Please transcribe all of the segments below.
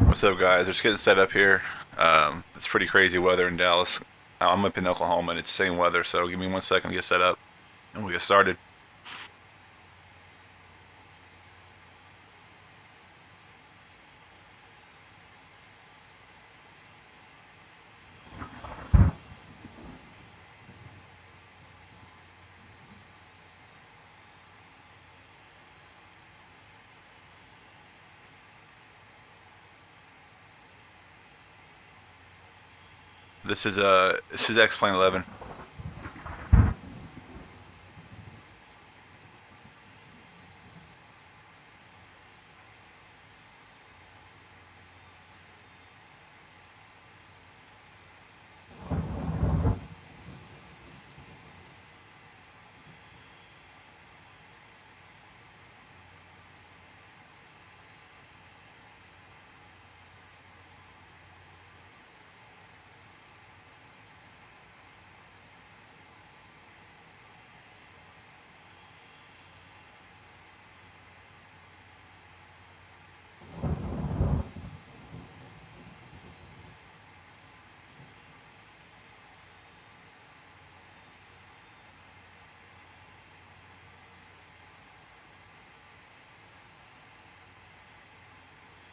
What's up, guys? We're just getting set up here. It's pretty crazy weather in Dallas. I'm up in Oklahoma and it's the same weather, so give me 1 second to get set up and we'll get started. This is X-Plane 11.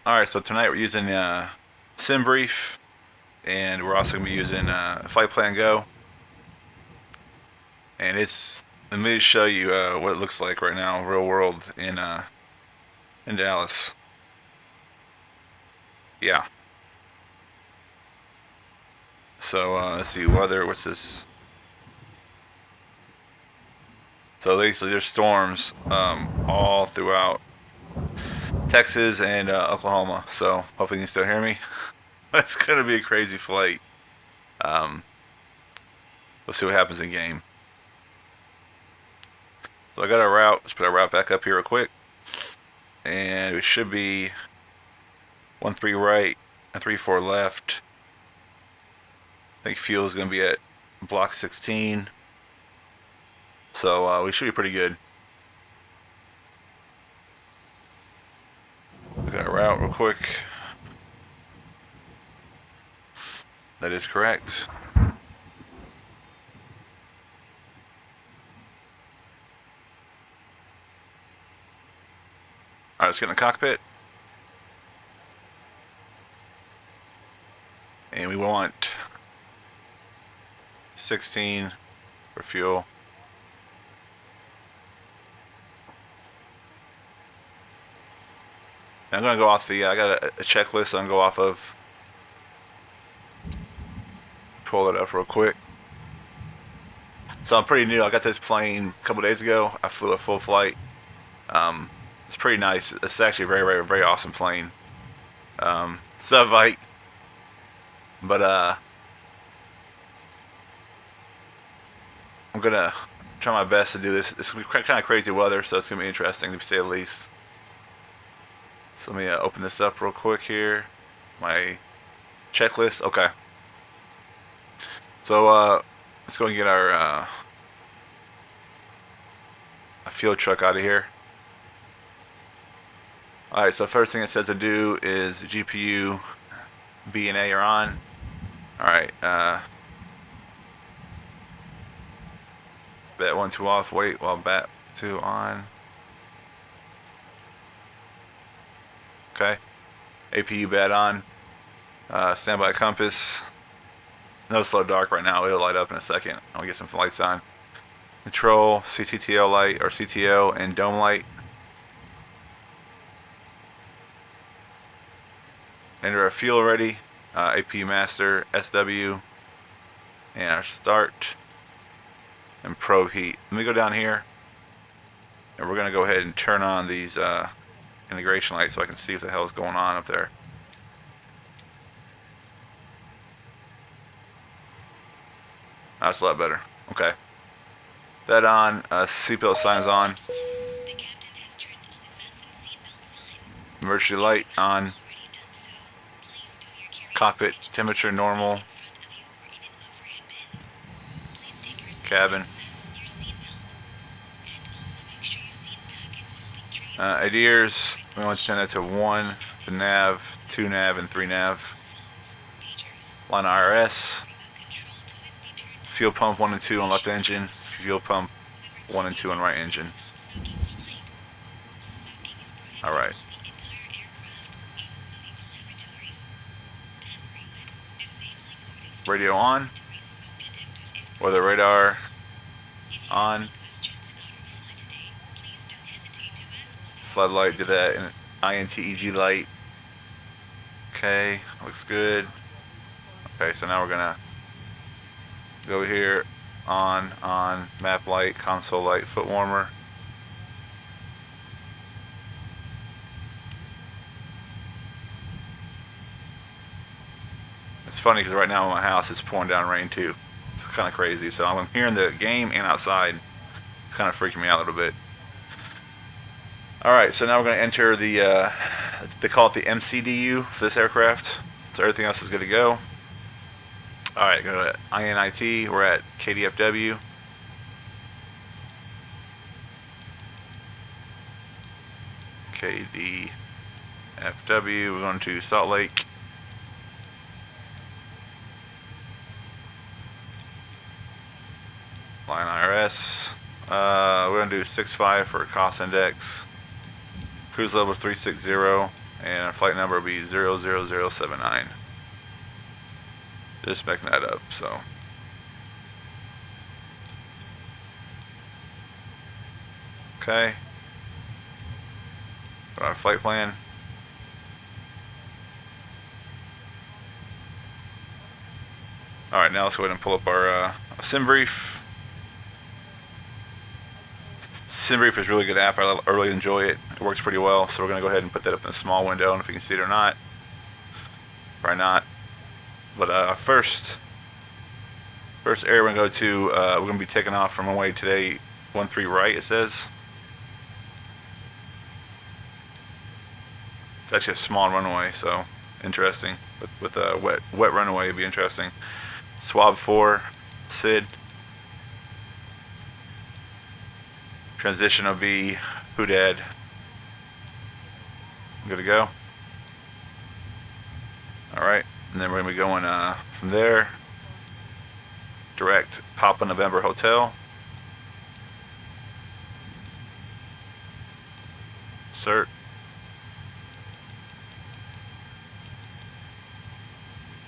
Alright, so tonight we're using Sim Brief, and we're also going to be using Flight Plan Go. And let me show you what it looks like right now, real world in Dallas. Yeah. So let's see, weather, what's this? So basically there's storms all throughout Texas and Oklahoma, so hopefully you can still hear me. It's gonna be a crazy flight. We'll see what happens in game. So I got our route. Let's put our route back up here real quick, and it should be 13 right and 34 left. I think fuel is gonna be at block 16, so we should be pretty good. Look at our route real quick. That is correct. Alright, let's get in the cockpit. And we want 16 for fuel. I'm gonna go off I got a checklist I'm gonna go off of. Pull it up real quick. So I'm pretty new. I got this plane a couple days ago. I flew a full flight. It's pretty nice. It's actually a very, very, very awesome plane. It's a Vite, but I'm gonna try my best to do this. It's gonna be kind of crazy weather, so it's gonna be interesting to say the least. So let me open this up real quick here. My checklist. Okay. So let's go and get our a fuel truck out of here. Alright, so first thing it says to do is GPU B and A are on. Alright, bat 1, 2 off, wait while bat 2 on. Okay, APU bat on. Standby compass. No slow dark right now, it'll light up in a second. I'll get some lights on. Control, CTTL light, or CTO, and dome light. Enter our fuel ready, APU master, SW, and our start, and probe heat. Let me go down here, and we're going to go ahead and turn on these integration lights so I can see what the hell is going on up there. That's a lot better. Okay. That on, seatbelt signs on. Emergency light on. Cockpit temperature normal. Cabin. ADIRS, we want to turn that to 1 the nav, 2 nav, and 3 nav. Line IRS. Fuel pump 1 and 2 on left engine. Fuel pump 1 and 2 on right engine. Alright. Radio on. Weather radar on. Floodlight, did that in INTEG light. Okay, looks good. Okay, so now we're gonna go here, on, map light, console light, foot warmer. It's funny because right now in my house it's pouring down rain too. It's kind of crazy. So I'm hearing the game and outside. It's kind of freaking me out a little bit. Alright, so now we're going to enter the, they call it the MCDU for this aircraft. So everything else is good to go. Alright, go to INIT. We're at Kdfw. Kdfw. We're going to Salt Lake. Line IRS. We're going to do 6.5 for cost index. Cruise level 360. And our flight number will be 00079. Just making that up, so. Okay. Got our flight plan. Alright, now let's go ahead and pull up our sim brief. SimBrief is a really good app. I really enjoy it. It works pretty well. So we're going to go ahead and put that up in a small window. I don't know if you can see it or not. Probably not. But first area we're going to go to, we're going to be taking off from runway today 13 right, it says. It's actually a small runway, so interesting. With a wet runway, it'd be interesting. Swab 4, SID. Transition will be Hoodad. Good to go. Alright, and then we're going to be going from there. Direct Papa November Hotel. Cert.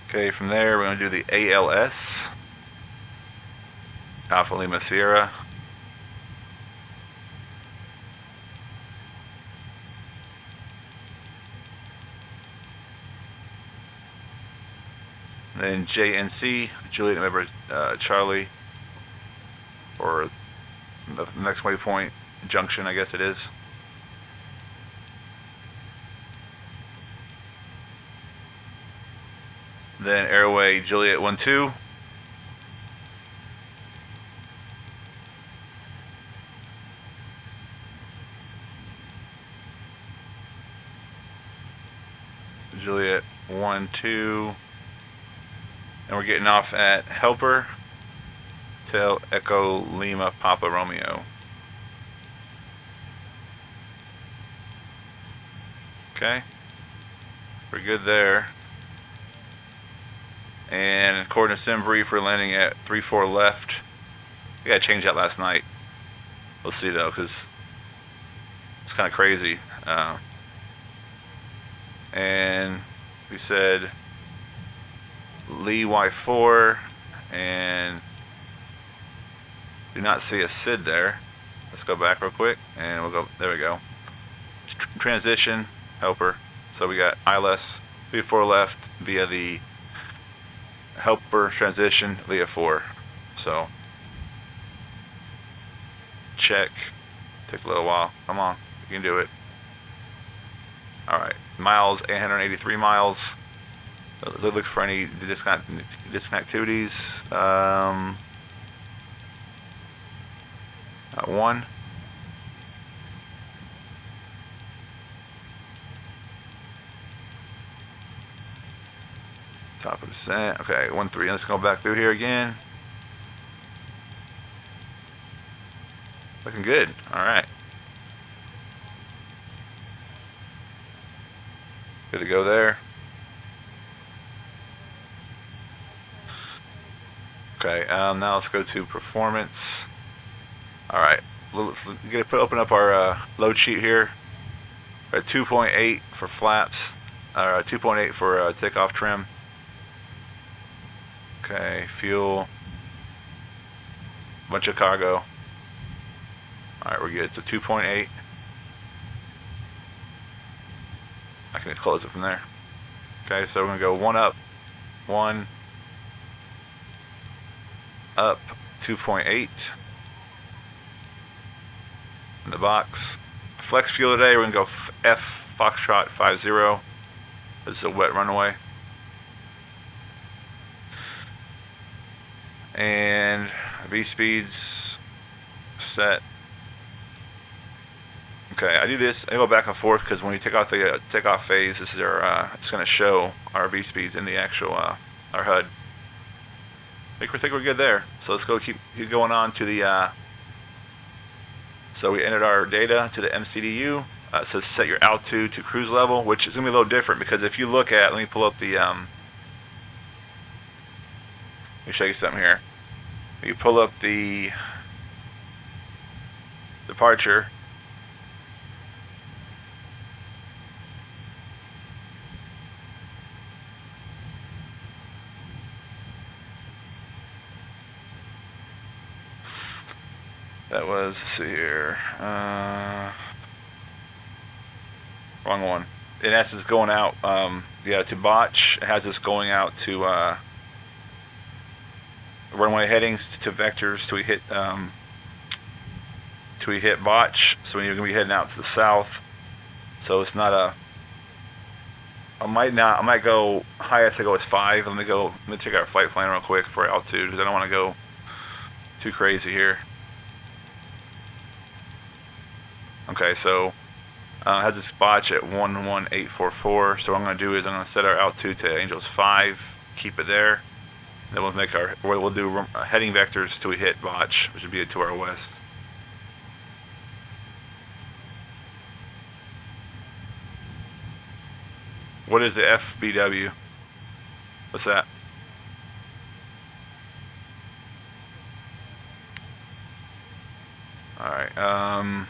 Okay, from there we're going to do the ALS. Alpha Lima Sierra. Then JNC, Juliet November Charlie, or the next waypoint, Junction, I guess it is. Then Airway Juliet 12. Juliet 12. And we're getting off at Helper, Tail Echo Lima Papa Romeo. Okay, we're good there. And according to SimBrief, we're landing at 34 left. We gotta change that last night. We'll see though, because it's kind of crazy. And we said Lee Y4, and do not see a SID there. Let's go back real quick, and we'll go. There we go. Transition Helper. So we got ILS V4 left via the Helper transition Leah 4. So check. Takes a little while. Come on, you can do it. All right, miles 883 miles. Look for any disconnectivities. Not one. Top of descent. Okay, 13. Let's go back through here again. Looking good. All right. Good to go there. Okay, now let's go to performance. All right, let's open up our load sheet here. We're at 2.8 for flaps, 2.8 for takeoff trim. Okay, fuel, bunch of cargo. All right, we're good. It's a 2.8. I can just close it from there. Okay, so we're gonna go one up, one up, 2.8 in the box. Flex fuel today, we're gonna go F Foxtrot 50. This is a wet runway. And V speeds set. Okay, I do this. I go back and forth because when we take off the takeoff phase, this is our. It's going to show our V speeds in the actual our HUD. I think we're good there. So let's go keep going on to the. So we entered our data to the MCDU. So set your altitude to cruise level, which is going to be a little different because if you look at, let me pull up the. Let me show you something here. You pull up the departure. That was, let's see here, wrong one. In essence, going out, yeah, to botch. It has us going out to runway headings to vectors till we hit botch. So you're gonna be heading out to the south. So it's not a. I might go highest I go is 5. Let me check out flight plan real quick for altitude because I don't want to go too crazy here. Okay, so has this botch at 11844. So what I'm going to do is I'm going to set our altitude to Angels 5, keep it there. Then we'll do heading vectors till we hit botch, which would be to our west. What is the FBW? What's that? All right.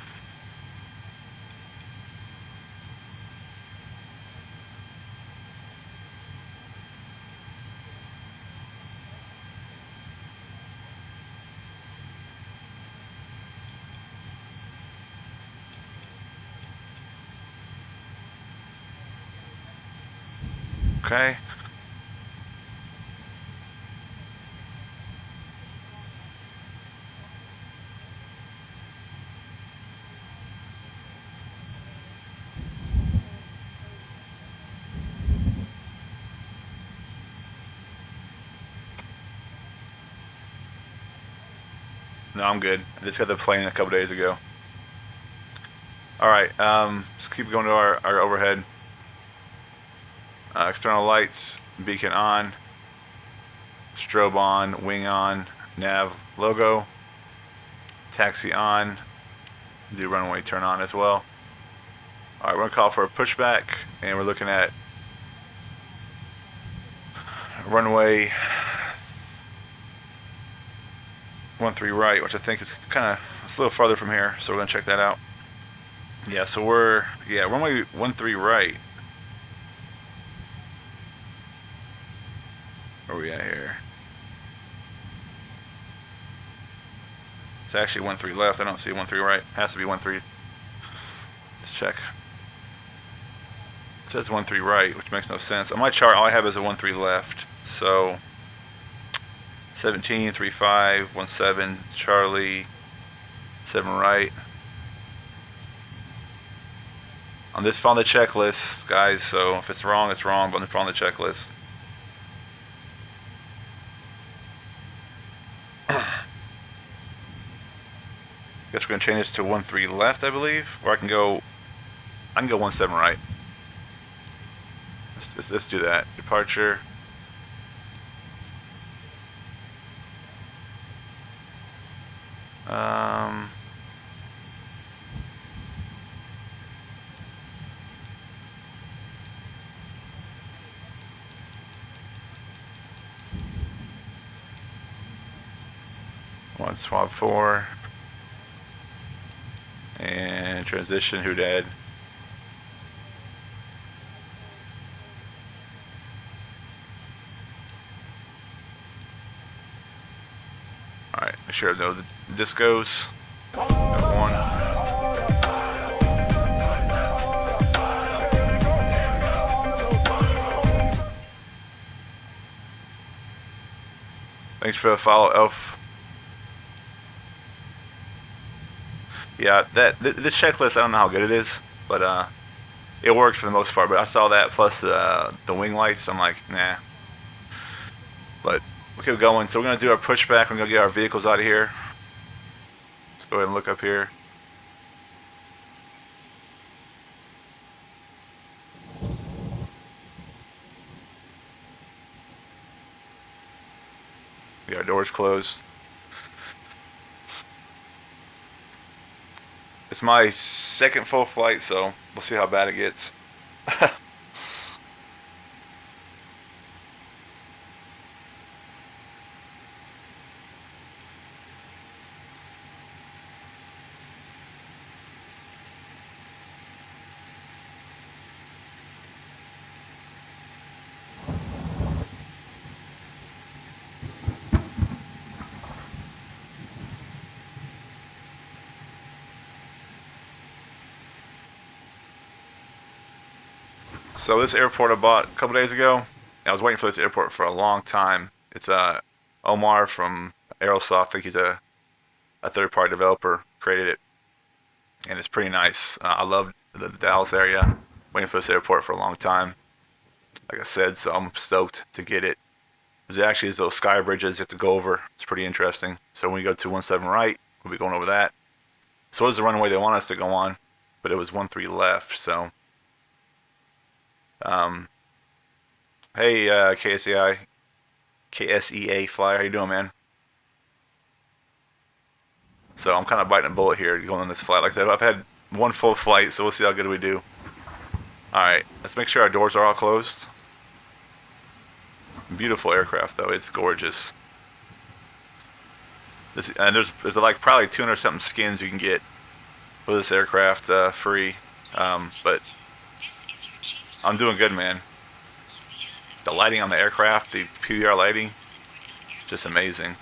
Okay. No, I'm good. I just got the plane a couple days ago. All right, let's keep going to our overhead. External lights, beacon on, strobe on, wing on, nav logo, taxi on, do runway turn on as well. All right, we're gonna call for a pushback, and we're looking at runway 13 right, which I think is it's a little farther from here, so we're gonna check that out. Yeah, so we're runway 13 right. Where are we at here? It's actually 13 left. I don't see 13 right. It has to be 13. Let's check. It says 13 right, which makes no sense. On my chart, all I have is a 13 left. So 17, 35, 17, Charlie, 7 right. On this, found the checklist, guys. So if it's wrong, it's wrong. But on the checklist. Guess we're gonna change this to 13 left, I believe, or I can go 17 right. Let's do that. Departure. Swab 4. And transition, who dead? Alright, make sure I know the discos. One. Thanks for the follow, Elf. Yeah, the checklist, I don't know how good it is, but it works for the most part. But I saw that plus the wing lights, I'm like, nah. But we'll keep going. So we're gonna do our pushback. We're gonna get our vehicles out of here. Let's go ahead and look up here. We got our doors closed. It's my second full flight, so we'll see how bad it gets. So this airport I bought a couple days ago. I was waiting for this airport for a long time. It's Omar from Aerosoft. I think he's a third-party developer, created it, and it's pretty nice. I love the Dallas area. Waiting for this airport for a long time, like I said, so I'm stoked to get it. There's actually those sky bridges you have to go over. It's pretty interesting. So when you go 217 right, we'll be going over that. So it was the runway they want us to go on, but it was 13 left, so. Hey, KSEA Flyer, how you doing, man? So I'm kind of biting a bullet here going on this flight. Like I said, I've had one full flight, so we'll see how good we do. Alright, let's make sure our doors are all closed. Beautiful aircraft, though. It's gorgeous. And there's like probably 200 something skins you can get with this aircraft free. But I'm doing good, man. The lighting on the aircraft, the PVR lighting, just amazing.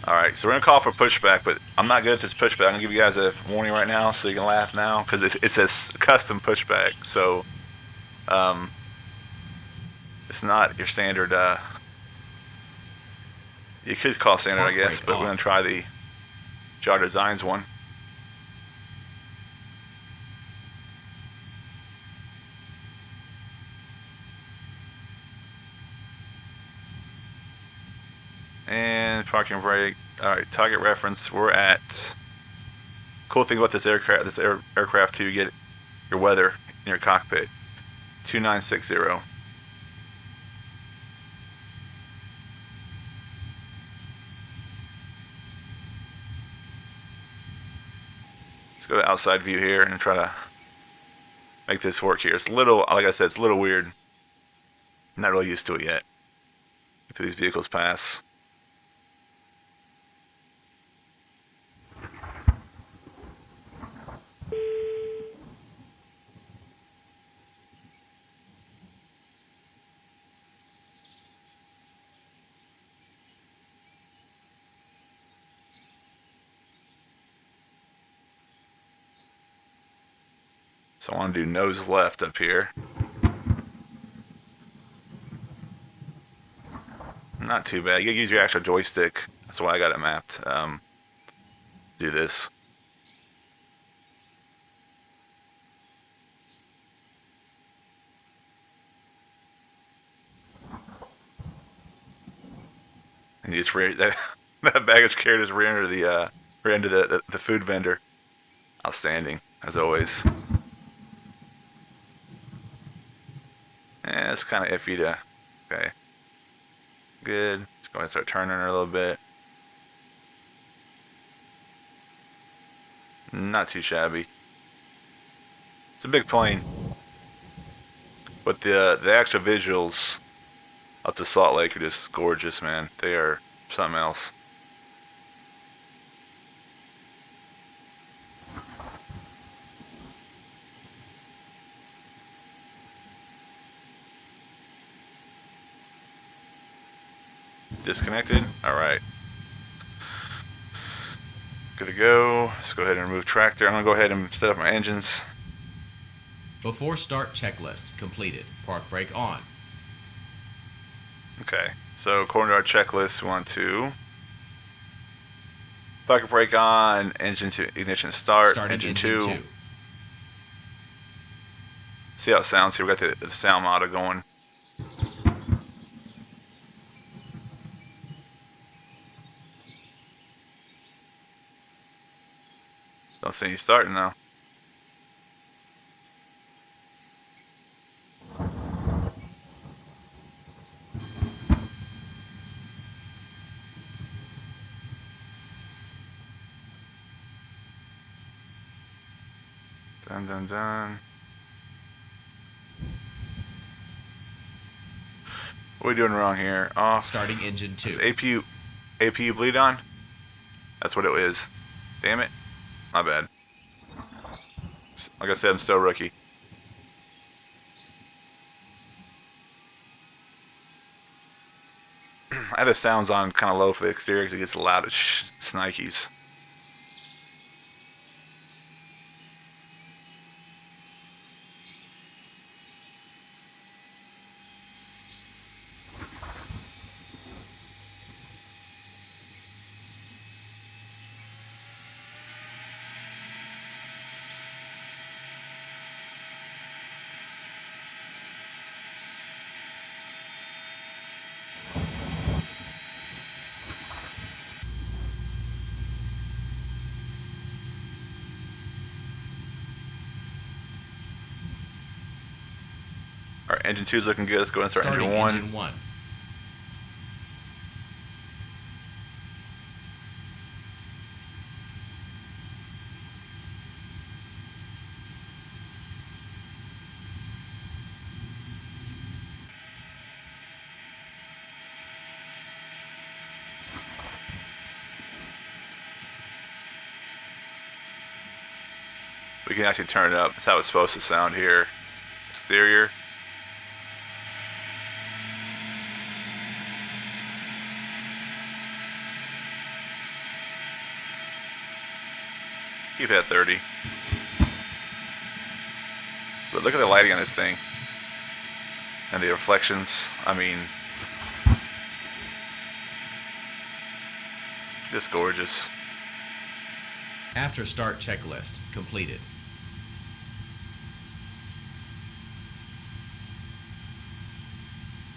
Alright, so we're going to call for pushback, but I'm not good at this pushback. I'm going to give you guys a warning right now so you can laugh now, because it's a custom pushback, so it's not your standard, you could call standard, I guess, but we're going to try the JarDesigns one. And parking brake. Alright, target reference. We're at. Cool thing about this aircraft too, you get your weather in your cockpit. 2960. Let's go to the outside view here and try to make this work here. It's a little, like I said, it's a little weird. I'm not really used to it yet. After these vehicles pass. So I want to do nose left up here. Not too bad. You gotta use your actual joystick. That's why I got it mapped. Do this. And you just that baggage carrier just ran into the food vendor. Outstanding, as always. It's kind of iffy to. Okay. Good. Let's go ahead and start turning her a little bit. Not too shabby. It's a big plane. But the actual visuals up to Salt Lake are just gorgeous, man. They are something else. Disconnected. All right. Good to go. Let's go ahead and remove tractor. I'm gonna go ahead and set up my engines. Before start checklist completed. Park brake on. Okay. So according to our checklist, we want to park brake on, engine to ignition start, Starting engine two. See how it sounds here. We got the sound model going. Don't see any starting though. Dun dun dun. What are we doing wrong here? Off. Starting engine 2. Is APU bleed on? That's what it is. Damn it. My bad. Like I said, I'm still a rookie. I have the sounds on kind of low for the exterior because it gets loud as snikes. Alright, engine 2 is looking good. Let's go and start engine 1. Engine 1. We can actually turn it up. That's how it's supposed to sound here. Exterior. Keep it at 30. But look at the lighting on this thing. And the reflections. I mean, just gorgeous. After start checklist completed.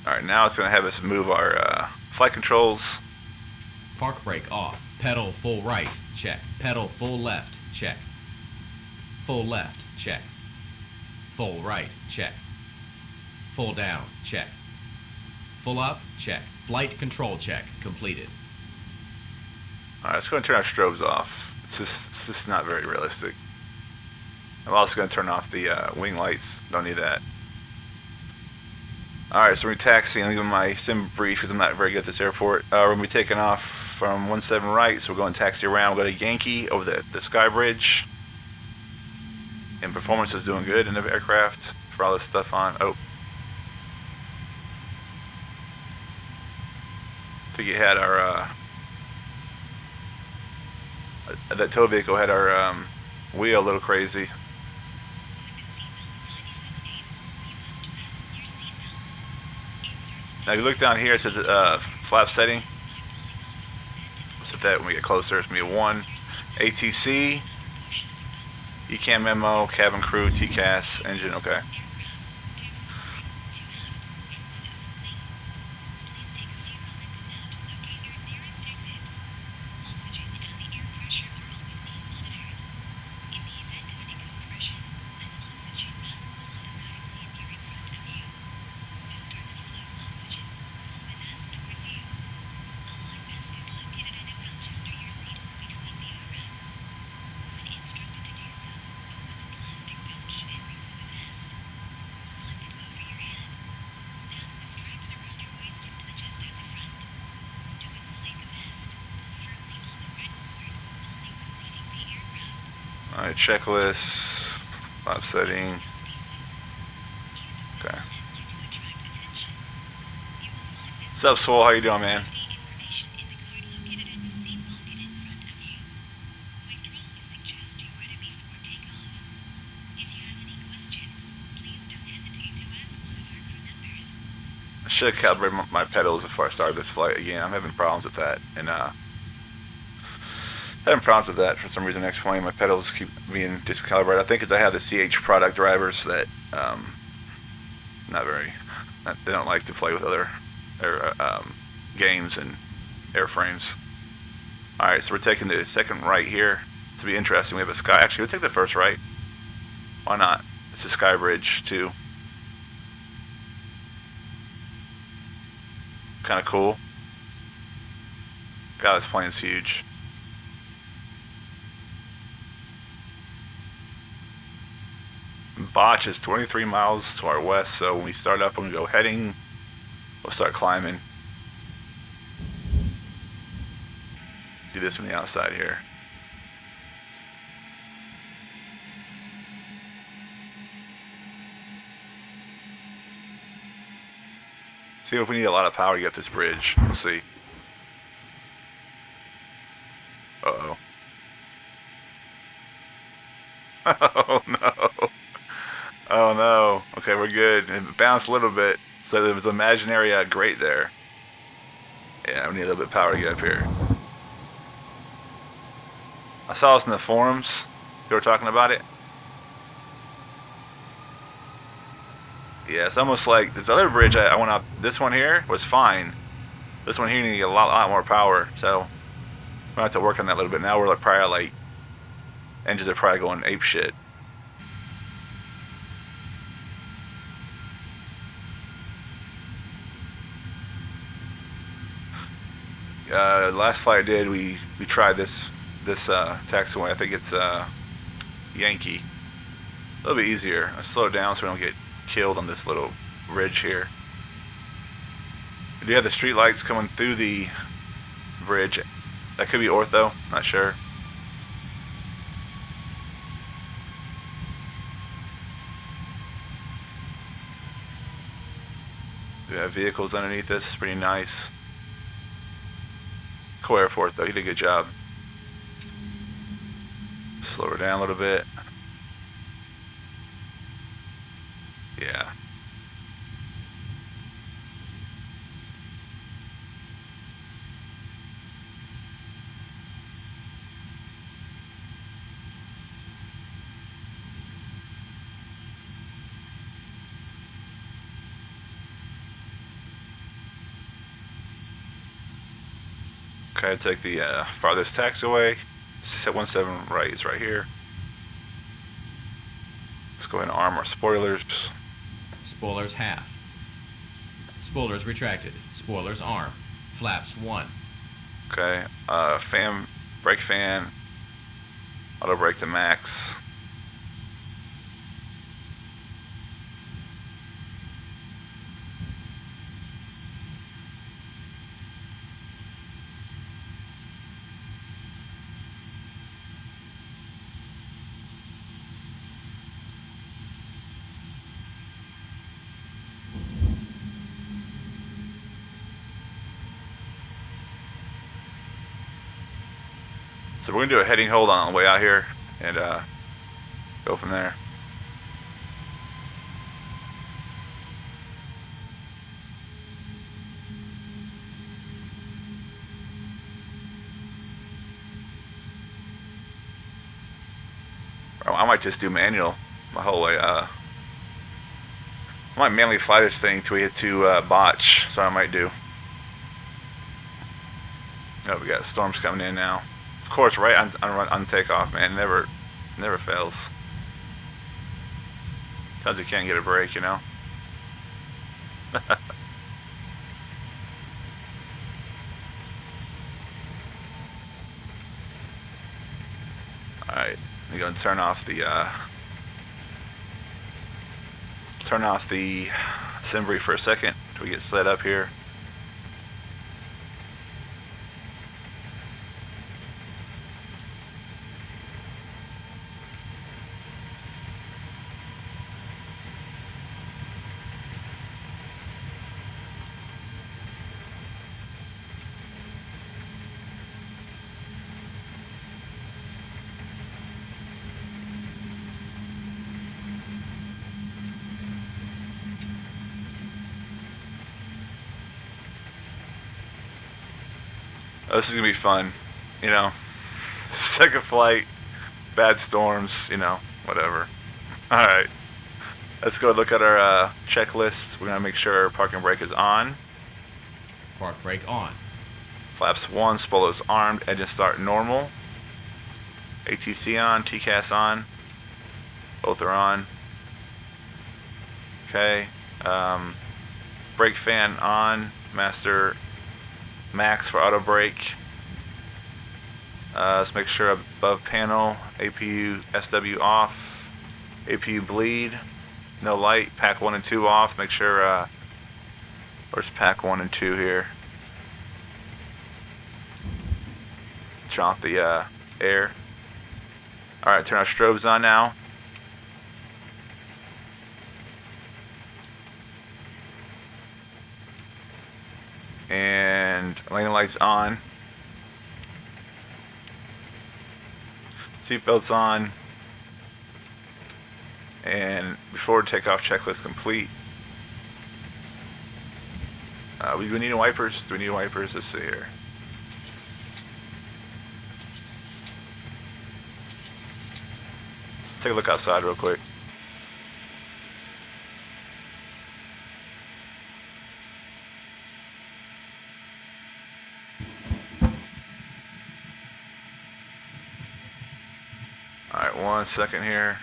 Alright, now it's going to have us move our flight controls. Park brake off. Pedal full right. Check. Pedal full left. Check. Full left. Check. Full right. Check. Full down. Check. Full up. Check. Flight control check completed. Alright, let's go and turn our strobes off. It's just not very realistic. I'm also going to turn off the wing lights. Don't need that. Alright, so we're taxiing. I'll give my sim brief because I'm not very good at this airport. We're going to be taking off from 17 right, so we're going to taxi around. We'll go to Yankee over the sky bridge. And performance is doing good in the aircraft for all this stuff on. Oh. I think you had our, that tow vehicle had our wheel a little crazy. Now you look down here, it says flap setting. We'll set that when we get closer. It's going to be a 1. ATC, ECAM memo, cabin crew, TCAS, engine, okay. Alright, checklist, flap setting. Okay. What's up, Swole? How you doing, man? I should have calibrated my pedals before I started this flight again. I'm having problems with that, and having problems with that for some reason. Next point, my pedals keep being discalibrated. I think because I have the CH product drivers that they don't like to play with other games and airframes. All right, so we're taking the second right here. This will be interesting. We have a sky. Actually, we'll take the first right. Why not? It's a sky bridge too. Kind of cool. God, this plane's huge. Botch is 23 miles to our west, so when we start up and we go heading, we'll start climbing. Do this from the outside here. See if we need a lot of power to get this bridge. We'll see. Uh-oh. Oh no. Oh no. Okay, we're good. It bounced a little bit. So there was an imaginary grate there. Yeah, we need a little bit of power to get up here. I saw this in the forums. They were talking about it. Yeah, it's almost like this other bridge I went up. This one here was fine. This one here needed a lot more power. So we're gonna have to work on that a little bit. Now we're like probably like engines are probably going ape shit. Last flight I did, we tried this taxiway. I think it's Yankee. A little bit easier. I slow it down so we don't get killed on this little ridge here. We do have the street lights coming through the bridge. That could be ortho, not sure. We have vehicles underneath this. It's pretty nice. Cool airport though, he did a good job. Slow her down a little bit. Yeah. Okay, take the farthest taxiway. 17 right is right here. Let's go ahead and arm our spoilers. Spoilers half. Spoilers retracted. Spoilers arm. Flaps 1. Okay, brake fan, auto brake to max. So we're gonna do a heading hold on the way out here and go from there. I might just do manual my whole way. I might manually fly this thing till we hit to botch. So I might do. Oh, we got storms coming in now. Of course, right on takeoff, man. Never fails. Sometimes you can't get a break, you know. All right, I'm gonna turn off the assembly for a second till we get set up here. Oh, this is gonna be fun. You know, second flight, bad storms. You know, whatever. All right, let's go look at our checklist. We're gonna make sure our parking brake is on. Park brake on. Flaps 1, spoilers armed, engine start normal. ATC on, TCAS on. Both are on. Okay. Brake fan on. Master max for auto brake. Let's make sure above panel, APU SW off. APU bleed. No light. Pack 1 and 2 off. Make sure, where's pack 1 and 2 here? Turn off the air. Alright, turn our strobes on now. And landing lights on. Seatbelts on. And before takeoff checklist complete. We do need wipers. Do we need wipers? Let's see here. Let's take a look outside real quick. Alright, 1 second here.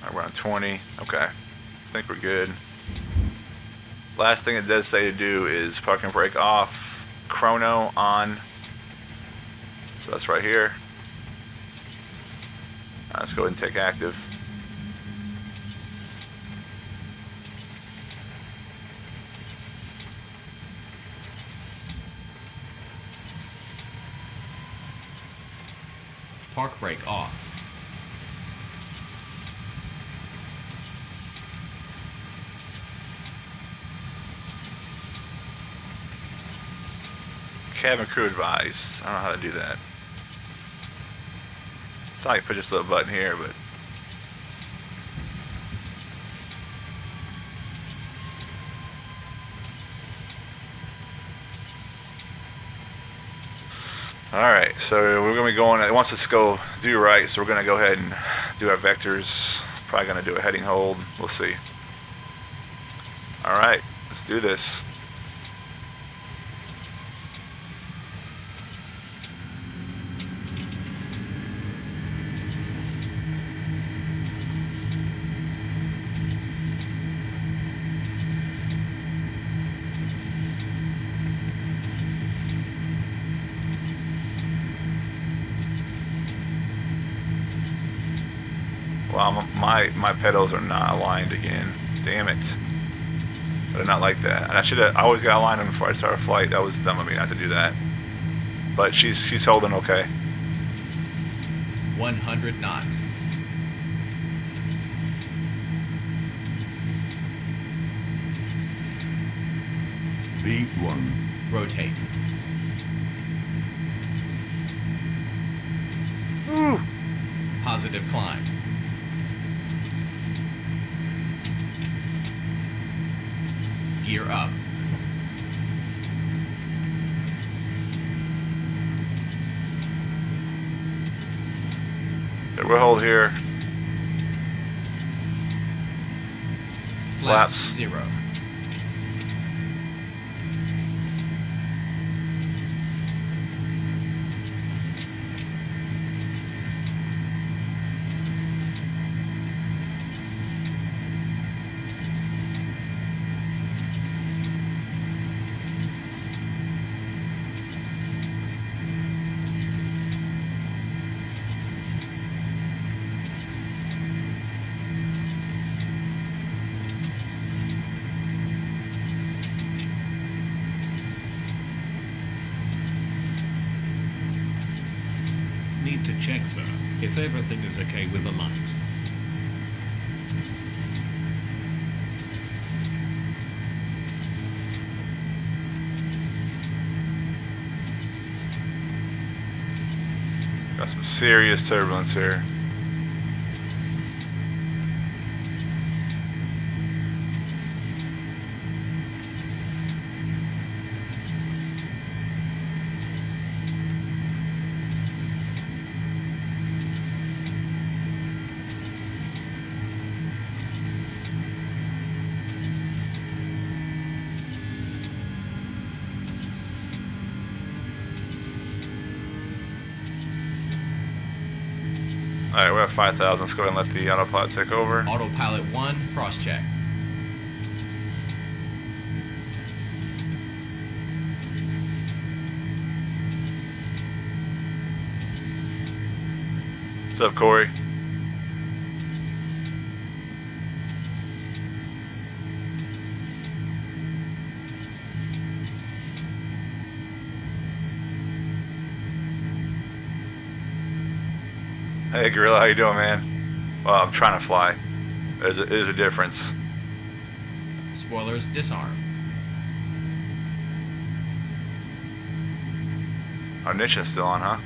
Alright, we're on 20. Okay. I think we're good. Last thing it does say to do is parking brake off, chrono on. So that's right here. Alright, let's go ahead and take active. Park brake off. Cabin crew advised. I don't know how to do that. Thought I could push this little button here, but alright, so we're gonna be going, it wants us to go due right, so we're gonna go ahead and do our vectors. Probably gonna do a heading hold. We'll see. Alright, let's do this. Wow, my pedals are not aligned again. Damn it. I did not like that. And I always got aligned them before I start a flight. That was dumb of me not to do that. But she's holding okay. 100 knots. V1. Rotate. Woo! Positive climb. Gear up. Okay, we'll hold here. Flaps Flaps. 0. Need to check, sir, if everything is okay with the light. Got some serious turbulence here. Alright, we're at 5,000. Let's go ahead and let the autopilot take over. Autopilot 1, cross-check. What's up, Corey? Hey, Gorilla, how you doing, man? Well, I'm trying to fly. There's a difference. Spoilers disarm. Our niche is still on, huh?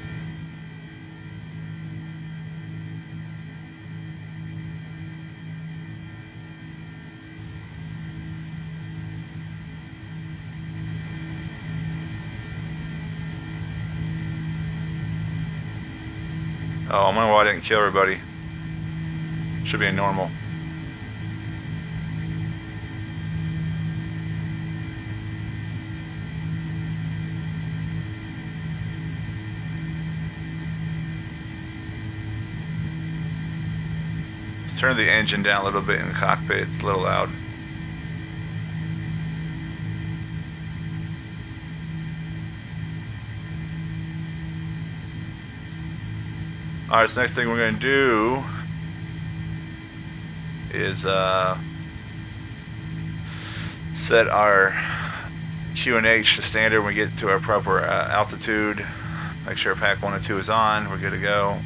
Oh, I wonder why I didn't kill everybody. Should be a normal. Let's turn the engine down a little bit in the cockpit. It's a little loud. Alright, so next thing we're going to do is set our QNH to standard when we get to our proper altitude. Make sure pack 1 and 2 is on. We're good to go.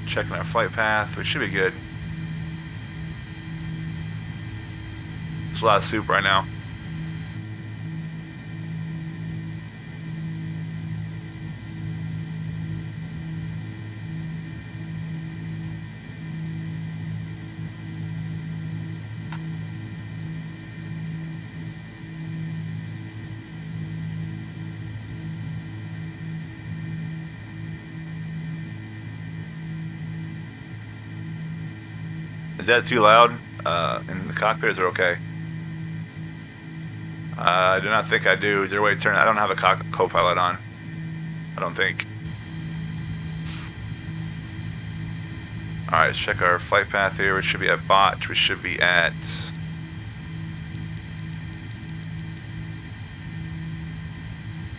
Checking our flight path. We should be good. It's a lot of soup right now. Is that too loud in the cockpit? Is it okay? I do not think I do. Is there a way to turn it? I don't have a co-pilot on. I don't think. Alright, let's check our flight path here. We should be at Botch. We should be at...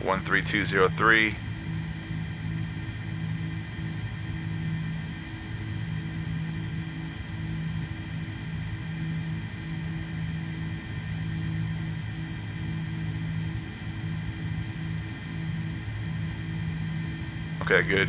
(13203). Okay, good.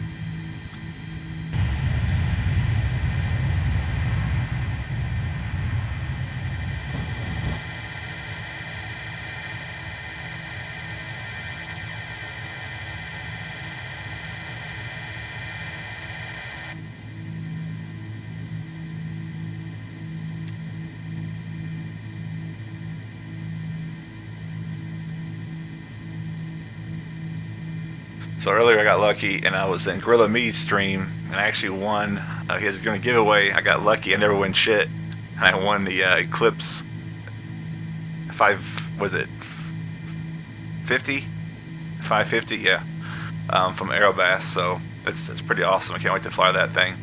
So earlier I got lucky and I was in Gorilla Me's stream and I actually won his gonna giveaway. I got lucky. I never win shit. And I won the Eclipse 550, yeah, from Aerobass. So it's pretty awesome. I can't wait to fly that thing.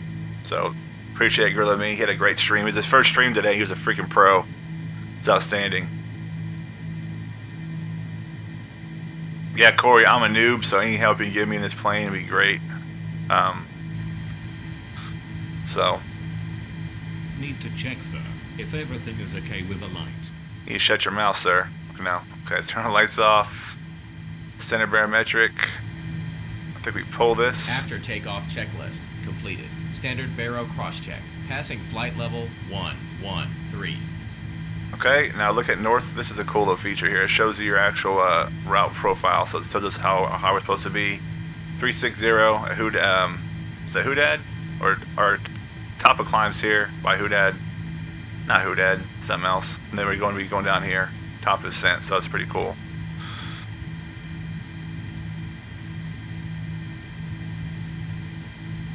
So appreciate Gorilla Me. He had a great stream. It was his first stream today. He was a freaking pro. It's outstanding. Yeah, Corey, I'm a noob, so any help you can give me in this plane would be great. So. Need to check, sir, if everything is okay with the light. You shut your mouth, sir. No. Okay, let's turn the lights off. Center barometric. I think we pull this. After takeoff checklist completed. Standard baro cross-check. Passing flight level 113. Okay, now look at north. This is a cool little feature here. It shows you your actual route profile, so it tells us how we're supposed to be. 360, is that Hoodad? Or top of climbs here by Hoodad. Not Hoodad, something else. And then we're going to be going down here, top of descent, so that's pretty cool.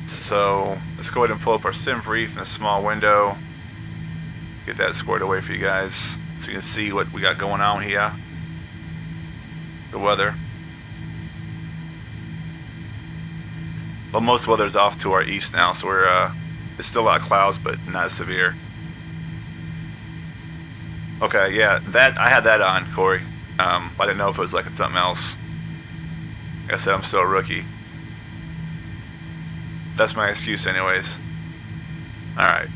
So let's go ahead and pull up our sim brief in a small window. Get that squared away for you guys so you can see what we got going on here. The weather. Well, most weather's off to our east now, so we're it's still a lot of clouds, but not as severe. Okay, yeah, that I had that on, Corey. I didn't know if it was like something else. Like I said, I'm still a rookie. That's my excuse, anyways. All right.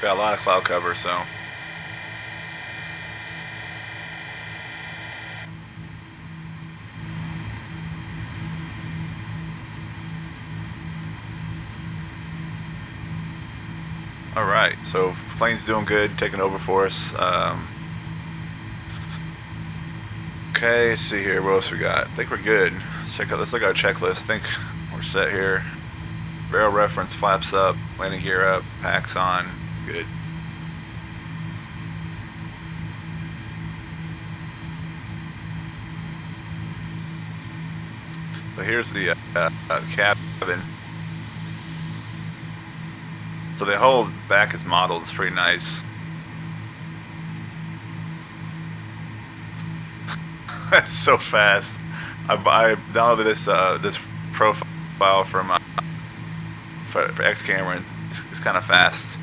Got a lot of cloud cover, so. All right, so plane's doing good, taking over for us. Okay, let's see here. What else we got? I think we're good. Let's look at our checklist. I think we're set here. Barrel reference, flaps up, landing gear up, packs on. Good. But here's the cabin. So the whole back is modeled. It's pretty nice. That's so fast. I downloaded this profile from for X camera, and it's kind of fast.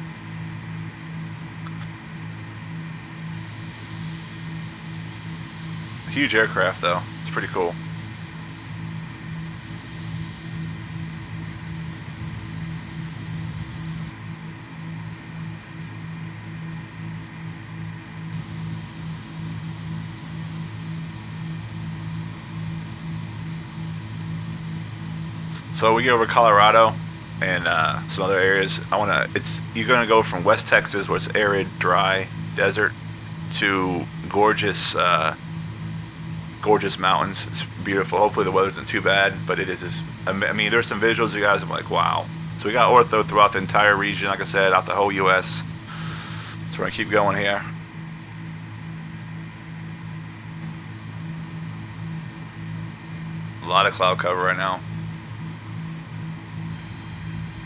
Huge aircraft though. It's pretty cool. So we get over Colorado and some other areas. You're gonna go from West Texas, where it's arid, dry, desert, to gorgeous mountains. It's beautiful. Hopefully the weather isn't too bad, but it is just, I mean, there's some visuals you guys are like, wow. So we got ortho throughout the entire region, like I said, out the whole US. So we're gonna keep going here. A lot of cloud cover right now.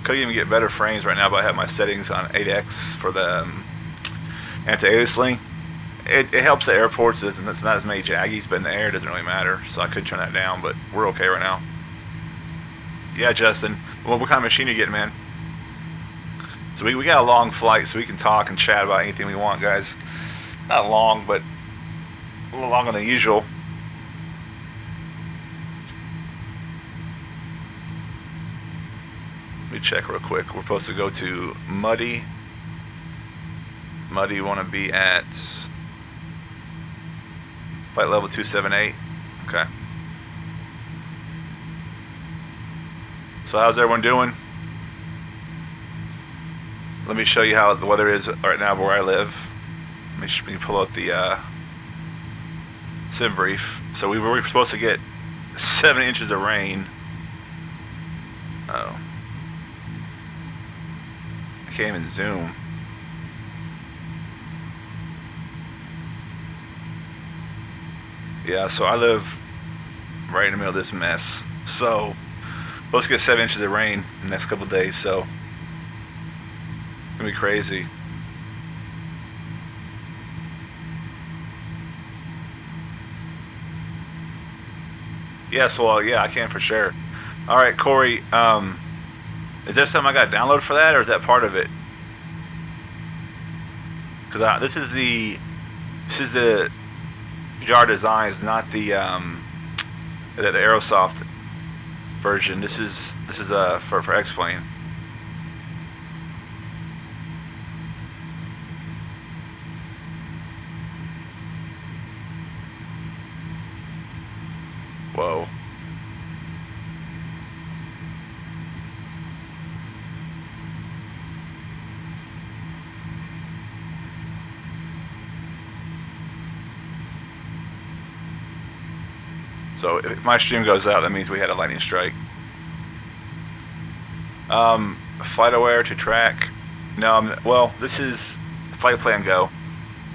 Could even get better frames right now, but I have my settings on 8X for the anti-aliasing. It helps the airports. It's not as many jaggies, but in the air it doesn't really matter. So I could turn that down, but we're okay right now. Yeah, Justin. Well, what kind of machine are you getting, man? So we got a long flight, so we can talk and chat about anything we want, guys. Not long, but a little longer than usual. Let me check real quick. We're supposed to go to Muddy. Muddy, you want to be at flight level 278. Okay. So how's everyone doing? Let me show you how the weather is right now where I live. Let me pull out the sim brief. So we were supposed to get 7 inches of rain. Oh. I can't even zoom. Yeah, so I live right in the middle of this mess. So, supposed to get 7 inches of rain in the next couple of days, so it's gonna be crazy. Yes, well, yeah, I can for sure. All right, Corey, is there something I got to download for that, or is that part of it? because this is the JarDesigns, not the Aerosoft version. This is for X-Plane. Whoa. So if my stream goes out, that means we had a lightning strike. Flight aware to track. No, well, this is Flight Plan Go.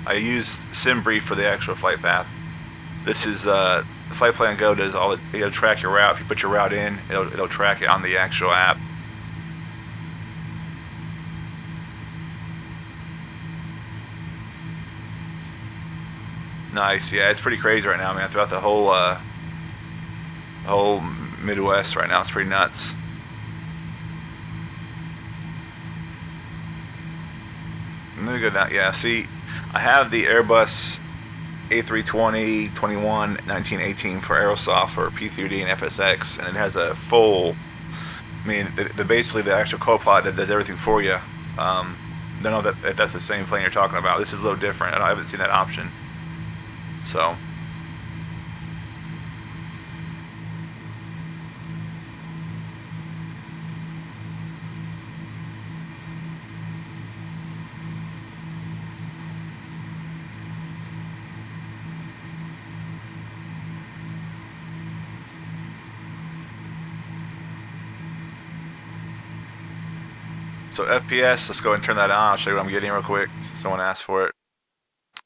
I used SimBrief for the actual flight path. This is Flight Plan Go does all it. It'll track your route. If you put your route in, it'll track it on the actual app. Nice. Yeah, it's pretty crazy right now, man. Throughout the whole Midwest right now, it's pretty nuts. Let me go down. Yeah, see, I have the Airbus A320 21 1918 for Aerosoft for P3D and FSX, and it has a full. I mean, basically the actual co-pilot that does everything for you. Don't know if that's the same plane you're talking about. This is a little different. I haven't seen that option. So. So FPS, let's go and turn that on. I'll show you what I'm getting real quick since someone asked for it.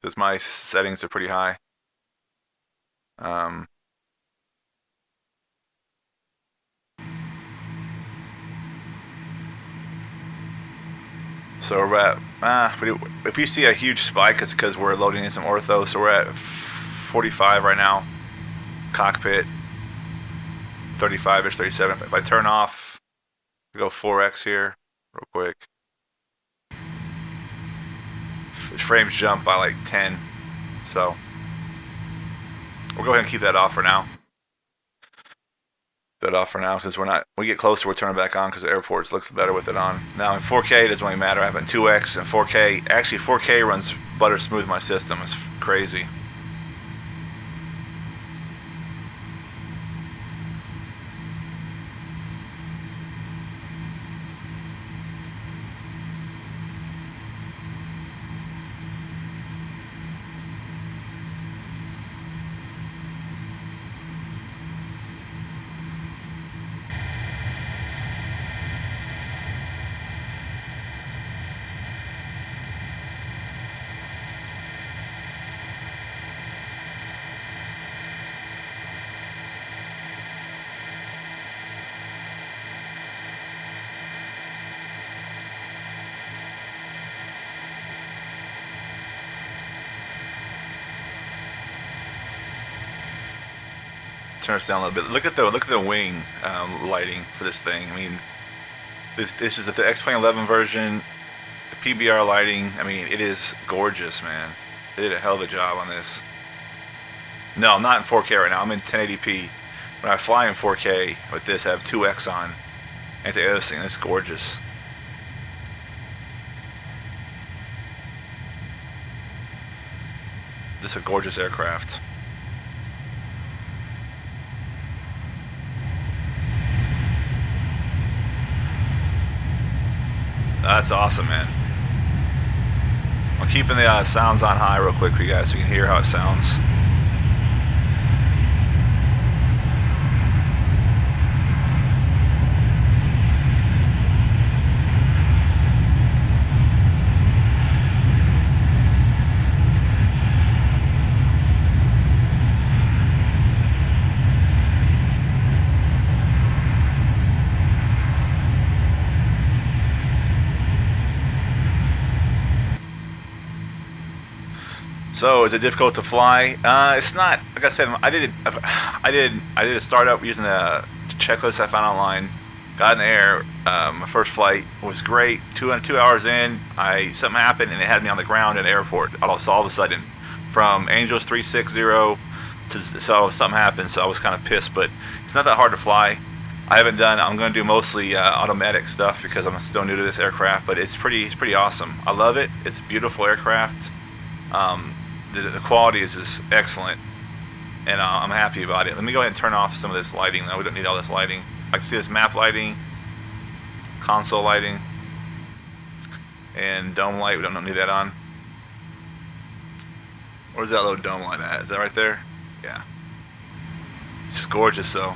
Because my settings are pretty high. So we're at, if you see a huge spike, it's because we're loading in some ortho. So we're at 45 right now. Cockpit, 35-ish, 37. If I turn off, go 4x here. Real quick. Frames jump by like 10. So we'll go ahead and keep that off for now. Because we get closer, we'll turn it back on because the airports looks better with it on. Now in 4K, it doesn't really matter. I have it in 2x and 4K. Actually, 4K runs butter smooth my system. It's crazy. Turn this down a little bit. Look at the wing lighting for this thing. I mean, this is the X-Plane 11 version. The PBR lighting. I mean, it is gorgeous, man. They did a hell of a job on this. No, I'm not in 4K right now. I'm in 1080p. When I fly in 4K with this, I have 2x on. Anti-aliasing. It's gorgeous. This is a gorgeous aircraft. That's awesome, man. I'm keeping the sounds on high real quick for you guys so you can hear how it sounds. So is it difficult to fly? It's not. Like I said, I did a startup using a checklist I found online. got in the air. My first flight was great. 2 hours in, something happened and it had me on the ground in the airport. All of a sudden, from Angels 360 so something happened. So I was kind of pissed, but it's not that hard to fly. I'm going to do mostly automatic stuff because I'm still new to this aircraft, but it's pretty awesome. I love it. It's a beautiful aircraft. The quality is just excellent, and I'm happy about it. Let me go ahead and turn off some of this lighting. We don't need all this lighting. I can see this map lighting, console lighting, and dome light. We don't need that on. Where's that little dome light at? Is that right there? Yeah. It's just gorgeous though.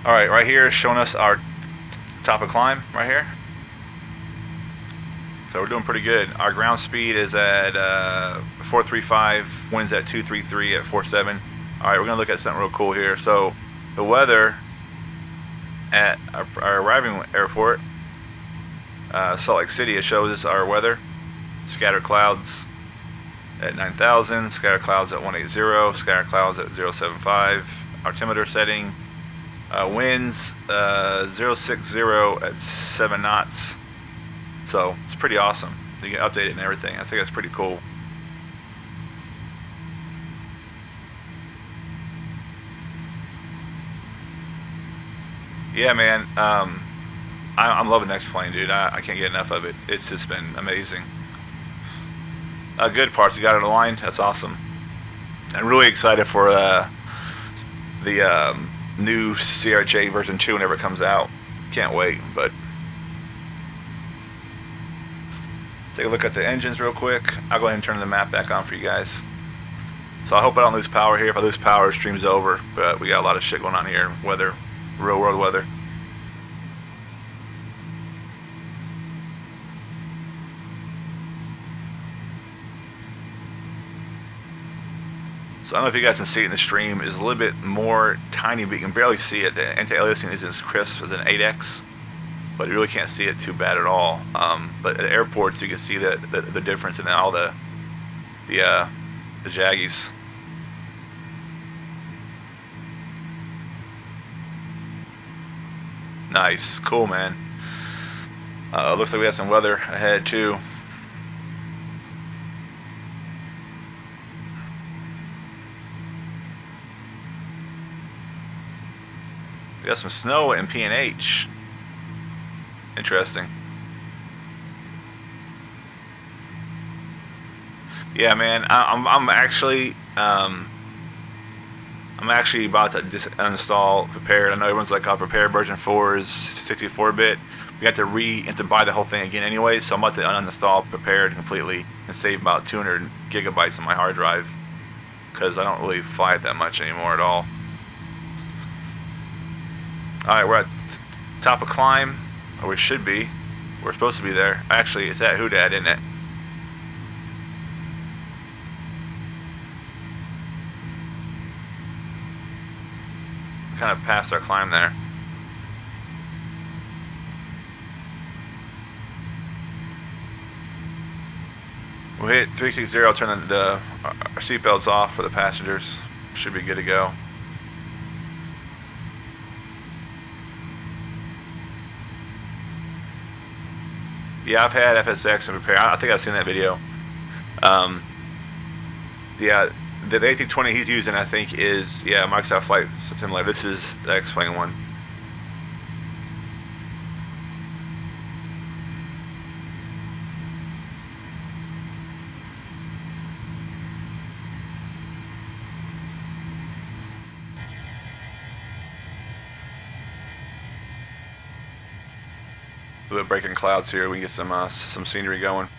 Alright, right here is showing us our top of climb right here. So we're doing pretty good. Our ground speed is at 435, winds at 233 at 47. Alright, we're going to look at something real cool here. So the weather at our arriving airport, Salt Lake City, it shows us our weather. Scattered clouds at 9,000, scattered clouds at 180, scattered clouds at 075. Altimeter setting, winds 060 at 7 knots. So it's pretty awesome. You can update it and everything. I think that's pretty cool. Yeah, man. I'm loving Next Plane, dude. I can't get enough of it. It's just been amazing. Good parts. You got it aligned. That's awesome. I'm really excited for the new CRJ version 2 whenever it comes out. Can't wait. But take a look at the engines real quick. I'll go ahead and turn the map back on for you guys. So I hope I don't lose power here. If I lose power, stream's over. But we got a lot of shit going on here. Weather, real world weather. So I don't know if you guys can see it in the stream. It's a little bit more tiny, but you can barely see it. The anti-aliasing isn't as crisp as an 8X, but you really can't see it too bad at all. But at airports, you can see the difference in all the Jaggies. Nice, cool, man. Looks like we have some weather ahead too. We got some snow in PNH. Interesting. Yeah, man. I'm actually about to just uninstall Prepared. I know everyone's like, "Oh, Prepared version 4 is 64-bit." We have to buy the whole thing again anyway. So I'm about to uninstall Prepared completely and save about 200 gigabytes on my hard drive because I don't really fly it that much anymore at all. Alright, we're at top of climb, or we should be. We're supposed to be there. Actually, it's at Hoodad, isn't it? Kind of past our climb there. We'll hit 360, turn our seatbelts off for the passengers. Should be good to go. Yeah, I've had FSX and Prepare. I think I've seen that video. Yeah, the A320 he's using, I think, is Microsoft Flight Simulator. This is the X-Plane one. A little breaking clouds here. We can get some scenery going.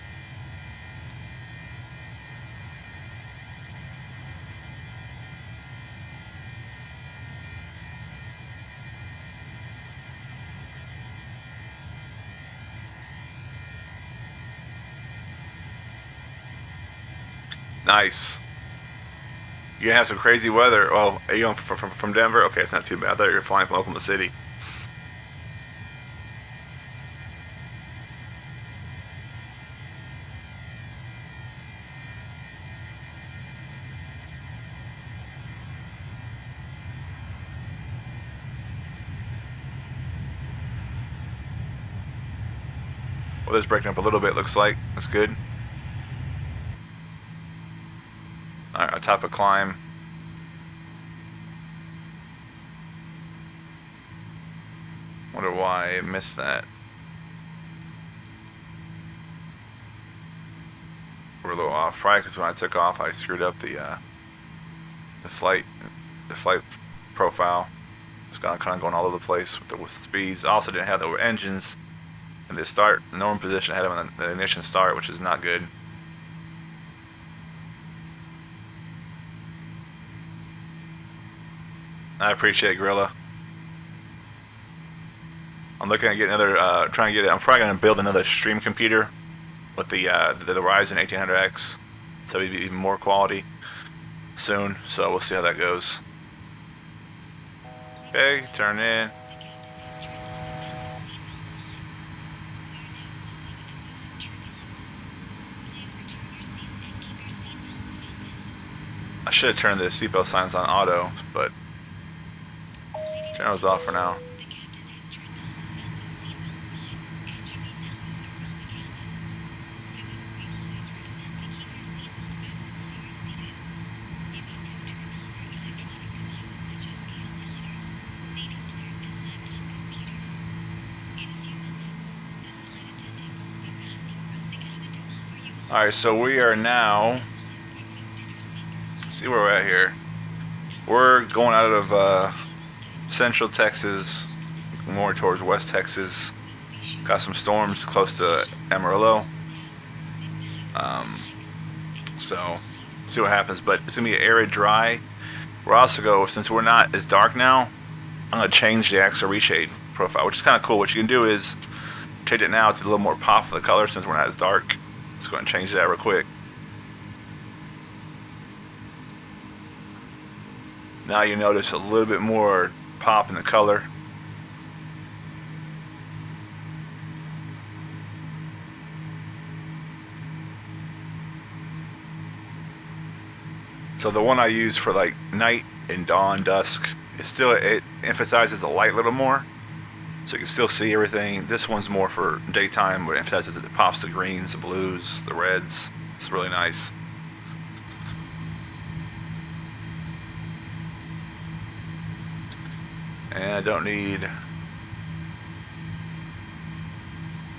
Nice. You're gonna have some crazy weather. Oh, are you going from Denver? Okay, it's not too bad. I thought you were flying from Oklahoma City. Weather's breaking up a little bit, looks like. That's good. Alright, on top of climb. Wonder why I missed that. We're a little off. Probably because when I took off, I screwed up the flight profile. It's kind of going all over the place with the speeds. I also didn't have the engines in the start normal position. I had them on the ignition start, which is not good. I appreciate it, Gorilla. I'm looking at getting another, I'm probably going to build another stream computer with the Ryzen 1800X, so it'll be even more quality soon. So we'll see how that goes. Okay, turn in. I should have turned the seatbelt signs on auto, but turn those off for now. Alright, so we are now, let's see where we're at here. We're going out of central Texas, more towards west Texas. Got some storms close to Amarillo. So, see what happens, but it's going to be arid dry. We're also go, since we're not as dark now, I'm going to change the axle reshade profile, which is kind of cool. What you can do is change it now to a little more pop for the color since we're not as dark. Let's go ahead and change that real quick. Now you notice a little bit more pop in the color. So the one I use for like night and dawn, dusk, it emphasizes the light a little more, so you can still see everything. This one's more for daytime, but it emphasizes it pops the greens, the blues, the reds. It's really nice. And I don't need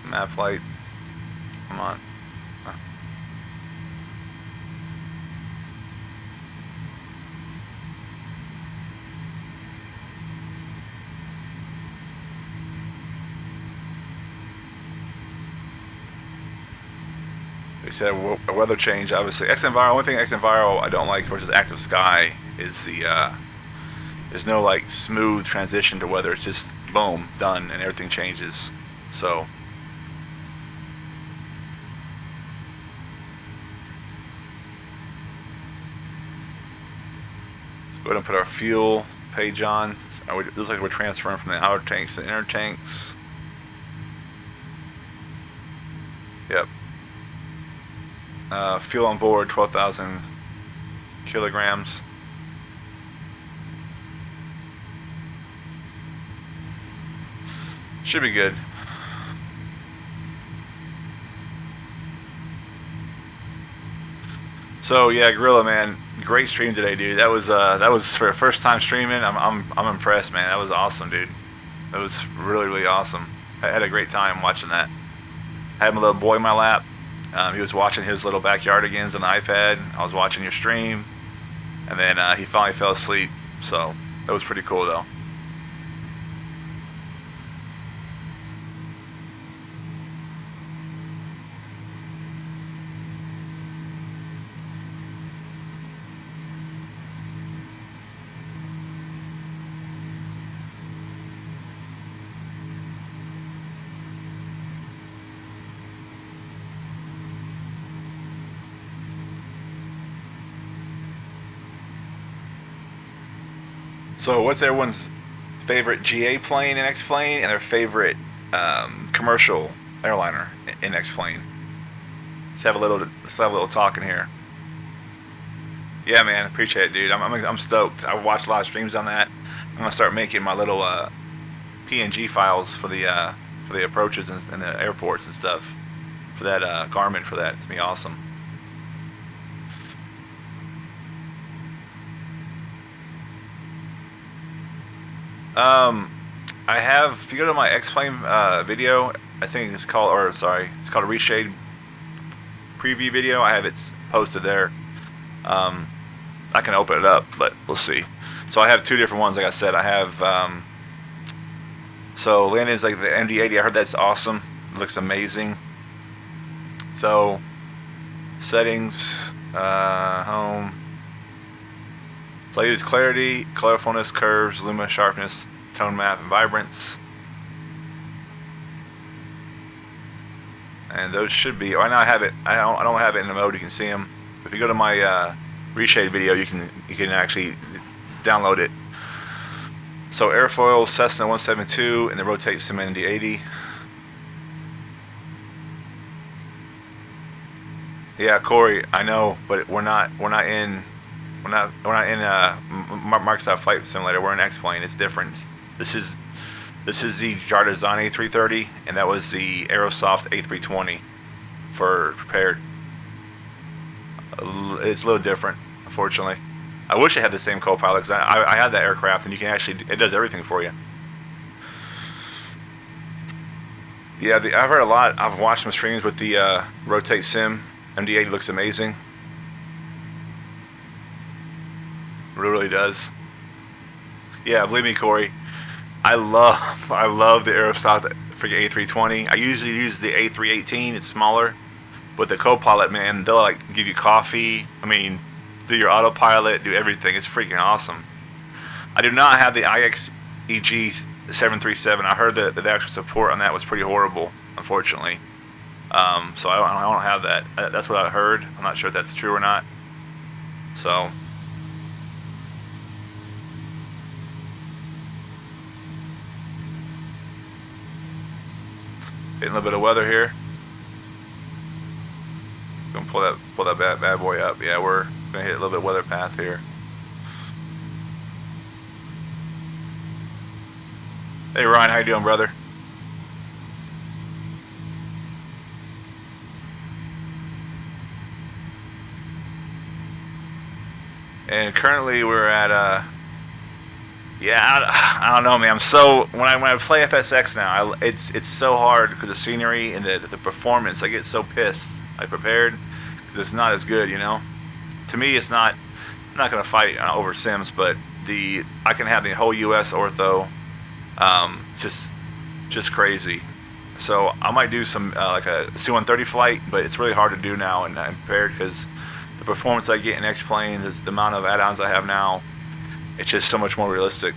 map light. Come on. They said a weather change, obviously. XEnviro, one thing XEnviro I don't like versus Active Sky is there's no like smooth transition to weather. It's just boom, done, and everything changes. So let's go ahead and put our fuel page on. It looks like we're transferring from the outer tanks to the inner tanks. Yep. Fuel on board 12,000 kilograms. Should be good. So yeah, Gorilla, man, great stream today, dude. That was for a first time streaming. I'm impressed, man. That was awesome, dude. That was really awesome. I had a great time watching that. I had my little boy in my lap. He was watching his little backyardigans on the iPad. I was watching your stream, and then he finally fell asleep. So that was pretty cool, though. So what's everyone's favorite GA plane in X-Plane and their favorite commercial airliner in X-Plane? Let's have a little talk in here. Yeah, man, appreciate it, dude. I'm stoked. I watched a lot of streams on that. I'm gonna start making my little PNG files for the for the approaches and the airports and stuff. For that Garmin, for that, it's gonna be awesome. I have, if you go to my X-Plane video, I think it's called, or sorry, it's called a reshade preview video. I have it posted there. I can open it up, but we'll see. So I have two different ones, like I said. I have, so landing's like the MD-80, I heard that's awesome. It looks amazing. So, settings, home. So I use clarity, colorfulness, curves, luma, sharpness, tone map, and vibrance. And those should be, right now I have it, I don't have it in the mode you can see them. If you go to my reshade video, you can actually download it. So airfoil, Cessna 172, and the rotate sim MD-80. Yeah, Corey, I know, but we're not in Microsoft Flight Simulator. We're in X-Plane. It's different. This is the JarDesign A330, and that was the Aerosoft A320 for prepared. It's a little different, unfortunately. I wish I had the same co-pilot, because I had that aircraft, and you can actually, it does everything for you. Yeah, I've heard a lot. I've watched some streams with the rotate sim. MD-80 looks amazing. It really does. Yeah, believe me, Corey. I love the Aerosoft freaking A320. I usually use the A318. It's smaller, but the co-pilot, man, they'll like give you coffee. I mean, do your autopilot, do everything. It's freaking awesome. I do not have the IXEG 737. I heard that the actual support on that was pretty horrible, unfortunately. So I don't have that. That's what I heard. I'm not sure if that's true or not. So. Getting a little bit of weather here. Gonna pull that bad boy up. Yeah, we're gonna hit a little bit of weather path here. Hey Ryan, how you doing, brother? And currently we're at yeah, I don't know, man. I'm so when I play FSX now, it's so hard because the scenery and the performance. I get so pissed. I prepared because it's not as good, you know. To me, it's not. I'm not gonna fight over Sims, but I can have the whole U.S. ortho. It's just crazy. So I might do some like a C-130 flight, but it's really hard to do now, and I'm prepared because the performance I get in X-Plane, the amount of add-ons I have now, it's just so much more realistic.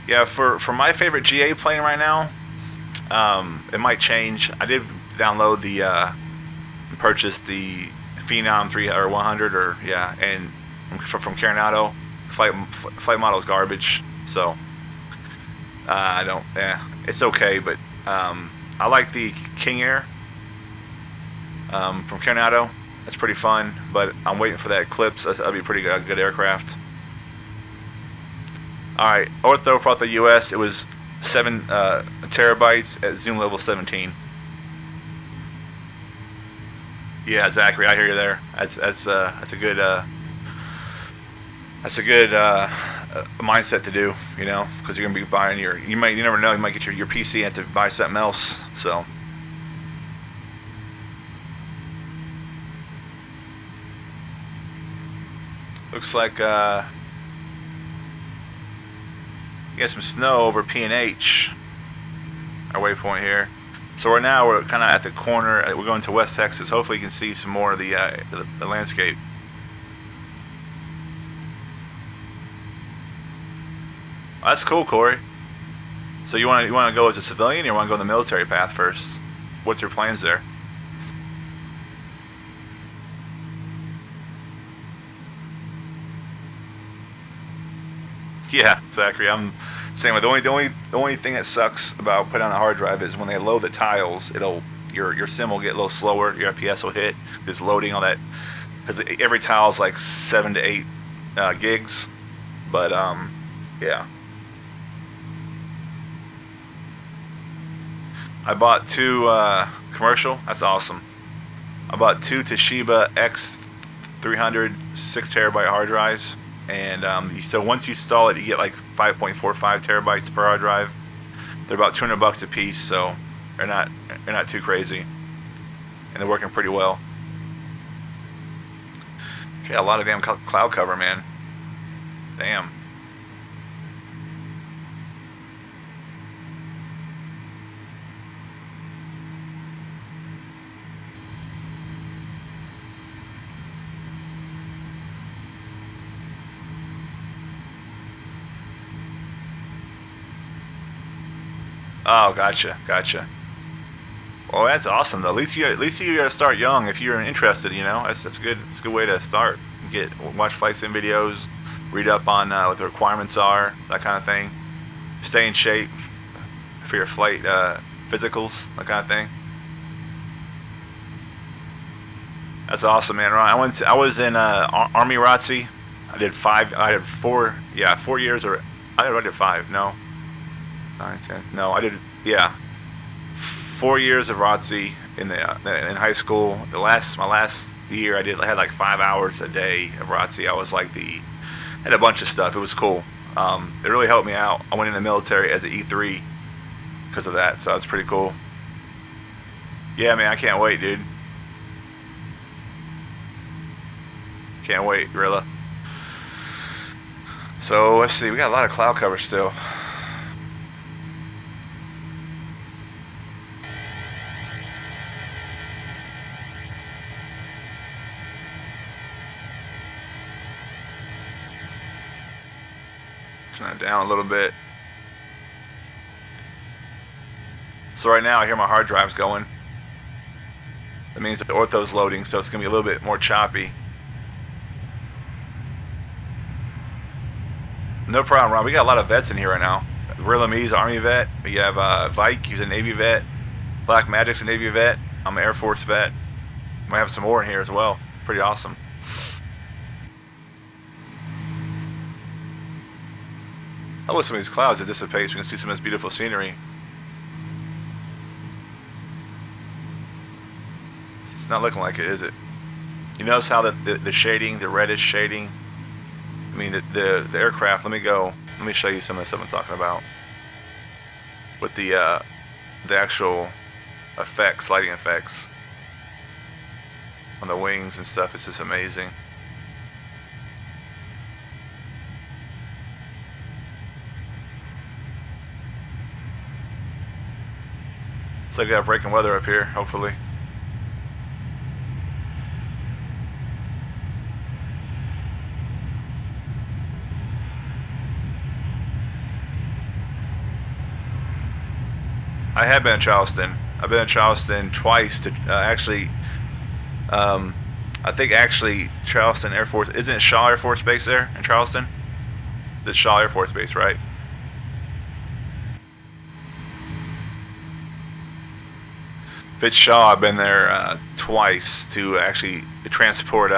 Yeah, for my favorite GA plane right now, it might change. I did download purchase the Phenom 100, or yeah, and from Coronado. Flight model's garbage, so I don't. Yeah, it's okay, but I like the King Air from Coronado. That's pretty fun, but I'm waiting for that Eclipse. That'll be a pretty good aircraft. Alright, ortho for the US, it was 7 terabytes at zoom level 17. Yeah, Zachary, I hear you there. That's a good mindset to do, you know, because you're gonna be buying you never know, you might get your PC and have to buy something else. So looks like you got some snow over P&H, our waypoint here. So right now we're kind of at the corner. We're going to West Texas. Hopefully you can see some more of the landscape. That's cool, Corey. So you want to go as a civilian, or you want to go the military path first? What's your plans there? Yeah, Zachary. I'm saying the only thing that sucks about putting on a hard drive is when they load the tiles, it'll your sim will get a little slower. Your FPS will hit. It's loading all that because every tile is like 7 to 8 gigs. But yeah. I bought 2 commercial. That's awesome. I bought 2 Toshiba X300 6TB hard drives, and so once you install it, you get like 5.45 terabytes per hard drive. They're about $200 a piece, so they're not too crazy, and they're working pretty well. Okay, a lot of damn cloud cover, man. Damn. Oh, gotcha. Well, that's awesome though. At least you gotta start young if you're interested. You know, that's good. It's a good way to start. Watch flight sim videos, read up on what the requirements are, that kind of thing. Stay in shape for your flight physicals, that kind of thing. That's awesome, man. I was in Army ROTC. I did 4 years, or I did 5. No. 9, 10. No, I did, yeah, 4 years of ROTC in high school. My last year, I had like 5 hours a day of ROTC. I was like had a bunch of stuff. It was cool. It really helped me out. I went in the military as an E3 because of that, so it's pretty cool. Yeah, man, I can't wait, dude. Can't wait, Gorilla. So let's see. We got a lot of cloud cover still. Turn that down a little bit. So right now I hear my hard drives going. That means the ortho's loading, so it's gonna be a little bit more choppy. No problem, Ron. We got a lot of vets in here right now. Gorilla Me's an Army vet. We have Vike, he's a Navy vet. Black Magic's a Navy vet. I'm an Air Force vet. Might have some more in here as well. Pretty awesome. I love some of these clouds that dissipate so we can see some of this beautiful scenery. It's not looking like it, is it? You notice how the shading, the reddish shading, I mean the aircraft, let me show you some of the stuff I'm talking about. With the actual effects, lighting effects on the wings and stuff, it's just amazing. So I got breaking weather up here, hopefully. I have been in Charleston. I've been in Charleston twice to actually. I think actually Charleston Air Force, isn't it Shaw Air Force Base there in Charleston? It's Shaw Air Force Base, right? If it's Shaw, I've been there twice to actually transport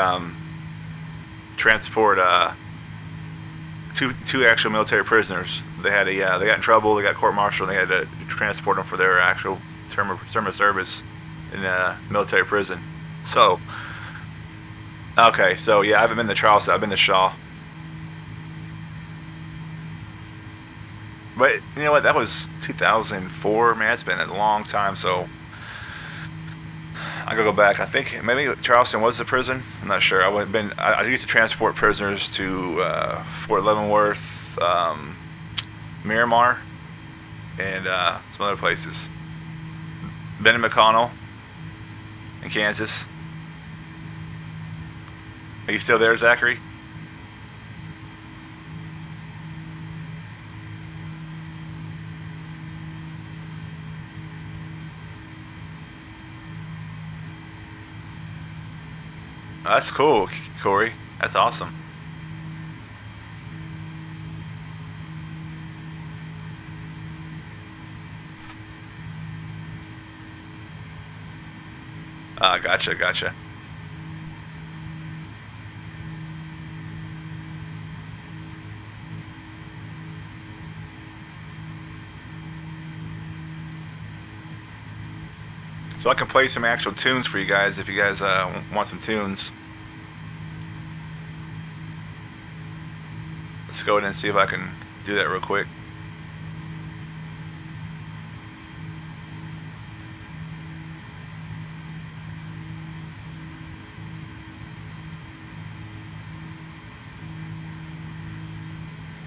two actual military prisoners. They had they got in trouble. They got court-martialed. And they had to transport them for their actual term of service in a military prison. So, okay, so yeah, I haven't been to Charleston. I've been to Shaw. But you know what? That was 2004. Man, it's been a long time. So I gotta go back. I think maybe Charleston was the prison. I'm not sure. I used to transport prisoners to Fort Leavenworth, Miramar, and some other places. Benton McConnell in Kansas. Are you still there, Zachary? That's cool, Corey. That's awesome. Gotcha, gotcha. So I can play some actual tunes for you guys if you guys want some tunes. Let's go ahead and see if I can do that real quick.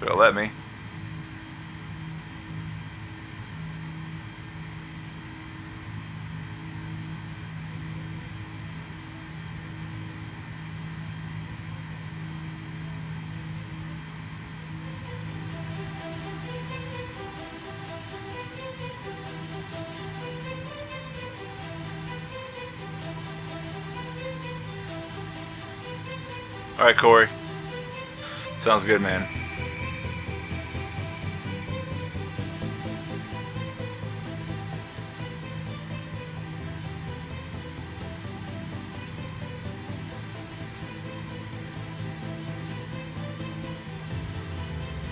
It'll let me. All right, Corey. Sounds good, man.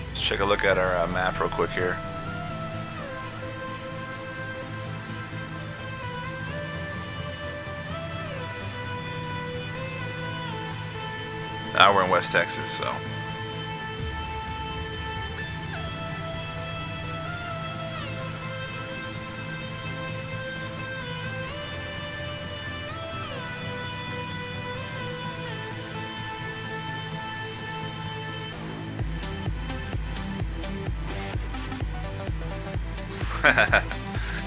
Let's take a look at our map real quick here. Now we're in West Texas, so.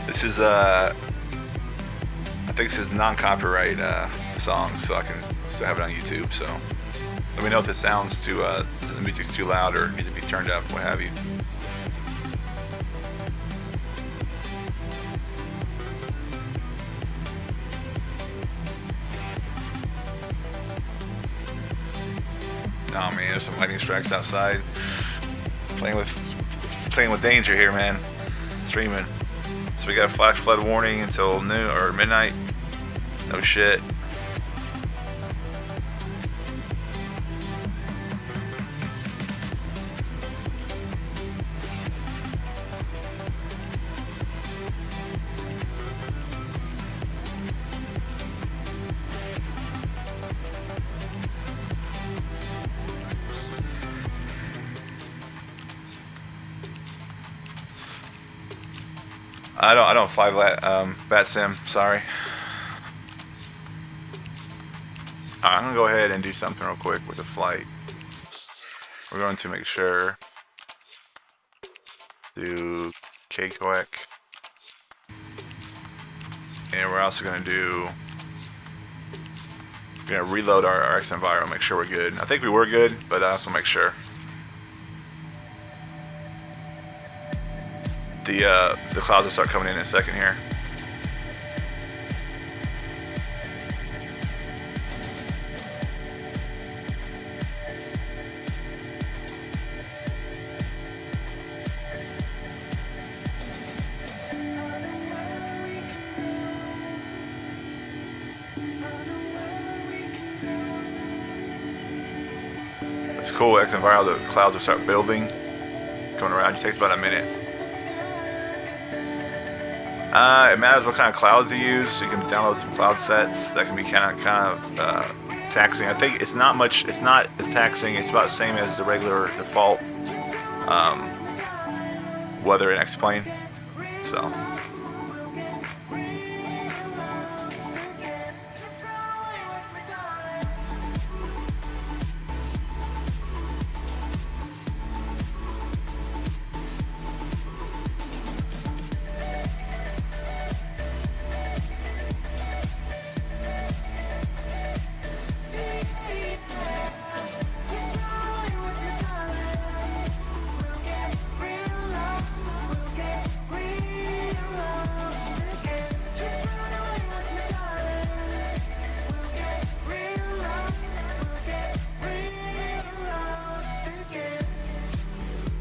This is I think this is non-copyright song, so I can still have it on YouTube. So let me know if it sounds too the music's too loud or needs to be turned up, what have you. Nah, man, there's some lightning strikes outside. Playing with danger here, man. Streaming. So we got a flash flood warning until noon or midnight. No shit. I don't fly bat sim, sorry. I'm gonna go ahead and do something real quick with the flight. We're going to make sure do Takeoff, and we're also gonna reload our X Enviro, make sure we're good. I think we were good, but I also make sure. The clouds will start coming in a second here. It's cool, X Enviro, the clouds will start building, coming around. It takes about a minute. It matters what kind of clouds you use, so you can download some cloud sets that can be kind of taxing. I think it's not as taxing. It's about the same as the regular default weather in X-Plane. So.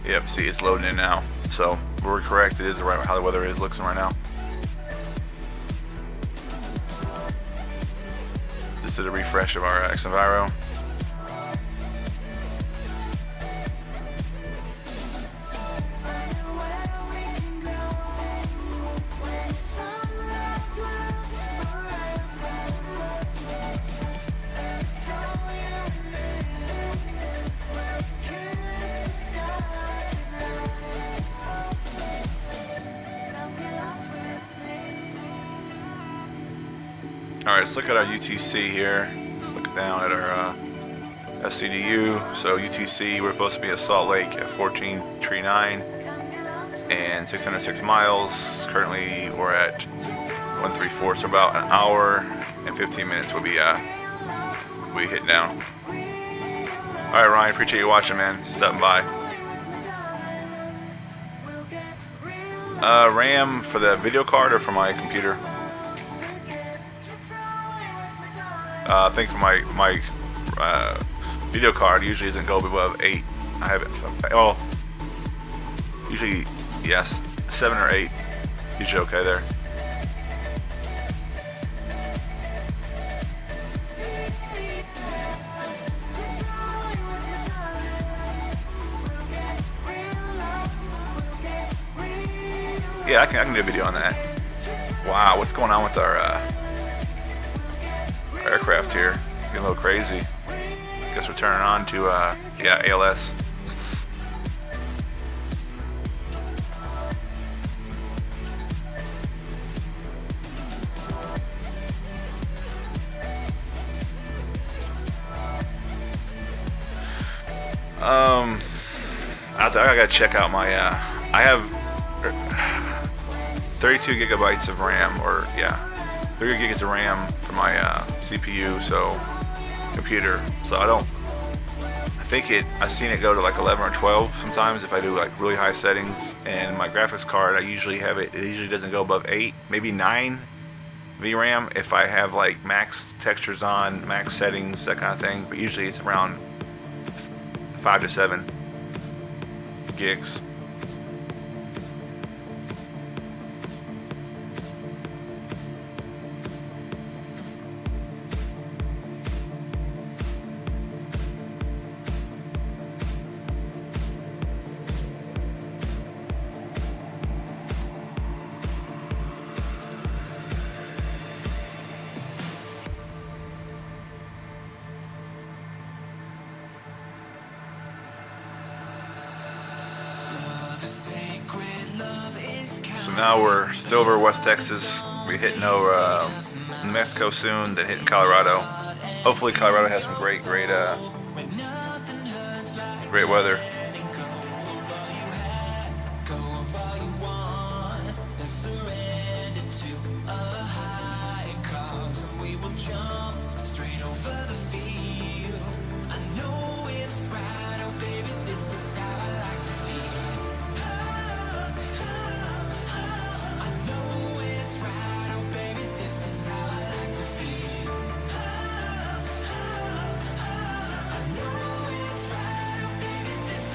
Yep, see, it's loading in now. So we're correct. It is right how the weather is looking right now. to the refresh of our X-Enviro. Alright, let's look at our UTC here. Let's look down at our FCDU. So UTC, we're supposed to be at Salt Lake at 1439 and 606 miles. Currently, we're at 134, so about an hour and 15 minutes we'll be hitting down. Alright, Ryan, appreciate you watching, man. Stopping by. RAM for the video card or for my computer? I think for my video card usually doesn't go above 8. I have it. Oh, usually yes, 7 or 8. Usually okay there. Yeah, I can do a video on that. Wow, what's going on with our aircraft here? Getting a little crazy. Guess we're turning on to yeah, ALS. I gotta check out my I have 32 gigabytes of RAM, or yeah, 30 gigs of RAM for my CPU, so computer. So I've seen it go to like 11 or 12 sometimes if I do like really high settings. And my graphics card, it usually doesn't go above 8, maybe 9 VRAM if I have like max textures on, max settings, that kind of thing. But usually it's around 5 to 7 gigs. So now we're still over West Texas. We're hitting over New Mexico soon, then hitting Colorado. Hopefully Colorado has some great weather.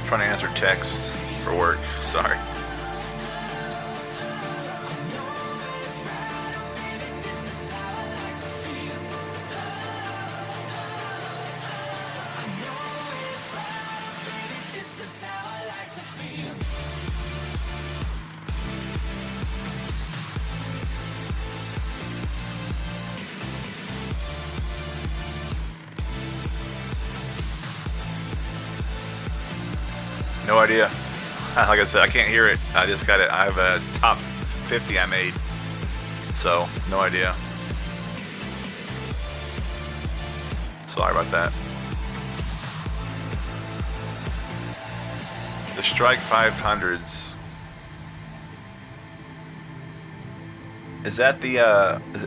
Trying to answer text for work. Sorry. No idea. Like I said, I can't hear it. I just got it. I have a top 50 I made. So, no idea. Sorry about that. The Strike 500s. Is that the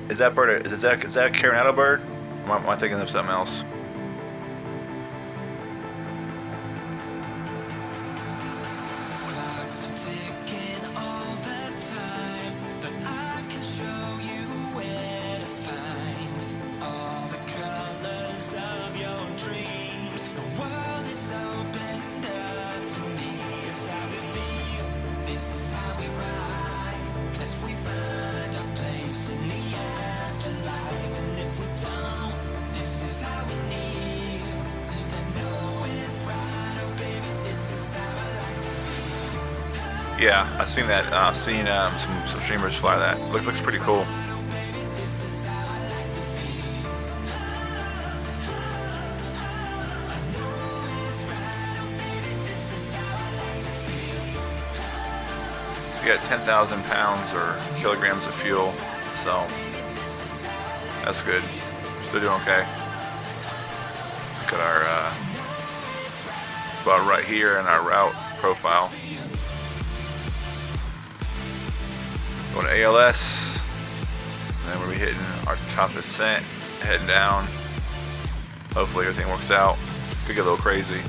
is that bird? Is that a Coronado bird? Or am I thinking of something else? This Yeah, I've seen that. I've seen some streamers fly that. Looks pretty cool. We got 10,000 pounds or kilograms of fuel, so that's good. Still doing okay. Got our about right here in our route profile. Going to ALS, and then we'll be hitting our top descent, heading down. Hopefully everything works out. Could get a little crazy.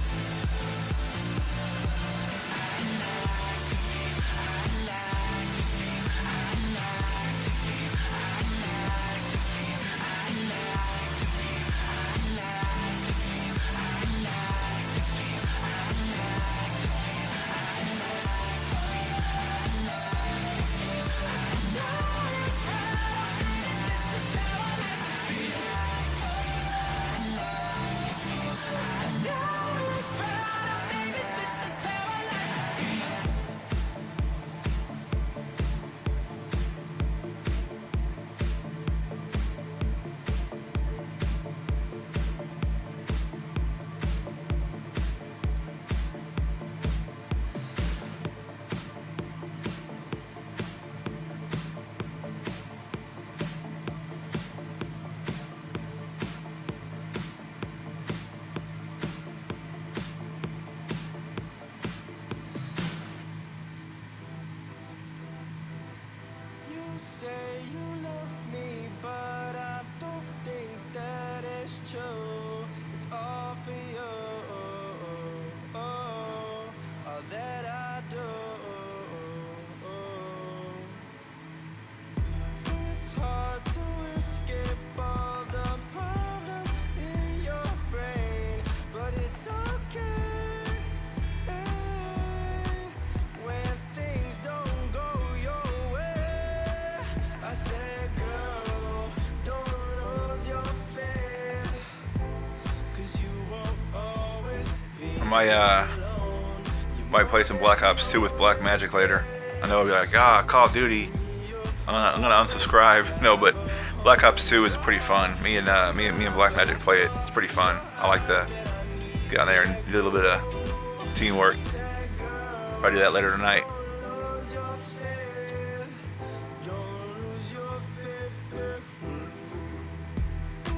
Say you love me, but I don't think that is true. It's all for you, all that I do. It's hard to escape all the problems in your brain, but it's okay when things don't go your way. I said, girl, don't lose your faith, 'cause you won't always be Might play some Black Ops 2 with Black Magic later. I know I'll be like, Call of Duty. I'm gonna unsubscribe. No, but Black Ops 2 is pretty fun. Me and Black Magic play it. It's pretty fun. I like to get on there and do a little bit of teamwork. I'll do that later tonight.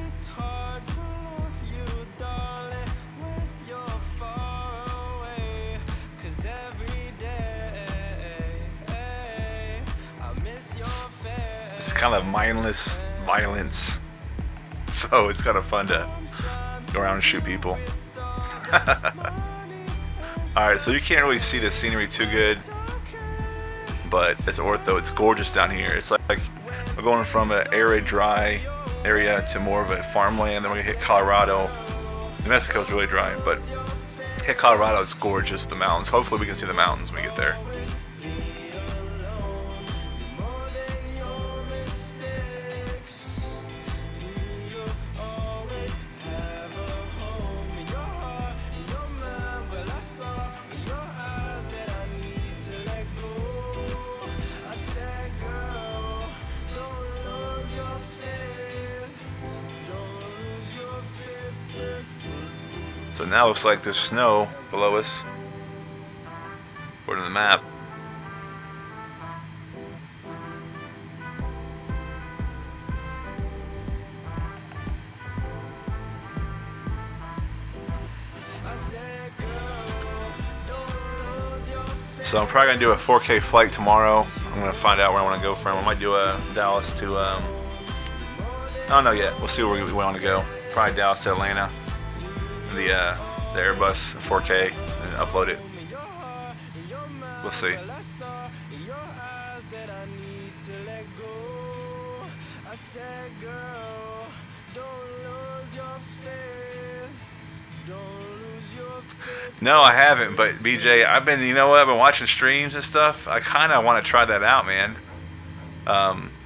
It's hard to love you, darling, when you're far away, 'cause every day I miss your face. It's kind of mindless violence, so it's kind of fun to go around and shoot people. Alright, so you can't really see the scenery too good, but as ortho, it's gorgeous down here. It's like we're going from an arid, dry area to more of a farmland. Then we're gonna hit Colorado. New Mexico's really dry, but hit Colorado, it's gorgeous, the mountains. Hopefully we can see the mountains when we get there. So now it looks like there's snow below us, according to the map. So I'm probably gonna do a 4K flight tomorrow. I'm gonna find out where I want to go from. I might do a Dallas to I don't know yet. We'll see where we want to go. Probably Dallas to Atlanta. The Airbus 4K and upload it. We'll see. No, I haven't, but BJ, I've been, you know what, I've been watching streams and stuff. I kind of want to try that out, man.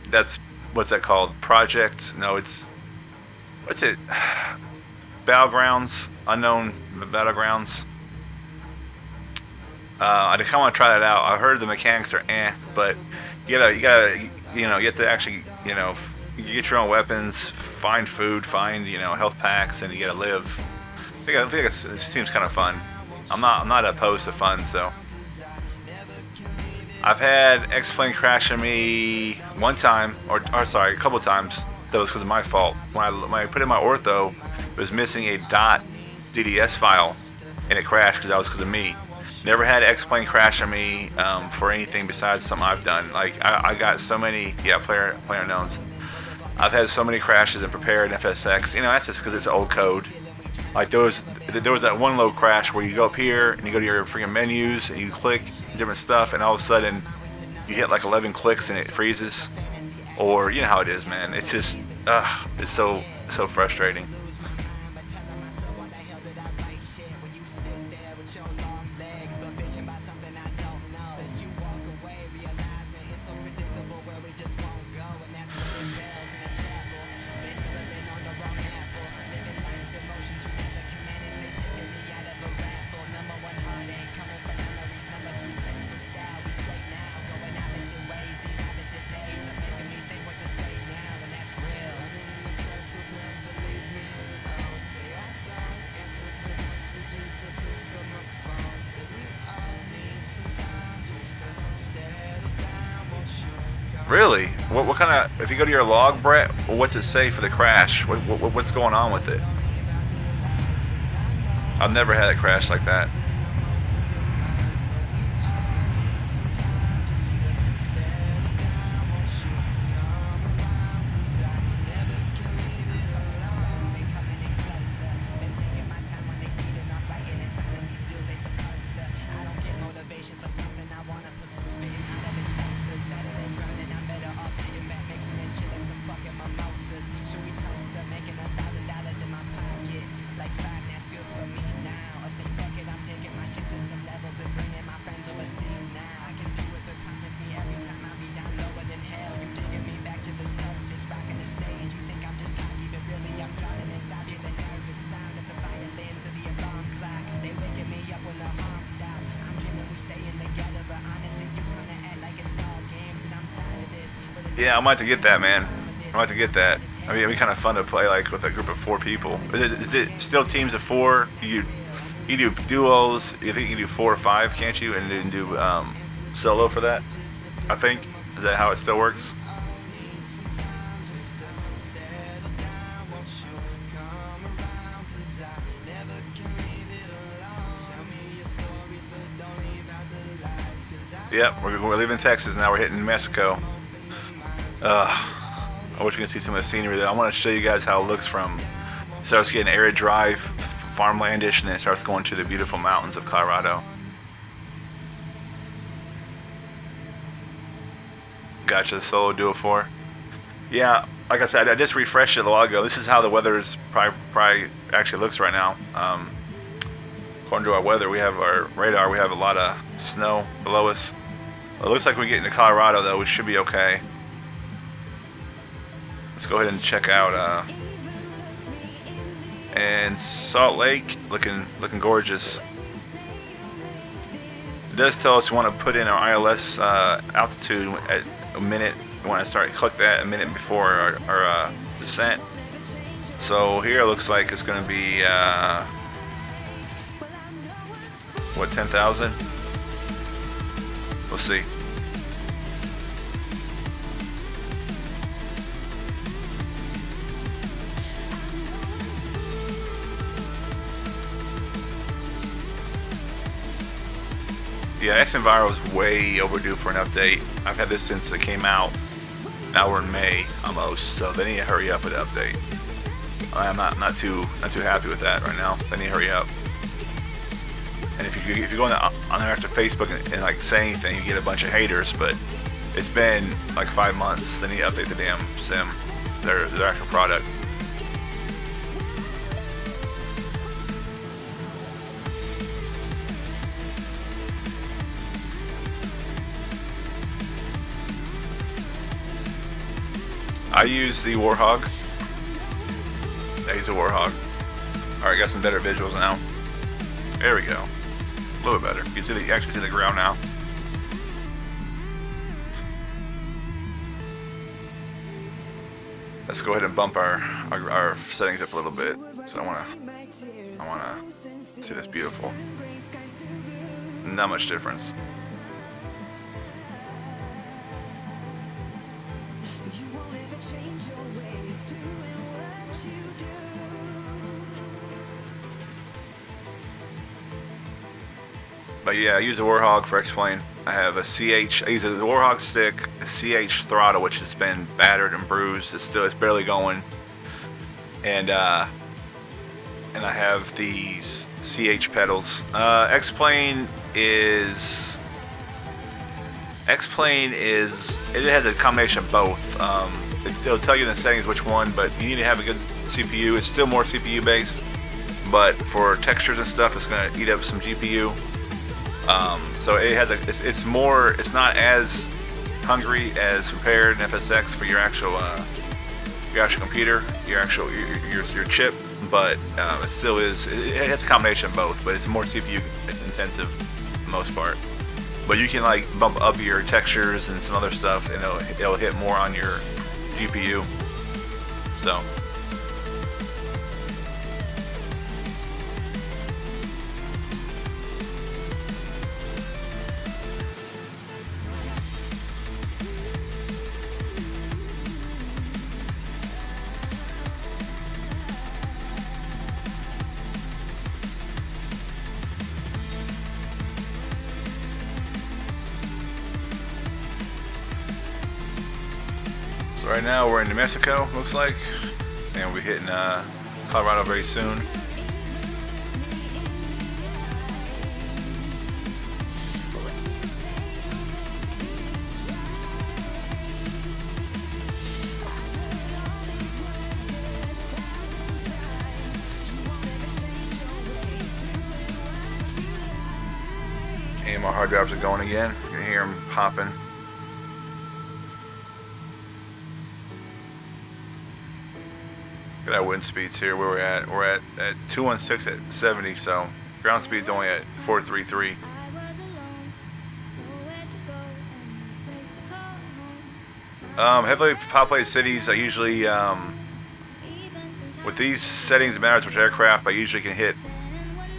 That's, what's that called? Project? No, what's it? Battlegrounds, Unknown Battlegrounds. I kind of want to try that out. I heard the mechanics are but you gotta, you have to actually, you get your own weapons, find food, find, health packs, and you gotta live. I think it seems kind of fun. I'm not opposed to fun, so. I've had X-Plane crash on me one time, or sorry, a couple of times. That was because of my fault. When I put in my ortho, it was missing a .dds file, and it crashed because that was because of me. Never had X-Plane crash on me for anything besides something I've done. Like I got so many, player unknowns. I've had so many crashes in Prepared and FSX. That's just because it's old code. Like there was that one low crash where you go up here and you go to your freaking menus and you click different stuff, and all of a sudden you hit like 11 clicks and it freezes. Or you know how it is, man. It's just it's so frustrating. Really? What kind of? If you go to your log, Brett, what's it say for the crash? What's going on with it? I've never had a crash like that. Yeah, I might have to get that, man. I might have to get that. I mean, it'd be kind of fun to play like with a group of 4 people. Is it still teams of 4? You do duos. You think you can do 4 or 5, can't you? And then do solo for that. I think is that how it still works? Yep, we're leaving Texas now. We're hitting Mexico. I wish we could see some of the scenery there. I want to show you guys how it looks from. It starts getting arid drive, farmlandish, and then it starts going to the beautiful mountains of Colorado. Gotcha, solo duo 4. Yeah, like I said, I just refreshed it a while ago. This is how the weather is probably actually looks right now. According to our weather, we have our radar. We have a lot of snow below us. It looks like we get into Colorado though. We should be okay. Let's go ahead and check out and Salt Lake, looking gorgeous. It does tell us we want to put in our ILS altitude at a minute. We want to click that a minute before our descent. So here it looks like it's going to be what, 10,000? We'll see. Yeah, X-Enviro is way overdue for an update. I've had this since it came out. Now we're in May almost, so they need to hurry up with the update. I'm not too happy with that right now. They need to hurry up. And if you go on there after Facebook and like say anything, you get a bunch of haters. But it's been like 5 months. They need to update the damn sim, their actual product. I use the Warhog. Yeah, he's a Warhog. Alright, got some better visuals now. There we go. A little bit better. You can see you actually see the ground now. Let's go ahead and bump our settings up a little bit. So I wanna see this beautiful. Not much difference. But yeah, I use the Warhog for X-Plane. I have a CH, I use the Warhog stick, a CH throttle, which has been battered and bruised. It's barely going. And I have these CH pedals. X-Plane is, it has a combination of both. It'll tell you in the settings which one, but you need to have a good CPU. It's still more CPU based, but for textures and stuff, it's gonna eat up some GPU. So it has it's not as hungry as compared in FSX for your actual computer, your chip, but it still is. It has a combination of both, but it's more CPU intensive for the most part. But you can like bump up your textures and some other stuff, and it'll hit more on your GPU. So. Right now we're in New Mexico, looks like, and we'll be hitting Colorado very soon. And my hard drives are going again. You can hear them popping. Look at our wind speeds here where we're at. We're at 216 at 70, so ground speed's only at 433. Heavily populated cities, I usually, with these settings it matters which aircraft, I usually can hit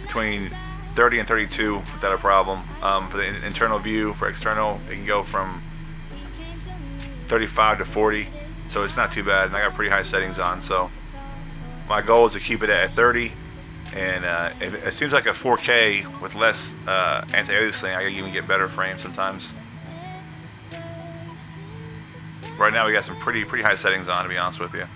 between 30 and 32 without a problem. For the internal view, for external, it can go from 35 to 40, so it's not too bad, and I got pretty high settings on, so my goal is to keep it at 30, and it seems like a 4K with less anti-aliasing, I can even get better frames sometimes. Right now we got some pretty high settings on, to be honest with you.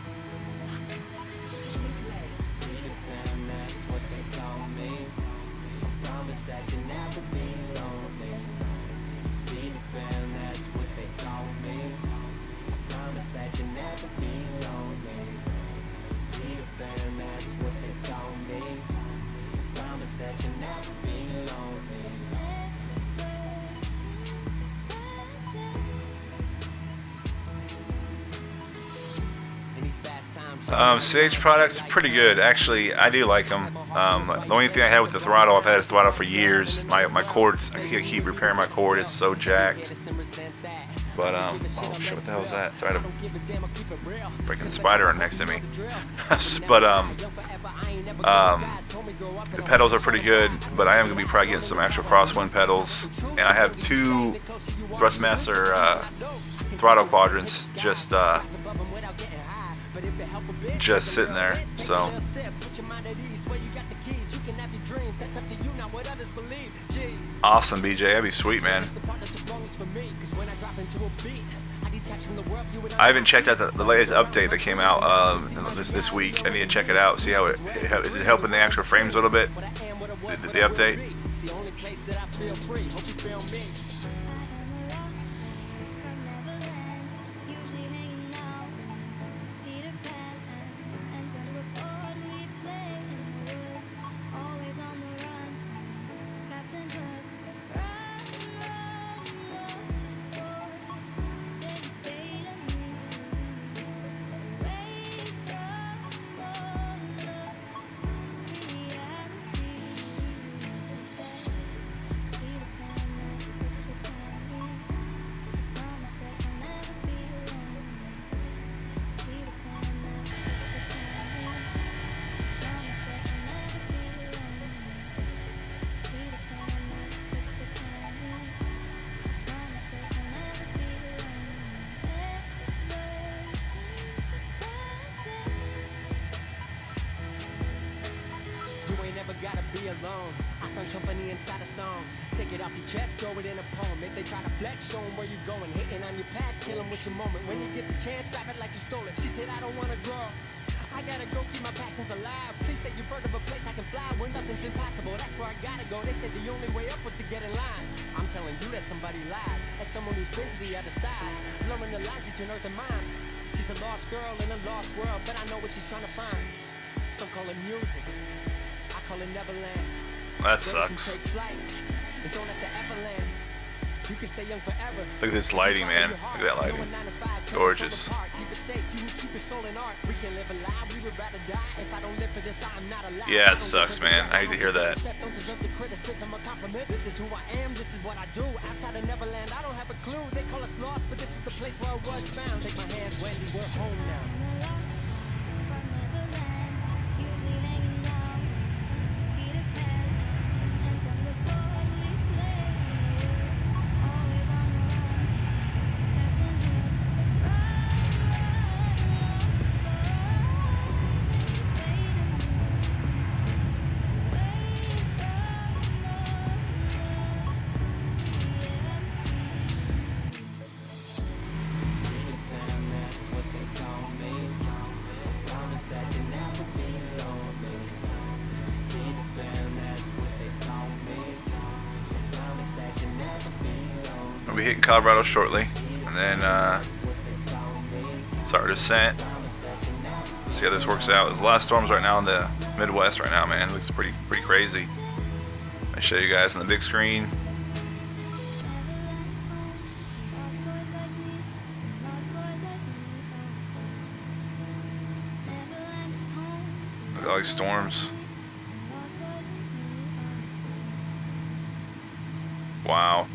CH products pretty good, actually. I do like them. The only thing I had with the throttle, I've had a throttle for years. My cords, I keep repairing my cord. It's so jacked. But oh shit, what the hell is that? Sorry, I had a freaking spider next to me. But the pedals are pretty good. But I am gonna be probably getting some actual crosswind pedals, and I have two Thrustmaster throttle quadrants just sitting there, so awesome, BJ. That'd be sweet, man. I haven't checked out the latest update that came out this week. I need to check it out, see how is it helping the actual frames a little bit, the update. gotta be alone. I find company inside a song. Take it off your chest, throw it in a poem. If they try to flex, show 'em where you going. Hitting on your past, kill 'em with your moment. When you get the chance, drive it like you stole it. She said, I don't wanna grow. I gotta go keep my passions alive. Please say you're bird of a place I can fly where nothing's impossible. That's where I gotta go. They said the only way up was to get in line. I'm telling you that somebody lied. As someone who's been to the other side, blurring the lines between earth and mind. She's a lost girl in a lost world, but I know what she's trying to find. Some call it music, I call it Neverland. That Where you can sucks. take flight and don't let the ever land. You can stay young forever. Look at this lighting, man. Look at that lighting. Gorgeous. Yeah, it sucks, man. I hate to hear that. This is who I am, this is what I do. Outside of Neverland, I don't have a clue. They call us lost, but this is the place where I was found. Take my hand, Wendy, we're home now. We'll be hitting Colorado shortly, and then start our descent. See how this works out. There's a lot of storms right now in the Midwest right now, man. It looks pretty crazy. I'll show you guys on the big screen. Look at all these storms. Wow.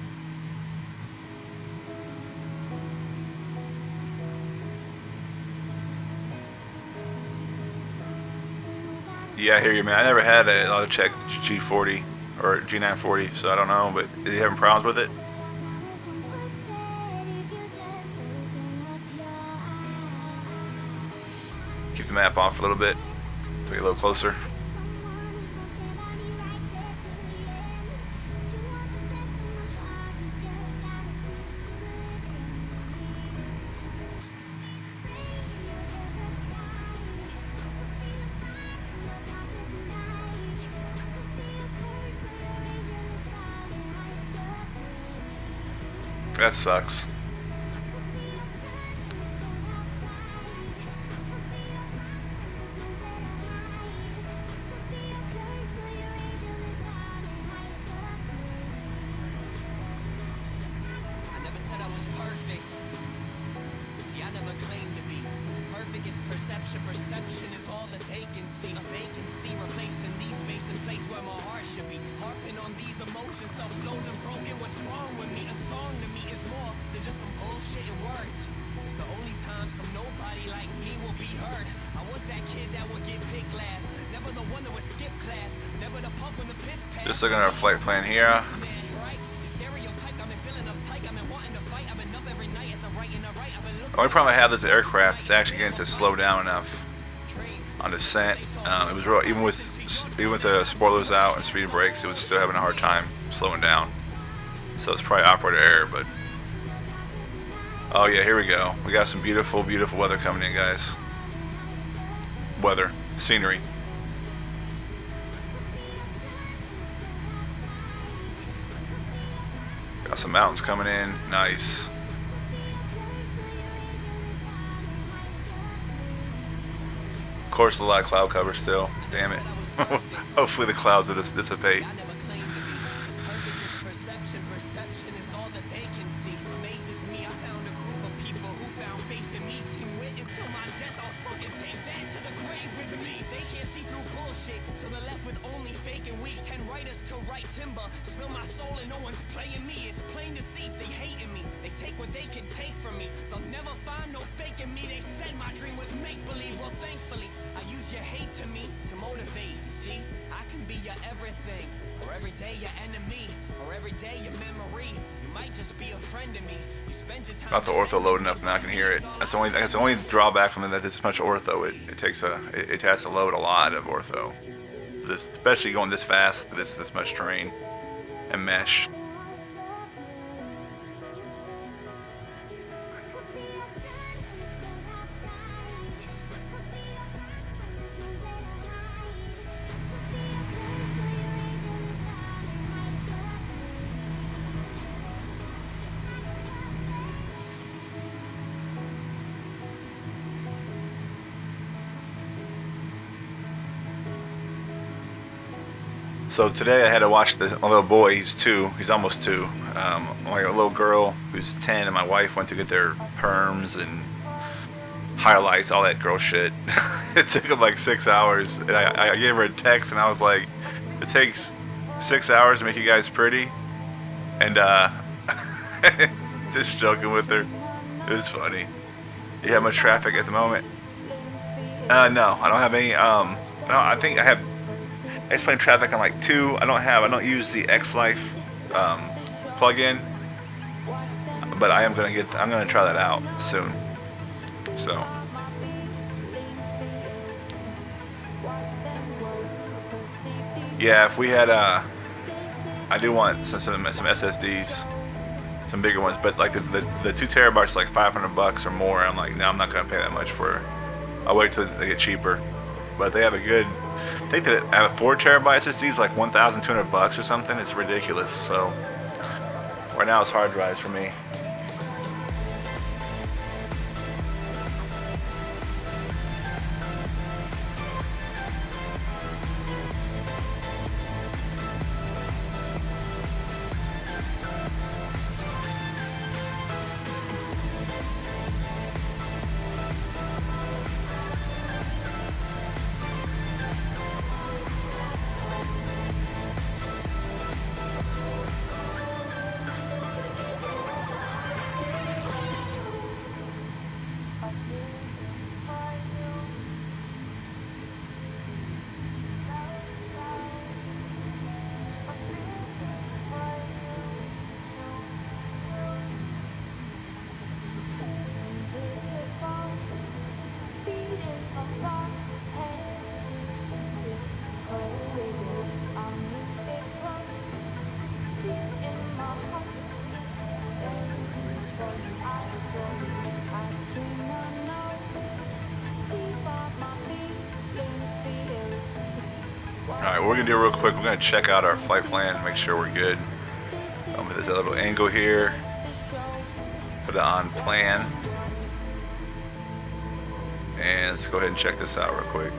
Yeah, I hear you, man. I never had a lot of check G40 or G940, so I don't know, but are you having problems with it? Keep the map off for a little bit to get a little closer. That sucks. Perception is all that they can see. A vacancy replacing these space and place where my heart should be. Harping on these emotions, self-loathing, broken. What's wrong with me? A song to me is more than just some bullshit in words. It's the only time some nobody like me will be heard. I was that kid that would get picked last. Never the one that would skip class. Never the puff when the piff passed. Just looking at our flight plan here. The only problem I have with this aircraft is actually getting to slow down enough on descent. It was real, even with the spoilers out and speed brakes, it was still having a hard time slowing down. So it's probably operator error, but oh yeah, here we go. We got some beautiful, beautiful weather coming in, guys. Weather, scenery. Got some mountains coming in, nice. Of course, a lot of cloud cover still. Damn it. Hopefully the clouds will just dissipate. So they're left with only fake and weak. 10 writers to write timber. Spill my soul and no one's playing me. It's plain to see they hating me. They take what they can take from me. They'll never find no fake in me. They said my dream was make-believe. Well, thankfully, I use your hate to me to motivate. You see, I can be your everything. Or every day your enemy. Or every day your memory. You might just be a friend to me. You spend your time. About the ortho loading up now, I can hear it. That's the only drawback from it, that this much ortho. It has to load a lot of ortho. this, especially going this fast, this much terrain and mesh. So today I had to watch my little boy. He's 2. He's almost 2. My little girl who's 10 and my wife went to get their perms and highlights, all that girl shit. It took them like 6 hours. And I gave her a text and I was like, it takes 6 hours to make you guys pretty. And just joking with her. It was funny. You have much traffic at the moment? No, I don't have any. I think I have X-Plane traffic on like 2. I don't use the X-Life plugin, but I'm gonna try that out soon. So yeah, if we had I do want some SSDs, some bigger ones, but like the 2 terabytes like $500 or more. I'm like, no, I'm not gonna pay that much for it. I'll wait till they get cheaper. But they have a good, I think that at 4 terabyte SSDs like $1,200 or something. It's ridiculous. So right now it's hard drives for me. Alright, what we're going to do real quick, we're going to check out our flight plan and make sure we're good. There's a little angle here. Put it on plan. And let's go ahead and check this out real quick.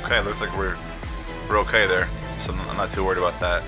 Okay, looks like we're okay there, so I'm not too worried about that.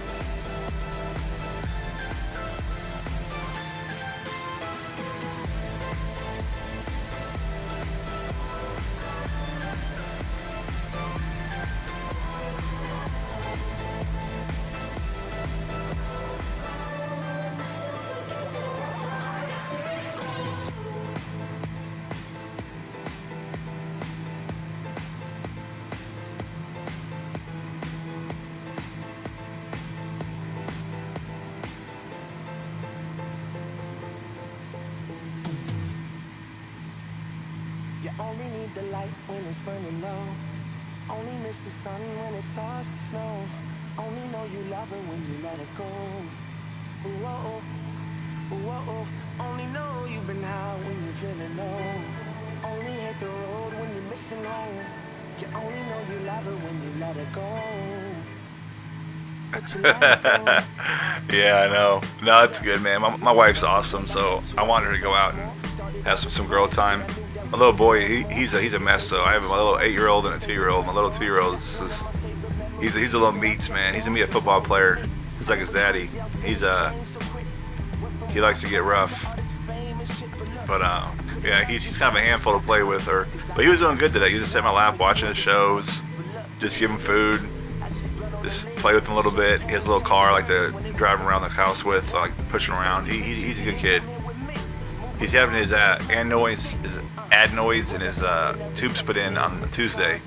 You only need the light when it's burning low. Only miss the sun when it starts to snow. Only know you love it when you let it go. Whoa, whoa. Only know you've been high when you're feeling low. Only hit the road when you're missing home. You only know you love it when you let it go. But you let it go. Yeah, I know. No, it's good, man. My wife's awesome, so I want her to go out and have some girl time. My little boy, he's a mess. So I have my little 8-year-old and a 2-year-old. My little 2-year-old is just, he's a little meats, man. He's gonna be a football player. He's like his daddy. He likes to get rough. But yeah, he's kind of a handful to play with. But he was doing good today. He was just sitting in my lap watching his shows, just give him food, just play with him a little bit. He has a little car I like to drive him around the house with, so I like pushing him around. He's a good kid. He's having his adenoids and his tubes put in on Tuesday.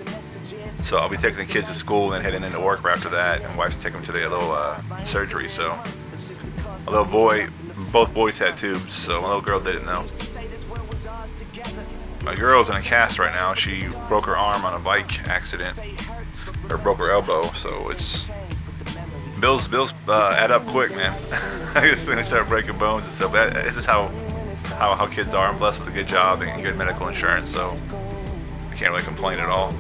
So I'll be taking the kids to school and heading into work right after that, and wife's taking them to their little surgery. So a little boy, both boys had tubes, so my little girl didn't know. My girl's in a cast right now. She broke her arm on a bike accident, or broke her elbow. So it's bills add up quick, man. When they start breaking bones and stuff. This is how kids are. I'm blessed with a good job and good medical insurance, so I can't really complain at all.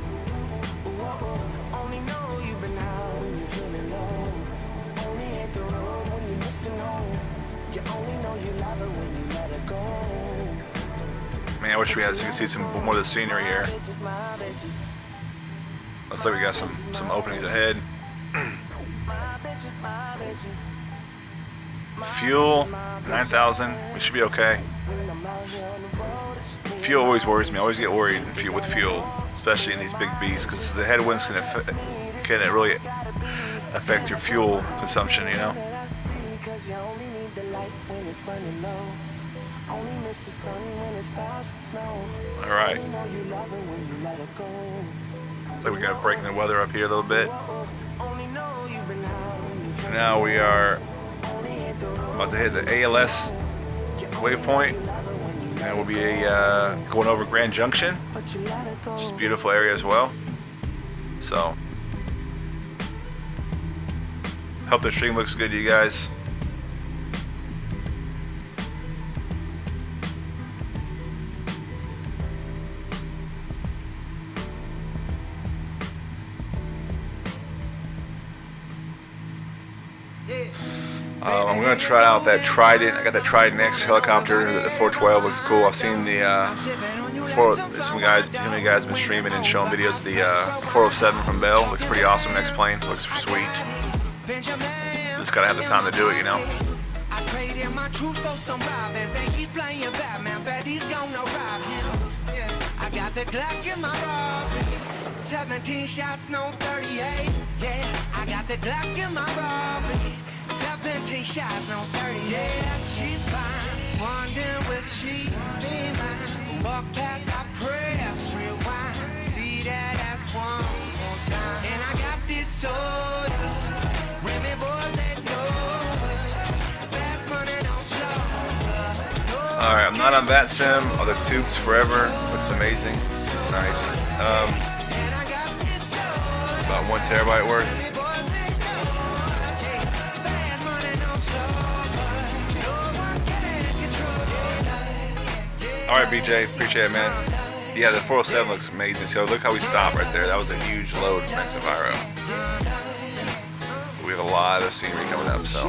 Man, I wish we had, so you can see some more of the scenery here. Looks like we got some openings ahead. Fuel, 9,000. We should be okay. Fuel always worries me. I always get worried with fuel, especially in these big beasts, because the headwinds can really affect your fuel consumption, you know? Alright. Looks like we got a break in the weather up here a little bit. Now we are about to hit the ALS waypoint, and we'll be going over Grand Junction, which is a beautiful area as well. So, hope the stream looks good to you guys. I'm going to try out that Trident. I got that Trident X helicopter. The 412 looks cool. I've seen the some guys have been streaming and showing videos. The 407 from Bell looks pretty awesome. Next plane looks sweet. Just gotta have the time to do it, you know. I got the Glock in my robbery. 17 shots, no 38. Yeah, I got the Glock in my robbery. 17 shots, no 38. Yeah, she's fine. Wondering will she be mine? Walk past, I press, rewind. See that ass one more time. And I got this soda. Women, boys, they know. Fast money, don't slow. Alright, I'm not on that sim. Oh, the tubes forever. Looks amazing. Nice. About 1 terabyte worth. Alright, BJ, appreciate it, man. Yeah, the 407 looks amazing. So look how we stopped right there. That was a huge load from Exaviro. We have a lot of scenery coming up, so.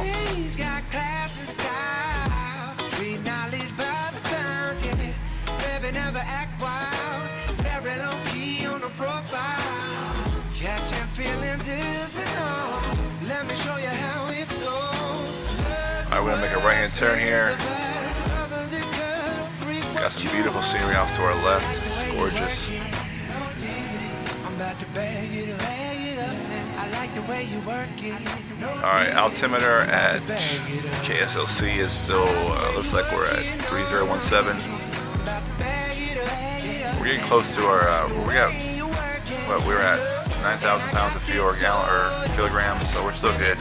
Alright, we're gonna make a right-hand turn here. Got some beautiful scenery off to our left. It's gorgeous. Alright, altimeter at Kslc is still, looks like we're at 3017. We're getting close to our, we're at 9,000 pounds of fuel or gallon or kilograms, so we're still good.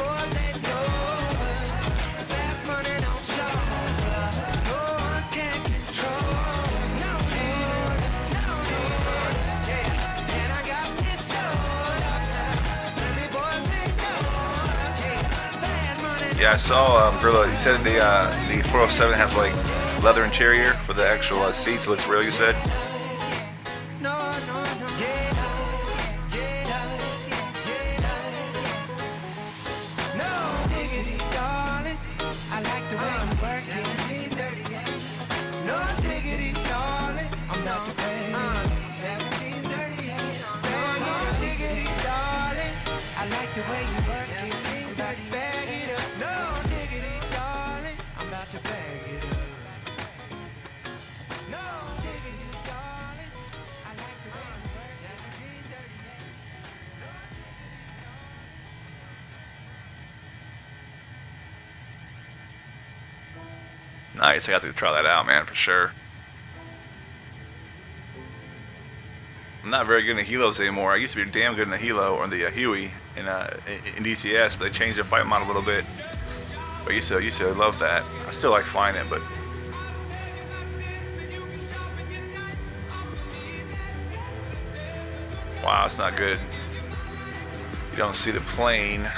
Yeah, I saw Gorilla. You said the 407 has like leather interior for the actual seats. It looks real. You said. Nice, I got to try that out, man, for sure. I'm not very good in the helos anymore. I used to be damn good in the helo or the Huey in DCS, but they changed the flight model a little bit. But I used to love that. I still like flying it, but wow, it's not good. You don't see the plane.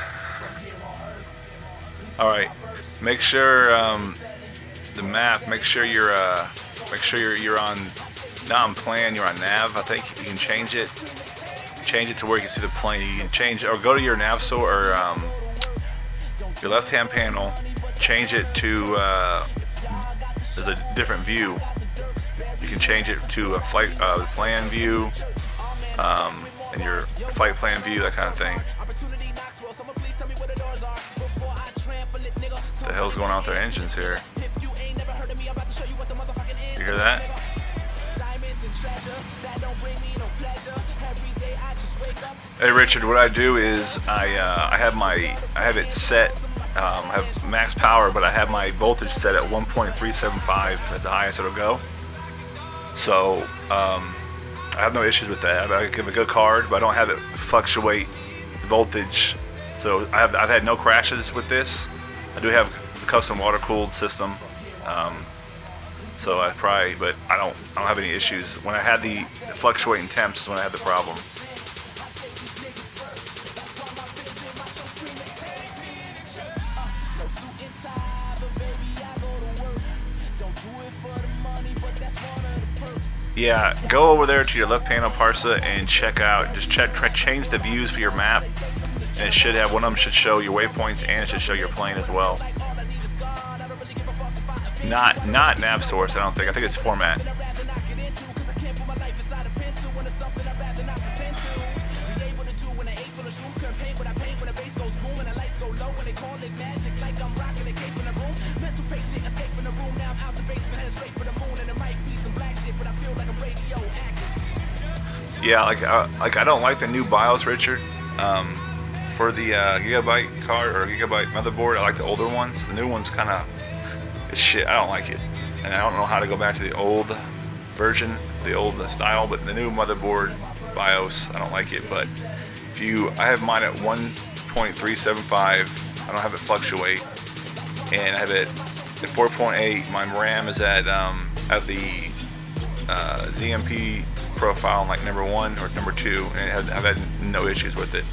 All right, make sure the map. Make sure you're on not on plan. You're on nav. I think you can change it. Change it to where you can see the plane. You can change or go to your nav or your left-hand panel. Change it to there's a different view. You can change it to a flight plan view. And your flight plan view, that kind of thing. What the hell's going on with their engines here? You hear that? Hey Richard, what I do is I have it set. I have max power, but I have my voltage set at 1.375 as the highest it'll go. So I have no issues with that. I give a good card, but I don't have it fluctuate voltage. So I've had no crashes with this. I do have a custom water cooled system. So but I don't have any issues. When I had the fluctuating temps is when I had the problem. Yeah, go over there to your left panel parser and check out, change the views for your map, and it should have, one of them should show your waypoints and it should show your plane as well. Not nav source, I think it's format. Yeah, like I don't like the new BIOS, Richard. For the gigabyte card or gigabyte motherboard, I like the older ones. The new ones kind of shit. I don't like it, and I don't know how to go back to the old version, the old style. But the new motherboard BIOS, I don't like it. But I have mine at 1.375. I don't have it fluctuate, and I have it at 4.8. My RAM is at the ZMP profile, like number 1 or number 2, and I've had no issues with it.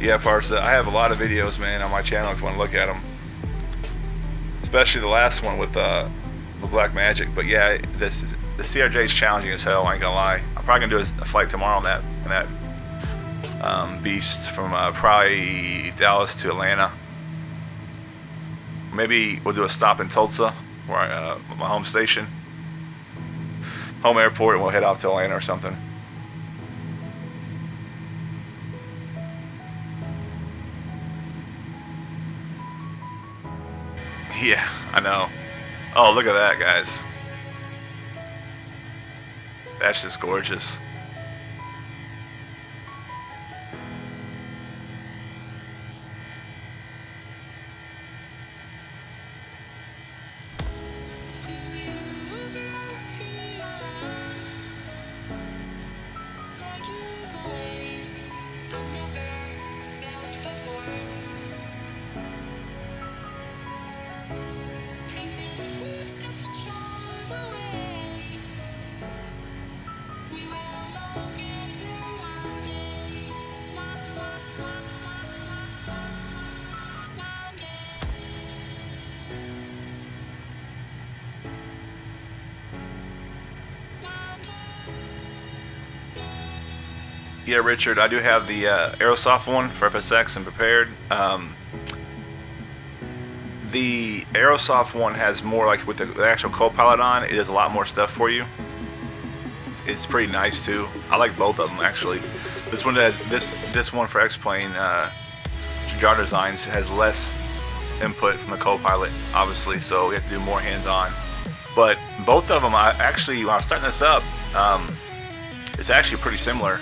Yeah, Parsa, I have a lot of videos, man, on my channel if you want to look at them. Especially the last one with the Black Magic. But yeah, the CRJ is challenging as hell, I ain't gonna lie. I'm probably gonna do a flight tomorrow on that beast from probably Dallas to Atlanta. Maybe we'll do a stop in Tulsa, where my home station, home airport, and we'll head off to Atlanta or something. Yeah, I know. Oh, look at that, guys. That's just gorgeous. Yeah, Richard, I do have the Aerosoft one for FSX and prepared. The Aerosoft one has more, like with the actual co-pilot on, it does a lot more stuff for you. It's pretty nice too. I like both of them actually. This one for X-Plane, JarDesigns has less input from the co-pilot, obviously, so we have to do more hands-on. But both of them, when I was starting this up, it's actually pretty similar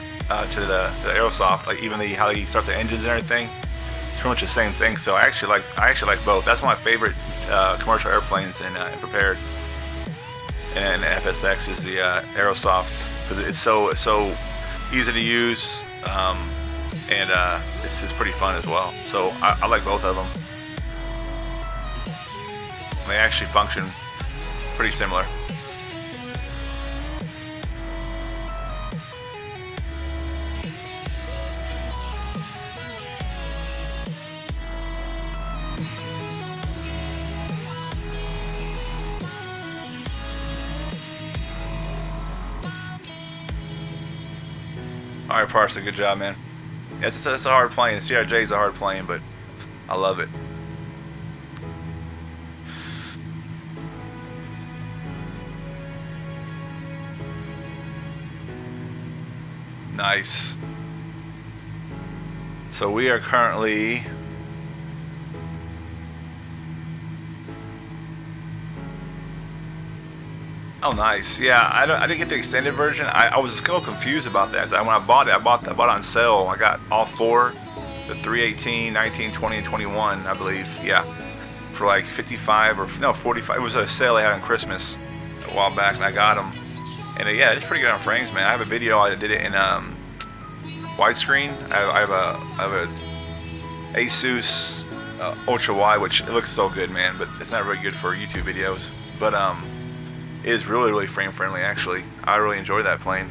to the Aerosoft. Like even how you start the engines and everything, it's pretty much the same thing. So I actually like both. That's one of my favorite commercial airplanes in prepared. and FSX is the Aerosoft, because it's so easy to use, and it's pretty fun as well. So I like both of them. They actually function pretty similar. Alright, Parson, good job, man. Yeah, it's a hard plane. The CRJ is a hard plane, but I love it. Nice. So we are currently oh, nice. Yeah, I didn't get the extended version. I was a little confused about that. When I bought it, I bought it on sale. I got all four, the 318, 19, 20, and 21, I believe. Yeah, for like 55 or no 45. It was a sale they had on Christmas a while back, and I got them. And yeah, it's pretty good on frames, man. I have a video. I did it in widescreen. I have a Asus ultra wide, which it looks so good, man. But it's not really good for YouTube videos. But it is really frame friendly, actually. I really enjoy that plane.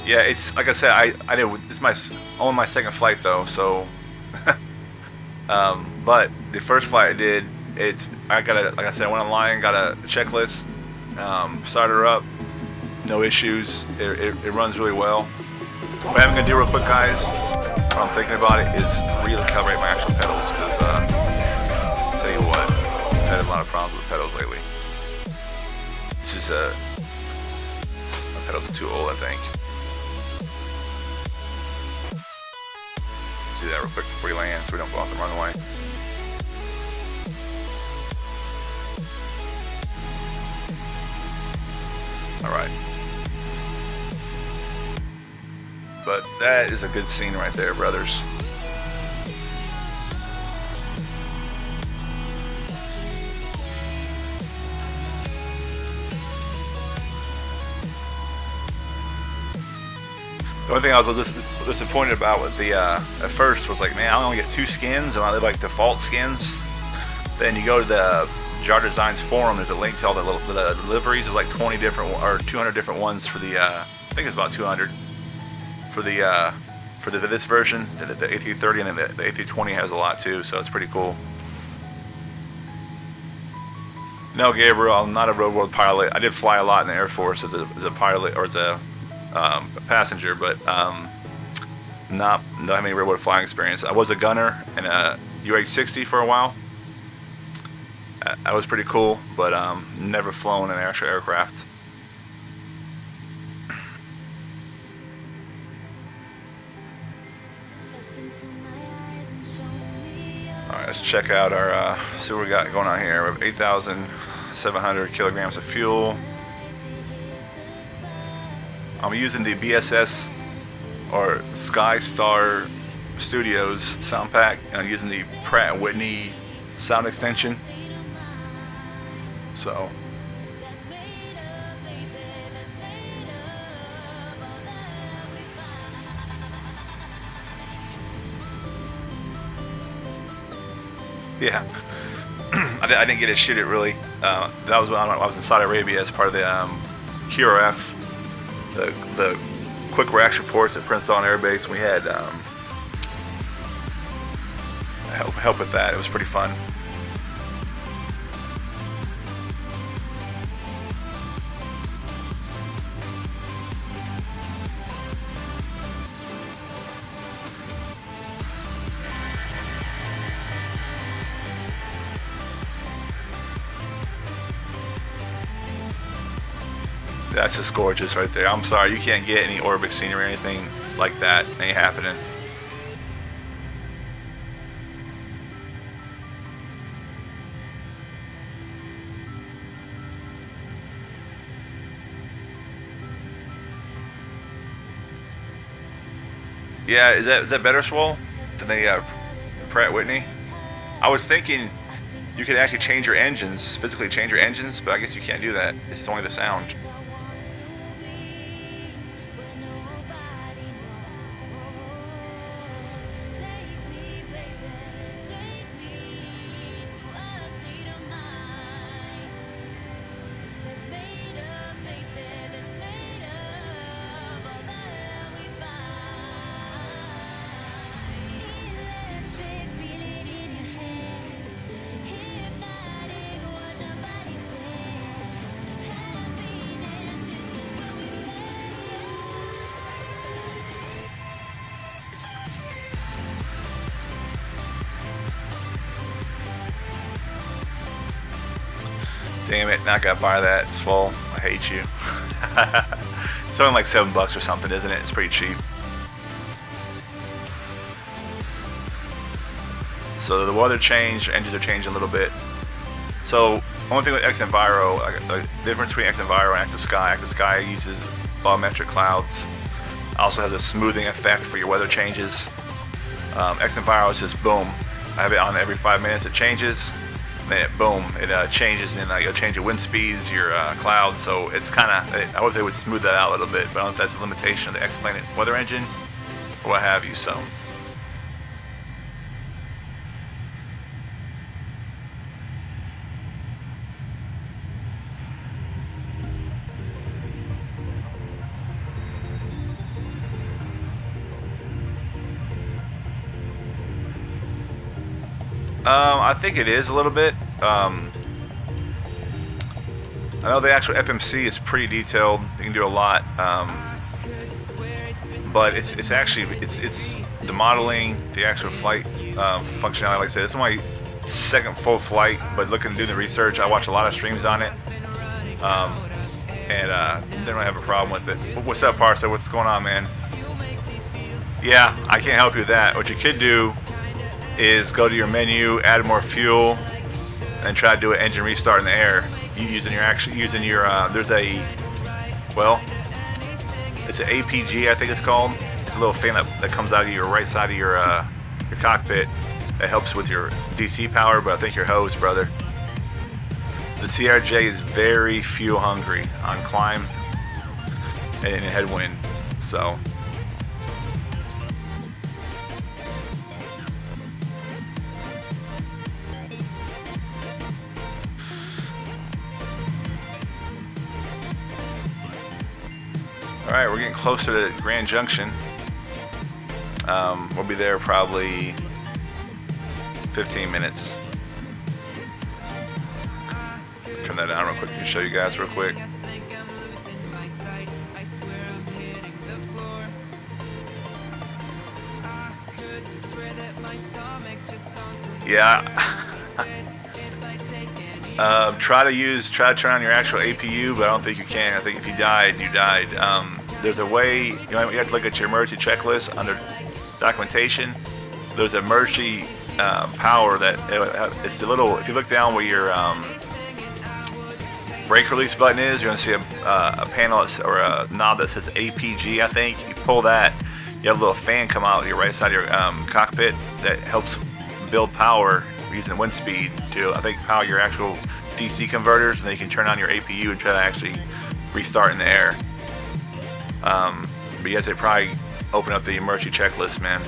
Yeah, it's like I said, I did. This is only my second flight though, so. But the first flight I did, like I said, I went online, got a checklist, started her up, no issues. It runs really well. What I'm gonna do real quick, guys, what I'm thinking about it is recalibrate my actual pedals, because tell you what, I've had a lot of problems with pedals lately. This is my pedals are too old, I think. Let's do that real quick before we land, so we don't go off the runway. Alright. But that is a good scene right there, brothers. The only thing I was disappointed about with the at first was like, man, I only get 2 skins, and I live like default skins. Then you go to the JarDesigns forum. There's a link to all the deliveries. There's like 20 different or 200 different ones for the. I think it's about 200 for this version. The A330, and then the A320 has a lot too. So it's pretty cool. No, Gabriel, I'm not a road world pilot. I did fly a lot in the Air Force as a pilot or as a passenger, but not have any real world flying experience. I was a gunner in a UH-60 for a while. That was pretty cool, but never flown an actual aircraft. Alright, let's check out our, see what we got going on here. We have 8,700 kilograms of fuel. I'm using the BSS or SkyStar Studios Sound Pack, and I'm using the Pratt & Whitney sound extension. So yeah, I didn't get to shoot it really. That was when I was in Saudi Arabia as part of the QRF, the Quick Reaction Force at Prince Allen Air Base. We had help with that. It was pretty fun. That's just gorgeous right there. I'm sorry, you can't get any Orbix scenery or anything like that. It ain't happening. Yeah, is that better, Swole, than the Pratt Whitney? I was thinking You can actually change your engines, physically change your engines, but I guess you can't do that. It's only the sound. Damn it, not gonna buy that. It's full. I hate you. It's only like $7 or something, isn't it? It's pretty cheap. So the weather changed, engines are changing a little bit. So only thing with X-Enviro, the difference between X-Enviro and Active Sky uses volumetric clouds. Also has a smoothing effect for your weather changes. X-Enviro is just boom. I have it on every 5 minutes. It changes. Then it, boom, it changes, and it'll change your wind speeds, your clouds. So it's kind of, I hope they would smooth that out a little bit, but I don't know if that's a limitation of the X-Planet weather engine or what have you. So I think it is a little bit. I know the actual FMC is pretty detailed. You can do a lot, but it's actually the modeling, the actual flight functionality. Like I said, it's my second full flight, but looking to do the research, I watch a lot of streams on it, and didn't really have a problem with it. What's up, Parsa? What's going on, man? Yeah, I can't help you with that. What you could do is go to your menu, add more fuel, and try to do an engine restart in the air. There's a, well, it's an APG, I think it's called. It's a little fan that comes out of your right side of your cockpit that helps with your DC power, but I think your hose, brother. The CRJ is very fuel hungry on climb and in headwind, so. Alright, we're getting closer to Grand Junction. We'll be there probably 15 minutes. Turn that down real quick and show you guys real quick. Yeah. Try to turn on your actual APU, but I don't think you can. I think if you died, you died. There's a way, you have to look at your emergency checklist under documentation. There's emergency power that it's a little. If you look down where your brake release button is, you're gonna see a panel or a knob that says APG. I think you pull that, you have a little fan come out your right side of your cockpit that helps build power using wind speed to, I think, power your actual DC converters, and then you can turn on your APU and try to actually restart in the air. But yes, they probably open up the emergency checklist, man.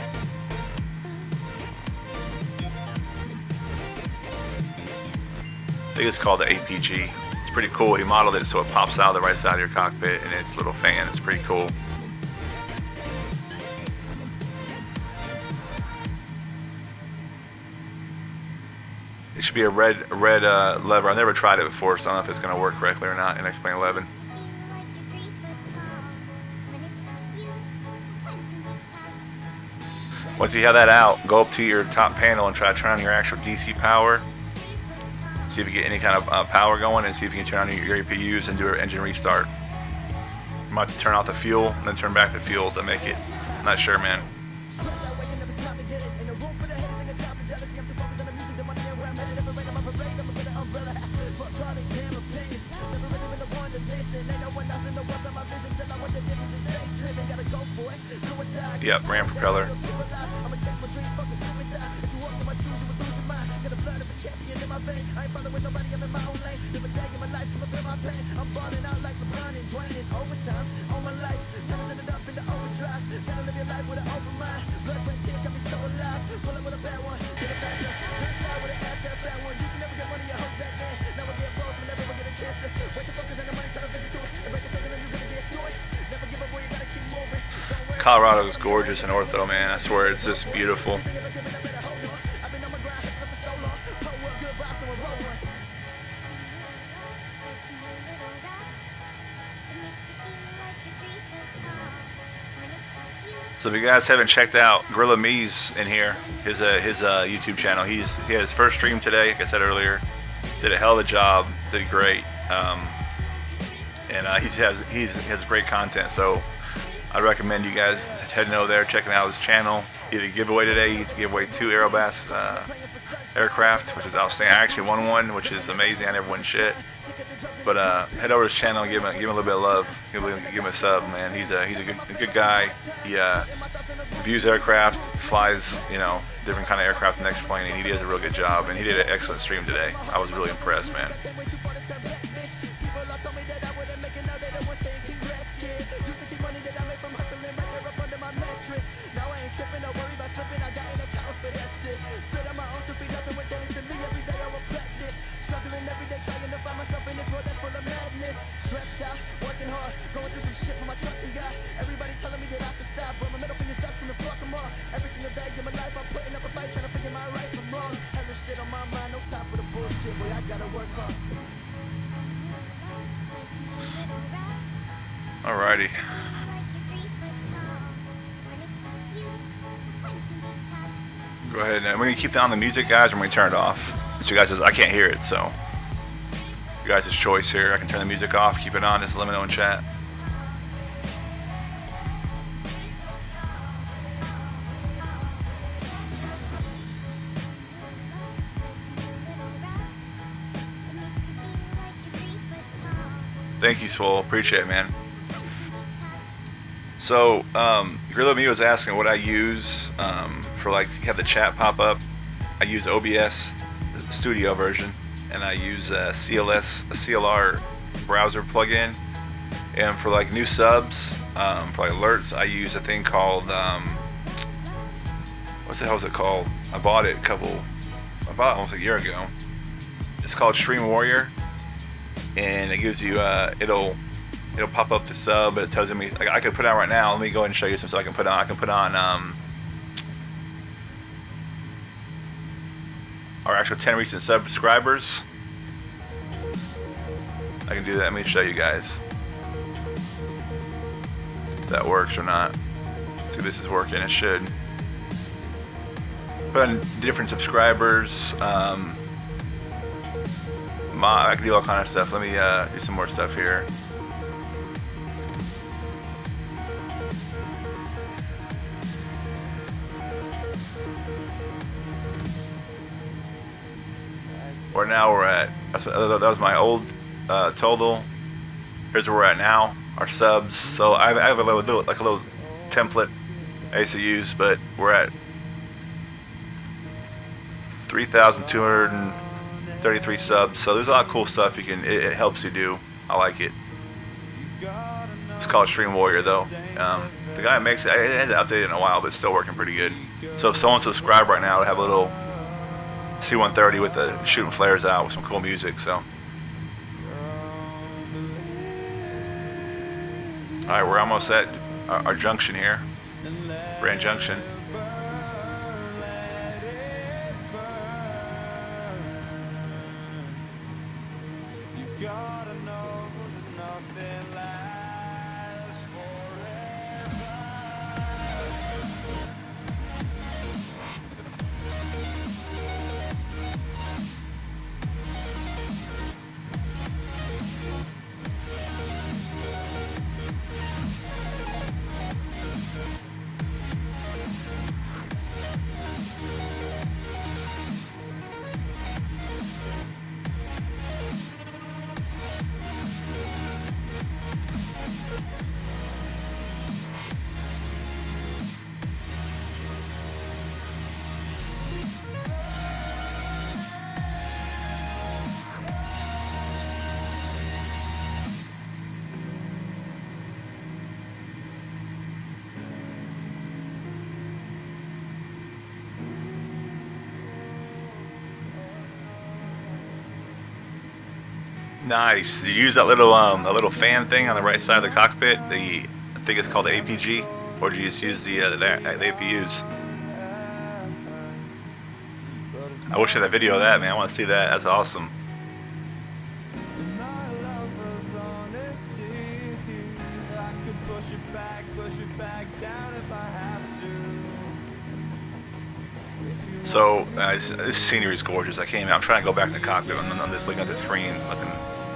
I think it's called the APG. It's pretty cool. He modeled it so it pops out of the right side of your cockpit, and it's a little fan. It's pretty cool. It should be a red lever. I've never tried it before, so I don't know if it's going to work correctly or not in X-Plane 11. Once you have that out, go up to your top panel and try to turn on your actual DC power. See if you get any kind of power going, and see if you can turn on your APUs and do an engine restart. You might have to turn off the fuel and then turn back the fuel to make it. I'm not sure, man. Yep, ram propeller. my veins. I ain't following nobody, I'm in my own lane. Live a day in my life, come and feel my pain. I'm balling out like LeBron and Dwayne in overtime. All my life, turning it up into overdrive. Gotta live your life with an open mind. Blood, sweat, tears got me so alive. Pull up with a bad one, get a faster. Turn side with an ass, got a fat one. Used to never get money, your hoes back then. Now I get broke, whenever I get a chance to. Wait to focus on the money, turn a vision to it. Embrace the thinking and you're gonna get through it. Never give up, boy, you gotta keep moving. Colorado is gorgeous in ortho, man. I swear, it's just beautiful. So if you guys haven't checked out Gorilla Me's in here, his YouTube channel, he had his first stream today. Like I said earlier, did a hell of a job, did great, and he has great content. So I recommend you guys heading over there, checking out his channel. He did a giveaway today. He gave away 2 Aerobas aircraft, which is outstanding. I actually won one, which is amazing. I never win shit. But head over to his channel, give him a little bit of love, give him a sub, man. He's a good guy. He views aircraft, flies, you know, different kind of aircraft in next plane, and he does a real good job. And he did an excellent stream today. I was really impressed, man. Alrighty. Go ahead. And we're gonna keep down the music, guys, or we're gonna turn it off. But you guys, I can't hear it, so you guys' choice here. I can turn the music off, keep it on. Just let me know in chat. Thank you, Swole. Appreciate it, man. So, Gorilla Me was asking what I use for, like, you have the chat pop up. I use OBS Studio version, and I use a CLR browser plugin. And for, like, new subs, for, like, alerts, I use a thing called, what the hell is it called? I bought it almost a year ago. It's called Stream Warrior. And it gives you it'll pop up the sub. It tells me, like, I could put on right now. Let me go ahead and show you some stuff I can put on our actual 10 recent subscribers. I can do that. Let me show you guys if that works or not. See if this is working. It should. Put on different subscribers. I can do all kind of stuff. Let me do some more stuff here. Where now we're at. That was my old total. Here's where we're at now. Our subs. So I have a little template I used to use, but we're at 3,233 subs. So there's a lot of cool stuff you can. It helps you do. I like it. It's called Stream Warrior though. The guy who makes it, I hadn't updated it in a while, but it's still working pretty good. So if someone subscribed right now, to have a little C-130 with the shooting flares out with some cool music. So. Alright, we're almost at our junction here. Brand Junction. Nice. Did you use that little fan thing on the right side of the cockpit? I think it's called the APG, or did you just use the APUs? I wish I had a video of that, man. I want to see that. That's awesome. So this scenery is gorgeous. I'm trying to go back in the cockpit. I'm just looking at the screen,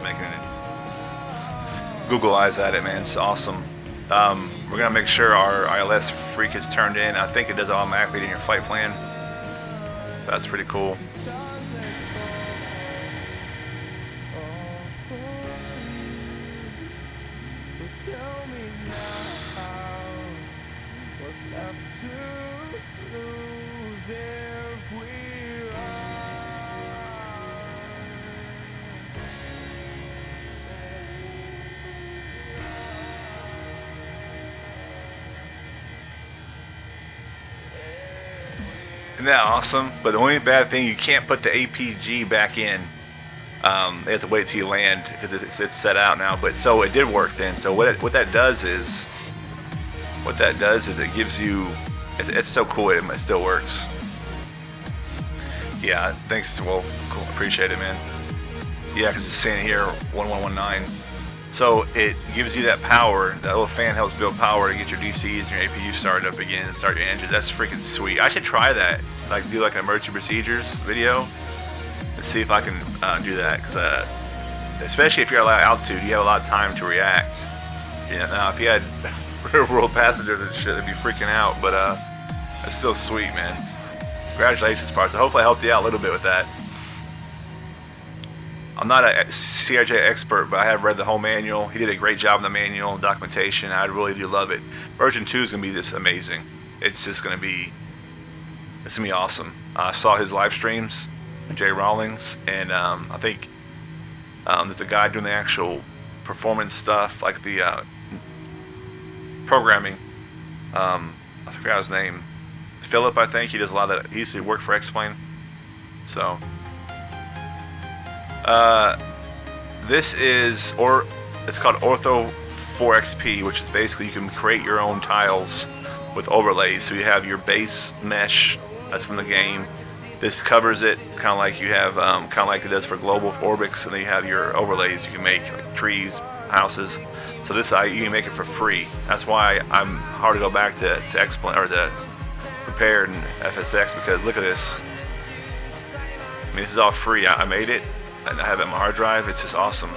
making it. Google eyes at it, man. It's awesome. We're gonna make sure our ILS freak is turned in. I think it does automatically in your flight plan. That's pretty cool. Isn't that awesome? But the only bad thing, you can't put the APG back in. They have to wait till you land because it's set out now. But so it did work then. So what that does is it gives you. It's so cool. It still works. Yeah. Thanks. Well, cool. Appreciate it, man. Yeah, because it's saying here 1119. So it gives you that power. That little fan helps build power to get your DCs and your APU started up again and start your engines. That's freaking sweet. I should try that. Like do like an emergency procedures video and see if I can do that. Cause especially if you're at a lot of altitude, you have a lot of time to react. Yeah. Now if you had real world passengers and shit, they'd be freaking out. But that's still sweet, man. Congratulations, Parts. Hopefully I helped you out a little bit with that. I'm not a CRJ expert, but I have read the whole manual. He did a great job in the manual and documentation. I really do love it. Version 2 is going to be just amazing. It's just going to be, it's going to be awesome. I saw his live streams, Jay Rawlings, and I think there's a guy doing the actual performance stuff, like the programming. I forgot his name. Philip, I think. He does a lot of that. He used to work for X-Plane. So... this is, it's called Ortho 4XP, which is basically you can create your own tiles with overlays. So you have your base mesh that's from the game. This covers it, kind of like you have, kind of like it does for Global Orbix, and then you have your overlays you can make, like trees, houses. So this you can make it for free. That's why I'm hard to go back to X-Plane or to Prepared and FSX, because look at this. I mean, this is all free. I made it. And I have it on my hard drive. It's just awesome.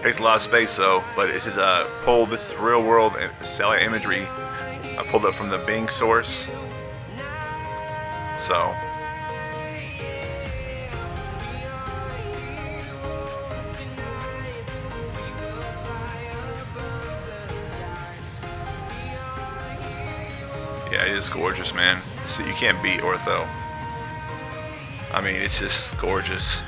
Takes a lot of space though, but it is pulled. This is real world satellite imagery. I pulled it from the Bing source. So. Yeah, it is gorgeous, man. So you can't beat Ortho. I mean, it's just gorgeous.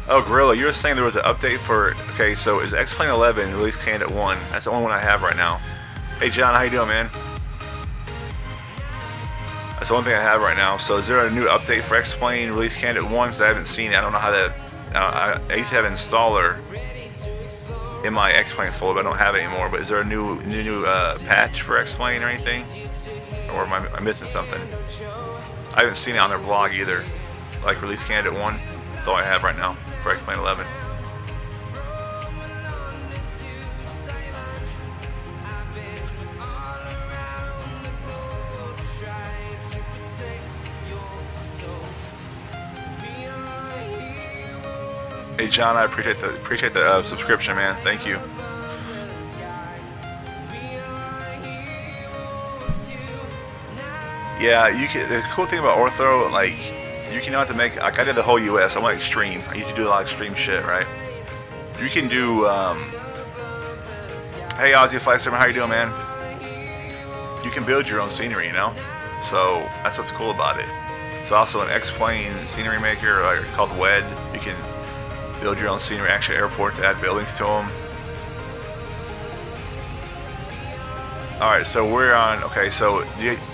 Oh, Gorilla, you were saying there was an update for... Okay, so is X-Plane 11 release candidate 1? That's the only one I have right now. Hey, John, how you doing, man? That's the only thing I have right now. So is there a new update for X-Plane release candidate 1? Because I haven't seen it. I don't know how to... I used to have an installer in my X-Plane folder, but I don't have it anymore. But is there a new patch for X-Plane or anything? Or am I missing something? I haven't seen it on their blog either. Like release candidate 1. That's all I have right now for X-Plane 11. Hey John, I appreciate the subscription, man. Thank you. Yeah, you can. The cool thing about Ortho, like, you can know how to make. Like, I did the whole U.S. I went extreme. I used to do a lot of extreme shit, right? You can do. Hey Ozzy Flexer, how you doing, man? You can build your own scenery, you know. So that's what's cool about it. It's also an X-Plane scenery maker called WED. You can build your own scenery, actually airports, add buildings to them. All right, so we're on. Okay, so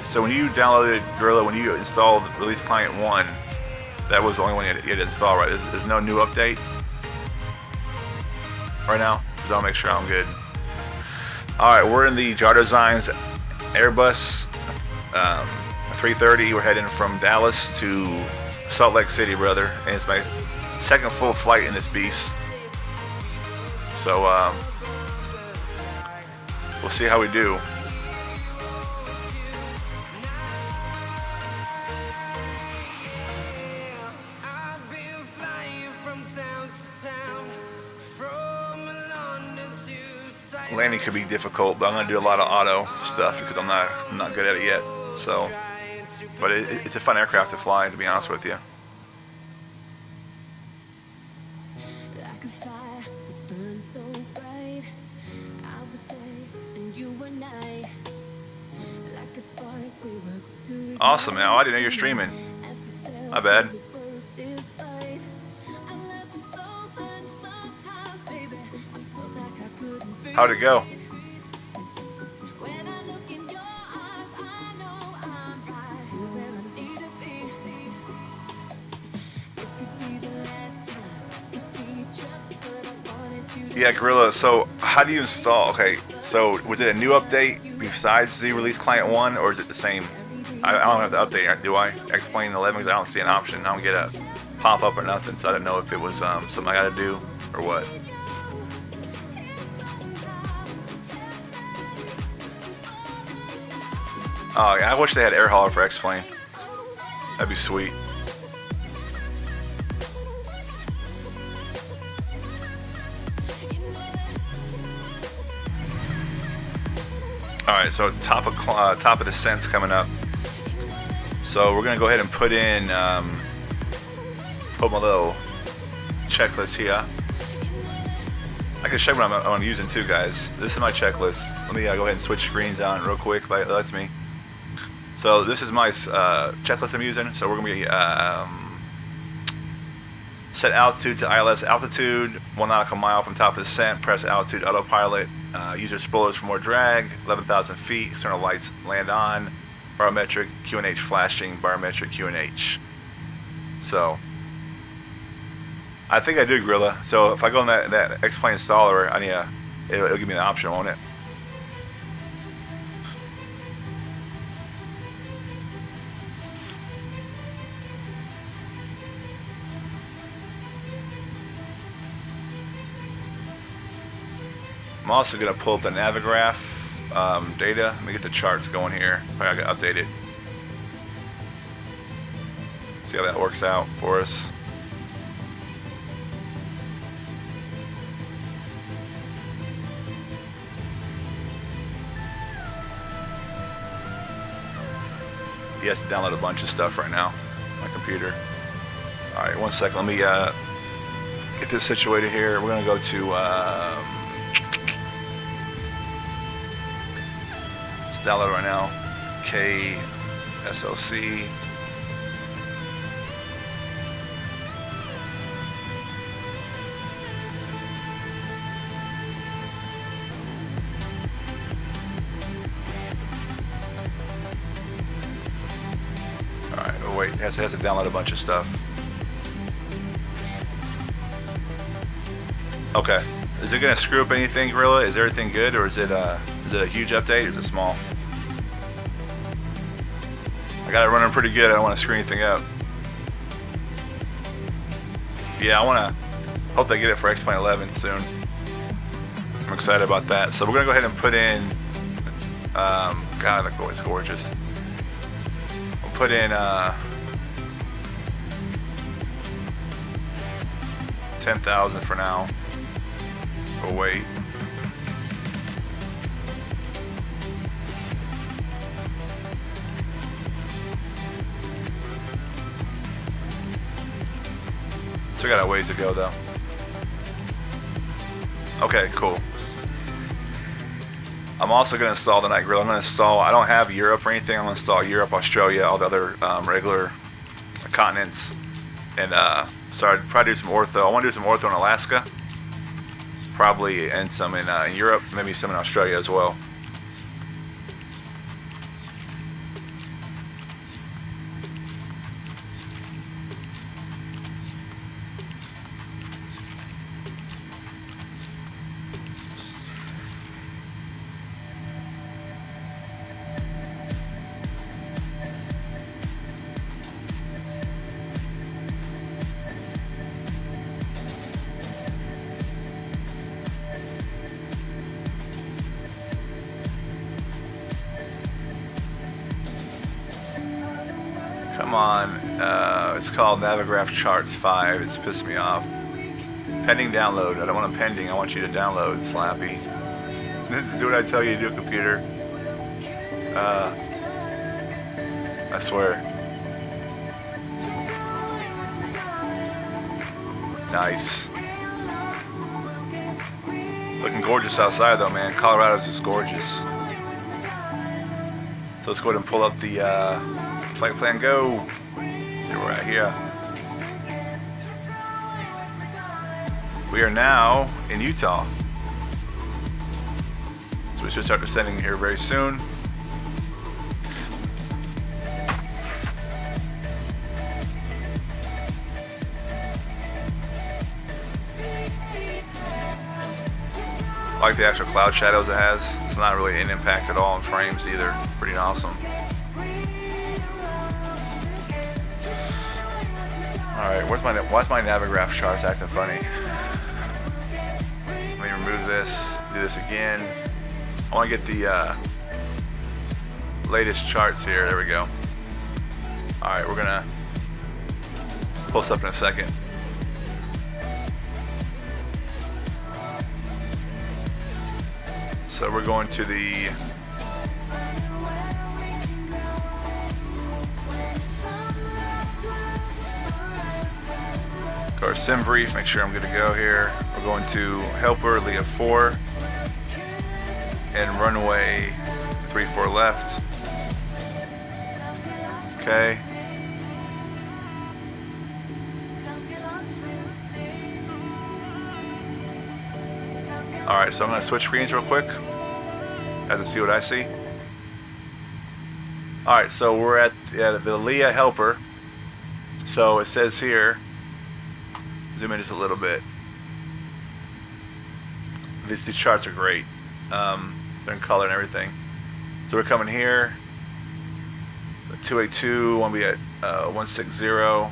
so when you downloaded Gorilla, when you installed Release Client 1, that was the only one you had to install, right? There's no new update right now, because I'll make sure I'm good. All right, we're in the JarDesigns Airbus A330. We're heading from Dallas to Salt Lake City, brother, and it's my second full flight in this beast. So we'll see how we do. Landing could be difficult, but I'm gonna do a lot of auto stuff because I'm not good at it yet. So, but it's a fun aircraft to fly, to be honest with you. Like a fire that burns so bright. I was there and you were not. Like a spark we were to. Awesome, man. Oh, I didn't know you're streaming. My bad. How'd it go? Yeah, Gorilla. So how do you install? Okay, so was it a new update besides the Release Client 1, or is it the same? I don't have the update, do I? Explain 11 because I don't see an option. I don't get a pop-up or nothing, so I didn't know if it was something I got to do or what. Oh yeah, I wish they had air hauler for X-Plane. That'd be sweet. Alright, so top of descent's coming up. So we're gonna go ahead and put my little checklist here. I can show you what I'm using too, guys. This is my checklist. Let me go ahead and switch screens on real quick if it lets me. So this is my checklist I'm using. So we're gonna be set altitude to ILS altitude, 1 nautical mile from top of descent. Press altitude autopilot. Use your spoilers for more drag. 11,000 feet. External lights land on. Barometric QNH flashing. Barometric QNH. So I think I do, Gorilla. So if I go in that X-Plane installer, it'll give me an option, won't it? I'm also going to pull up the Navigraph data. Let me get the charts going here. I got to update it. See how that works out for us. He has to download a bunch of stuff right now on my computer. Alright, 1 second. Let me get this situated here. We're going to go to download right now. Kslc. Alright, oh wait, it has to download a bunch of stuff. Okay. Is it gonna screw up anything, Gorilla? Is everything good, or is it a huge update, or is it small? I got it running pretty good. I don't want to screw anything up. Yeah, I want to hope they get it for X-Plane 11 soon. I'm excited about that. So we're gonna go ahead and put in. God, it's gorgeous. We'll put in 10,000 for now. We'll wait. Still got a ways to go though. Okay, cool. I'm also going to install the night grill. I'm going to install, I don't have Europe or anything. I'm going to install Europe, Australia, all the other regular continents. And so I'd probably do some ortho. I want to do some ortho in Alaska. Probably, and some in Europe, maybe some in Australia as well. Come on. It's called Navigraph Charts 5. It's pissed me off. Pending download. I don't want them pending. I want you to download, Slappy. Do what I tell you to do, computer. I swear. Nice. Looking gorgeous outside though, man. Colorado's just gorgeous. So let's go ahead and pull up the flight plan. Go. See where we're at here. We are now in Utah. So we should start descending here very soon. I like the actual cloud shadows it has. It's not really an impact at all in frames either. Pretty awesome. Alright, why's my Navigraph charts acting funny? Let me remove this, do this again. I want to get the latest charts here. There we go. Alright, we're gonna post up in a second. So we're going to the our sim brief, make sure I'm good to go here. We're going to helper Leah 4 and runway 34 left. Okay. Alright, so I'm going to switch screens real quick. As to see what I see. Alright, so we're at the Leah helper. So it says here, zoom in just a little bit. These charts are great. They're in color and everything. So we're coming here. 282, want to be at 160.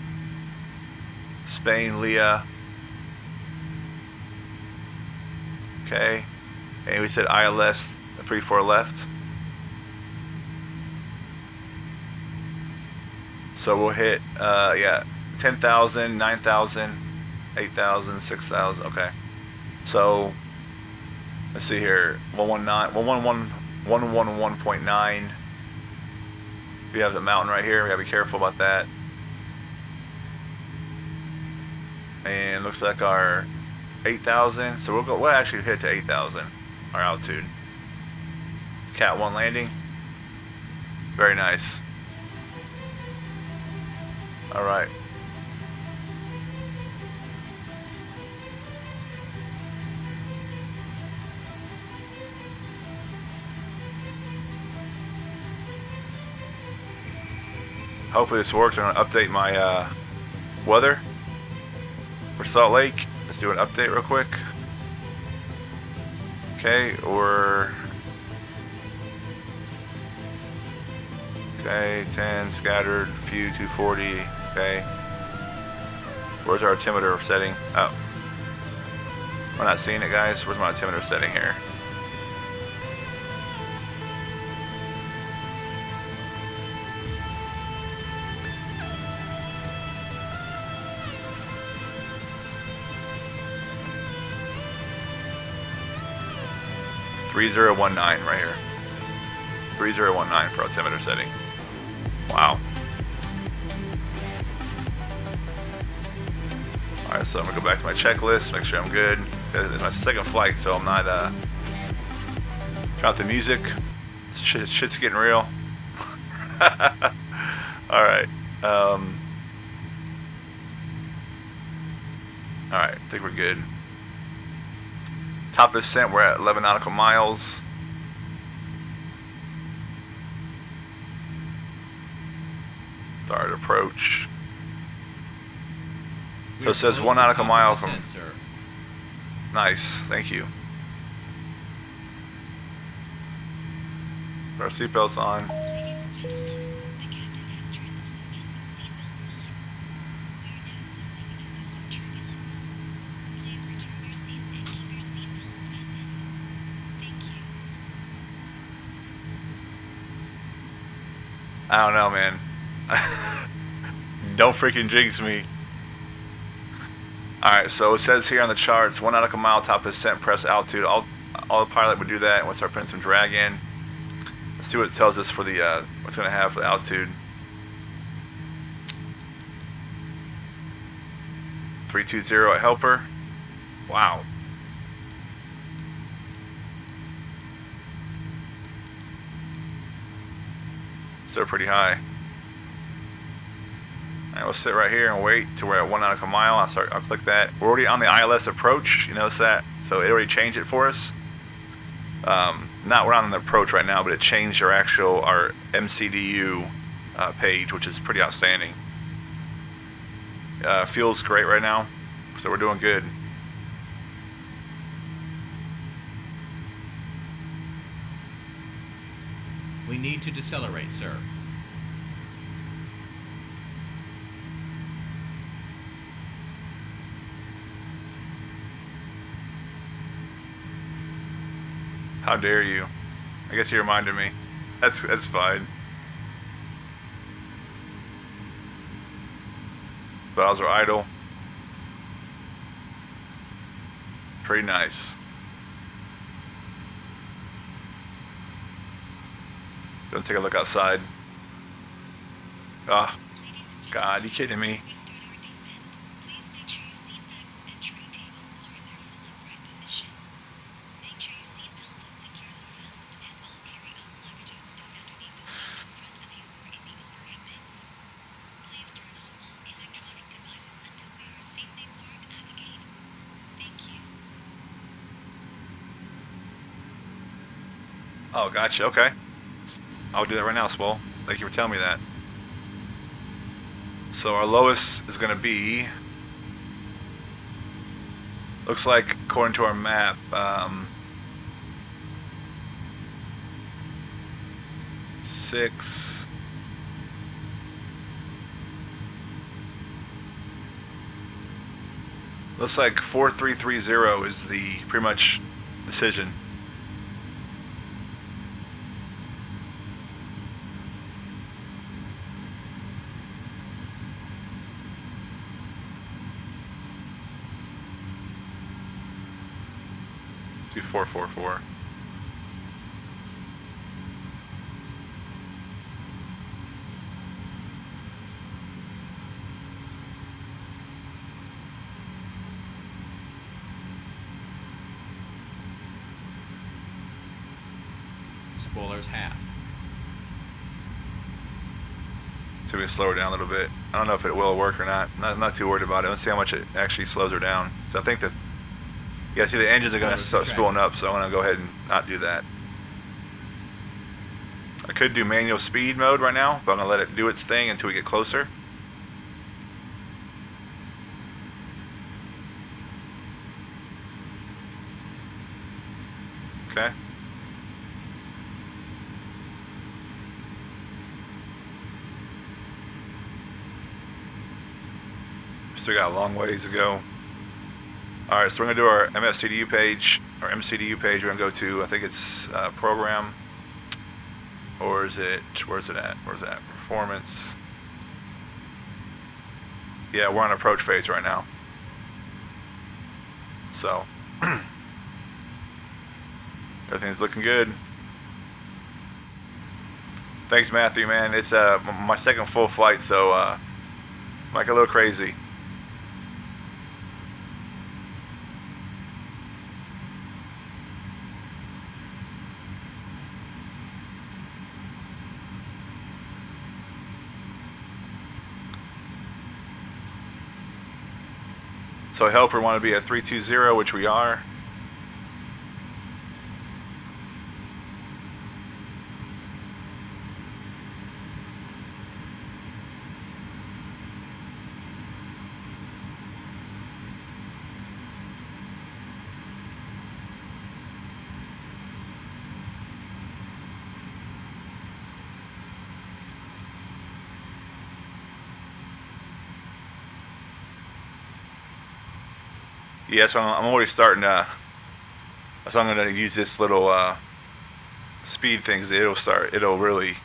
Spain, Leah. Okay. And we said ILS 34 left. So we'll hit, 10,000, 9,000, 8,000, 6,000. Okay. So let's see here. 111.9. We have the mountain right here. We gotta be careful about that. And looks like our 8,000. So we'll actually hit to 8,000. Our altitude. It's Cat 1 landing. Very nice. All right. Hopefully this works. I'm going to update my weather for Salt Lake. Let's do an update real quick. Okay, okay, 10 scattered, few 240. Okay. Where's our altimeter setting? Oh. We're not seeing it, guys. Where's my altimeter setting here? .3019 right here. 3019 for altimeter setting. Wow. Alright, so I'm gonna go back to my checklist, make sure I'm good. It's my second flight, so I'm not turn off the music. Shit's getting real. Alright. Alright, I think we're good. Top of descent, we're at 11 nautical miles. Start approach. So it says 1 nautical mile from. Nice, thank you. Put our seatbelts on. I don't know, man. Don't freaking jinx me. Alright, so it says here on the charts, 1 nautical mile top ascent press altitude. All the pilot would do that, and we'll start putting some drag in. Let's see what it tells us for the what's going to have for the altitude. 320 at helper. Wow. Still pretty high. Alright, we'll sit right here and wait till we're at 1 nautical mile. I'll click that. We're already on the ILS approach. You notice that? So it already changed it for us. We're not on the approach right now, but it changed our MCDU page, which is pretty outstanding. Fuel's great right now, so we're doing good. We need to decelerate, sir. How dare you? I guess he reminded me. That's fine. Valves are idle. Pretty nice. Gonna take a look outside. Ah, oh, God, you kidding me? Oh, gotcha. Okay. I'll do that right now, Swole. Thank you for telling me that. So our lowest is going to be... Looks like, according to our map, 6... Looks like 4330 is the pretty much decision. Do 444. Spoilers half. So we can slow her down a little bit. I don't know if it will work or not. Not too worried about it. Let's see how much it actually slows her down. So I think that, yeah, see the engines are going to start spooling up, so I'm going to go ahead and not do that. I could do manual speed mode right now, but I'm going to let it do its thing until we get closer. Okay. Still got a long ways to go. Alright, so we're going to do our MFCDU page, or MCDU page. We're going to go to, I think it's program, or is it, where's it at? Where's it at? Performance. Yeah, we're on approach phase right now. So, everything's looking good. Thanks, Matthew, man. It's my second full flight, so I'm like a little crazy. So helper want to be at 320, which we are. Yeah, so I'm already starting to, so I'm going to use this little speed thing, 'cause it'll really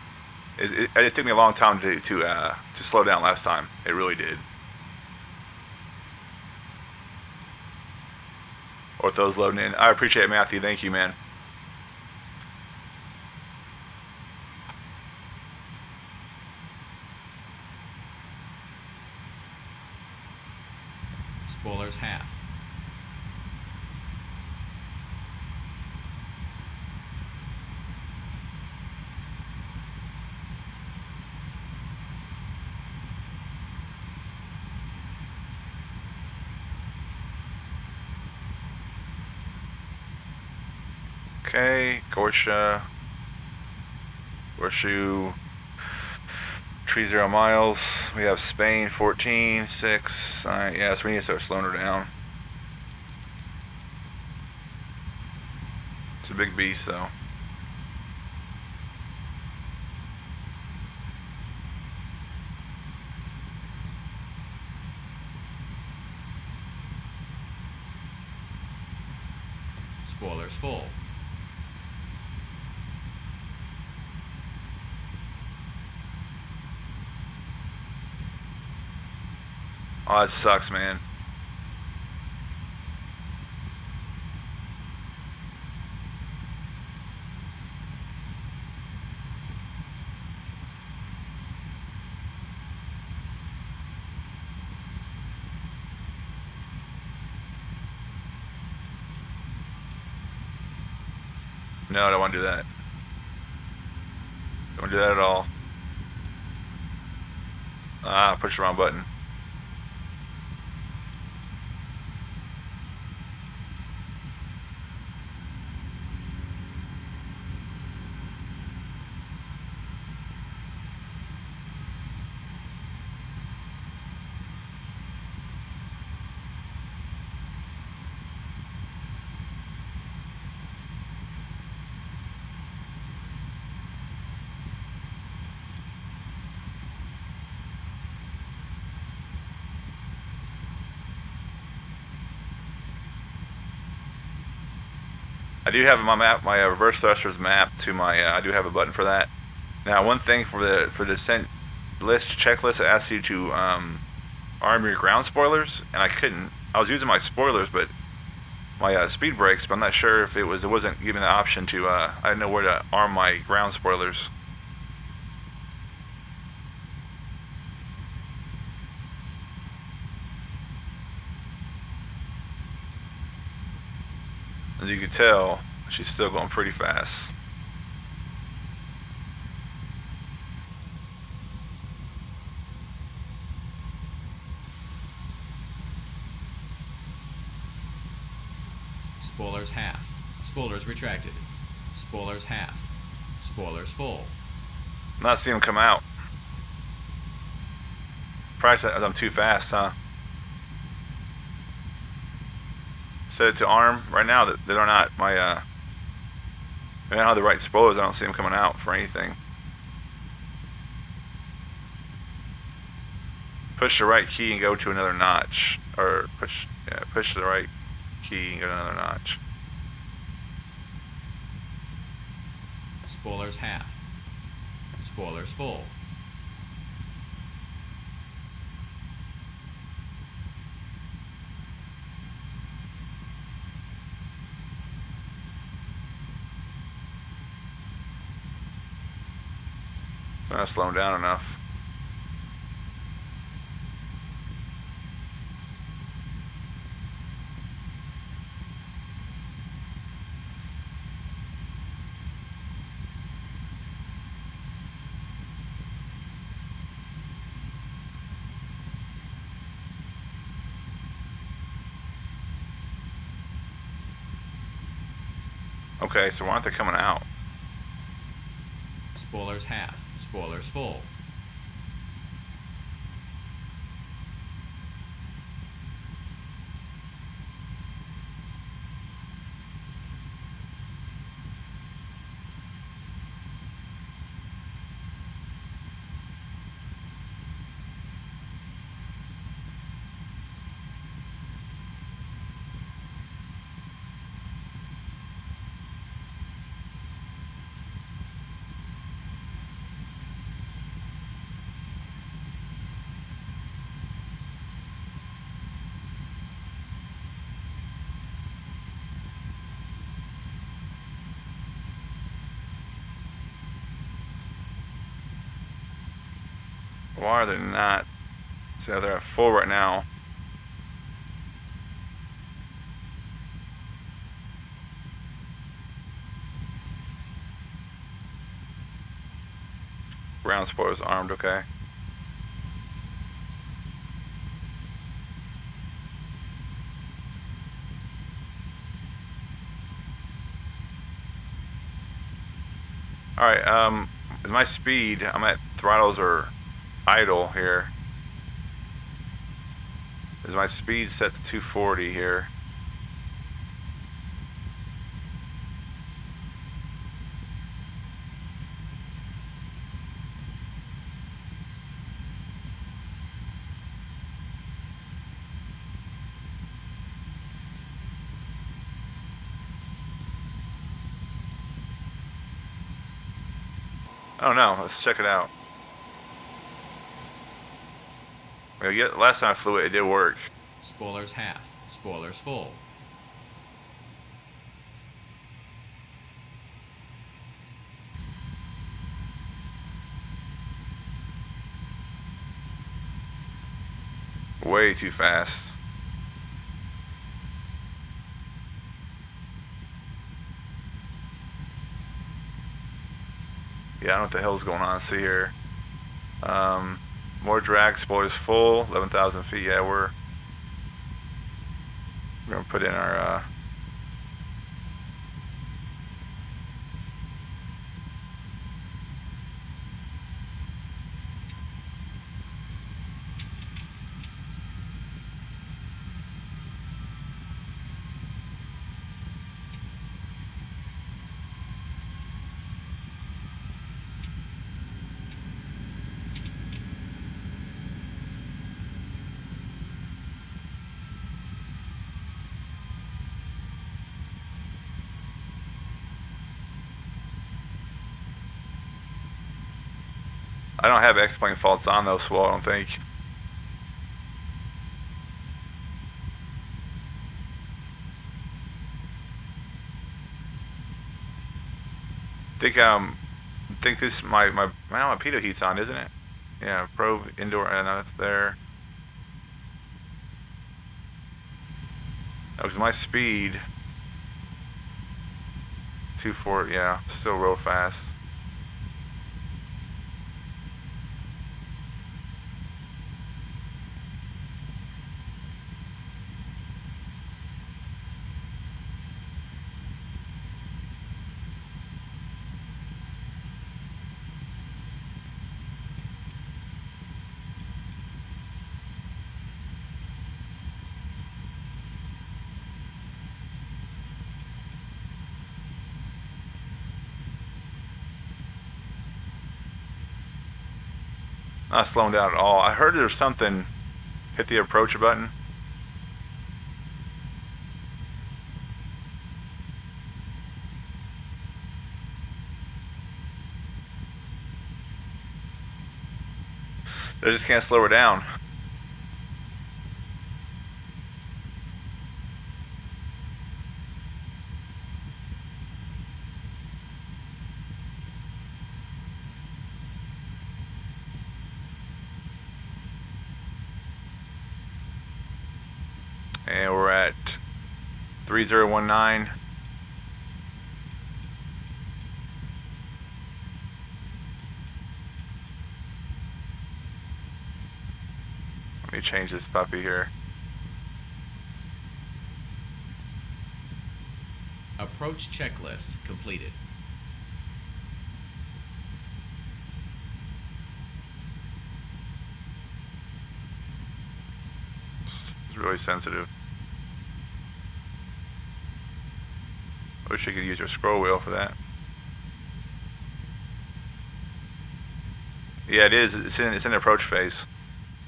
It took me a long time to slow down last time. It really did. Ortho's loading in. I appreciate it, Matthew. Thank you, man. Spoilers half. Okay, Gorsha, Horseshoe, Tree 0 miles. We have Spain 14, 6. Yeah, so we need to start slowing her down. It's a big beast, though. Spoilers full. Oh, that sucks, man. No, I don't want to do that. Don't want to do that at all. Ah, push the wrong button. I do have my map, my reverse thrusters mapped to my. I do have a button for that. Now, one thing for the descent list checklist, it asks you to arm your ground spoilers, and I couldn't. I was using my spoilers, but my speed brakes, but I'm not sure if it wasn't giving the option to. I didn't know where to arm my ground spoilers. As you can tell, she's still going pretty fast. Spoilers half. Spoilers retracted. Spoilers half. Spoilers full. I'm not seeing them come out. Perhaps I'm too fast, huh? Set it to arm right now. That they're not my. I don't have the right spoilers. I don't see them coming out for anything. Push the right key and go to another notch, or push the right key and go to another notch. Spoilers half. Spoilers full. It's not slowing down enough. Okay, so why aren't they coming out? Spoilers half. Spoilers full. Why are they not? So they're at full right now. Ground spoilers armed, okay. Alright, is my speed, I'm at throttles are idle here. Is my speed set to 240 here? Oh no, let's check it out. Well, yeah, last time I flew it, it did work. Spoilers half. Spoilers full. Way too fast. Yeah, I don't know what the hell's going on. Let's see here. More drag, spoilers full, 11,000 feet. Yeah, we're gonna put in our I don't have X-plane faults on though, so I don't think. Think this my pitot heat's on, isn't it? Yeah, probe indoor, and that's there. Oh, because my speed 240, yeah, still real fast. Not slowing down at all. I heard there's something. Hit the approach button. They just can't slow her down. And we're at 3019. Let me change this puppy here. Approach checklist completed. It's really sensitive. I wish you could use your scroll wheel for that. Yeah, it is. It's in approach phase.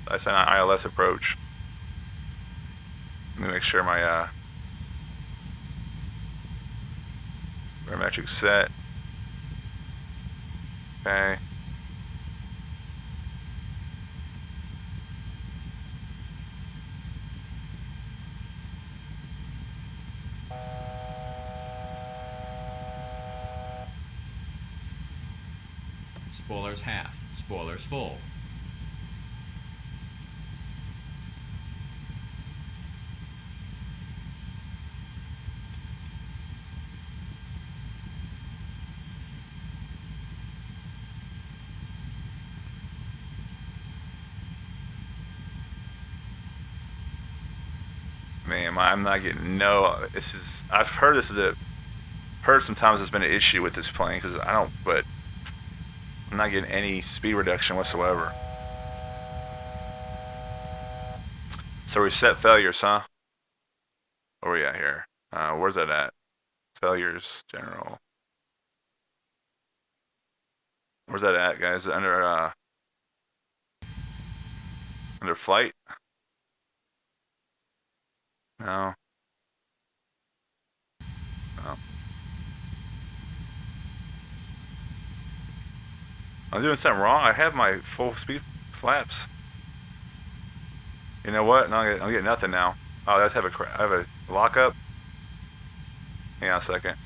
That's an ILS approach. Let me make sure my barometric set. Okay. Spoilers half. Spoilers full. am I? I'm not getting no. This is. I've heard this is a. Heard sometimes there's been an issue with this plane because I don't. But I'm not getting any speed reduction whatsoever. So reset failures, huh? Where we at here? Where's that at? Failures general. Where's that at, guys? Under flight? No. No. I'm doing something wrong. I have my full speed flaps. You know what? No, I'm getting nothing now. Oh, I have a lockup. Hang on a second.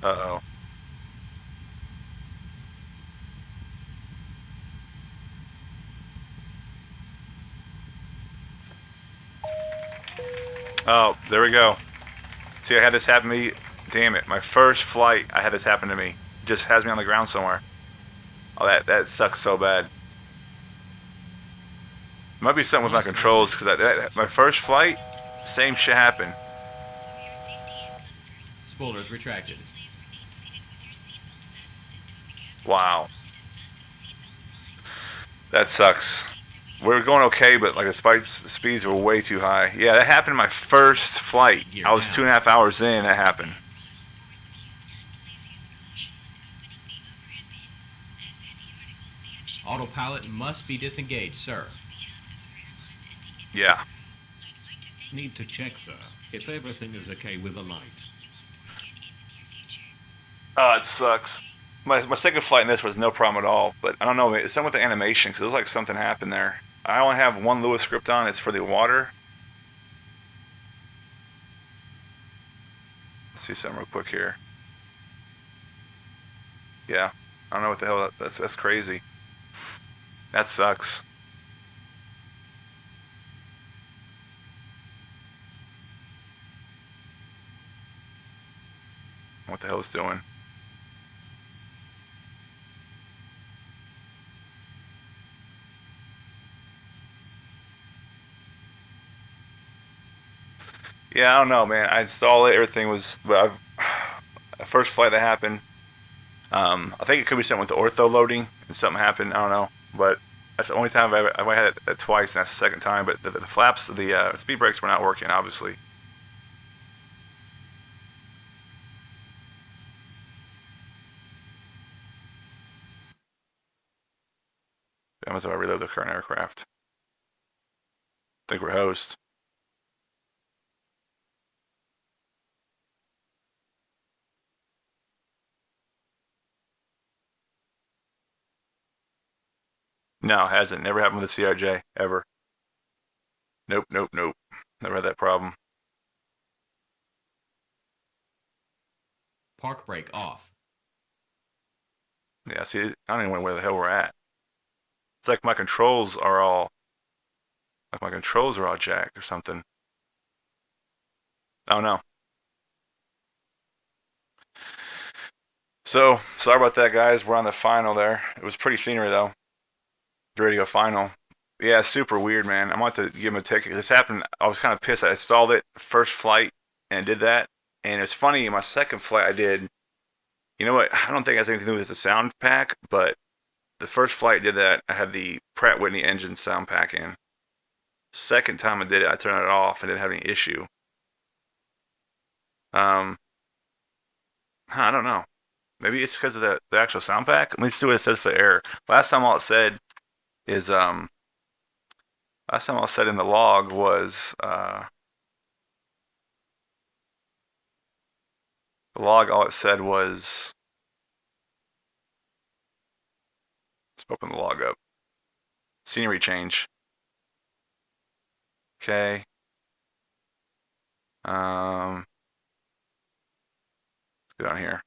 Uh-oh. Oh, there we go. See, I had this happen to me. Damn it. My first flight, I had this happen to me. It just has me on the ground somewhere. Oh, that sucks so bad. Might be something with my controls, because my first flight, same shit happened. Spoilers retracted. Wow. That sucks. We were going okay, but like the speeds were way too high. Yeah, that happened my first flight. I was 2.5 hours in, that happened. Autopilot must be disengaged, sir. Yeah. Need to check, sir, if everything is okay with the light. Oh, it sucks. My second flight in this was no problem at all, but I don't know, it's something with the animation, because it looks like something happened there. I only have one Lua script on, it's for the water. Let's see something real quick here. Yeah, I don't know what the hell, that's crazy. That sucks. What the hell is doing? Yeah, I don't know, man. I installed it. Everything was, but the first flight that happened. I think it could be something with the ortho loading and something happened. I don't know, but that's the only time I've had it twice, and that's the second time. But the flaps, the speed brakes were not working, obviously. Damn, as if I reload the current aircraft. I think we're host. No, it hasn't. Never happened with the CRJ, ever. Nope, nope, nope. Never had that problem. Park brake off. Yeah, see, I don't even know where the hell we're at. It's like my controls are all jacked or something. I don't know. So, sorry about that, guys. We're on the final there. It was pretty scenery, though. Ready to go final. Yeah, super weird, man. I'm about to give him a ticket. This happened. I was kind of pissed. I installed it first flight and did that. And it's funny, my second flight I did, you know what? I don't think it has anything to do with the sound pack, but the first flight I did that, I had the Pratt Whitney engine sound pack in. Second time I did it, I turned it off and didn't have any issue. I don't know. Maybe it's because of the actual sound pack. Let me see what it says for error. Last time all it said is last time all it said in the log was the log. All it said was, let's open the log up. Scenery change. Okay. Let's go down here.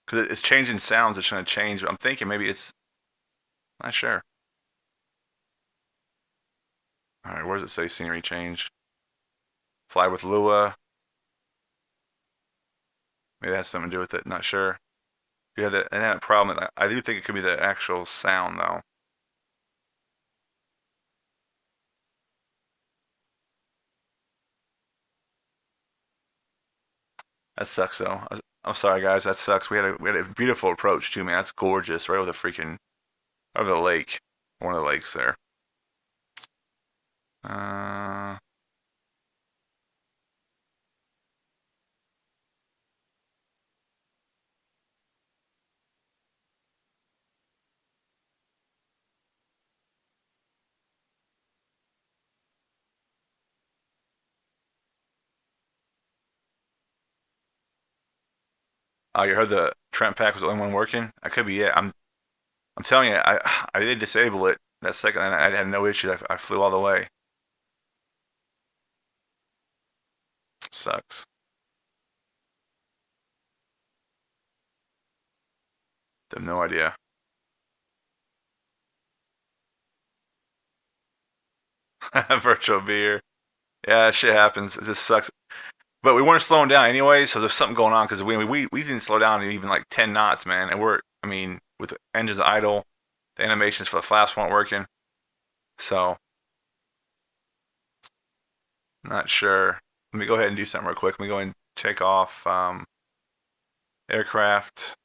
Because it's changing sounds. It's going to change. I'm thinking maybe it's. Not sure. All right, where does it say scenery change? Flywithlua. Maybe that has something to do with it. Not sure. You have that problem. I do think it could be the actual sound though. That sucks though. I'm sorry guys, that sucks. We had a beautiful approach too, man. That's gorgeous, right over the freaking over the lake, one of the lakes there. Oh, you heard the Trent pack was the only one working? I could be it. I'm telling you, I did disable it that second, and I had no issue. I flew all the way. Sucks. I have no idea. Virtual beer. Yeah, shit happens. It just sucks. But we weren't slowing down anyway, so there's something going on because we didn't slow down even like 10 knots, man. And I mean, with the engines idle, the animations for the flaps weren't working. So, not sure. Let me go ahead and do something real quick. Let me go and take off aircraft.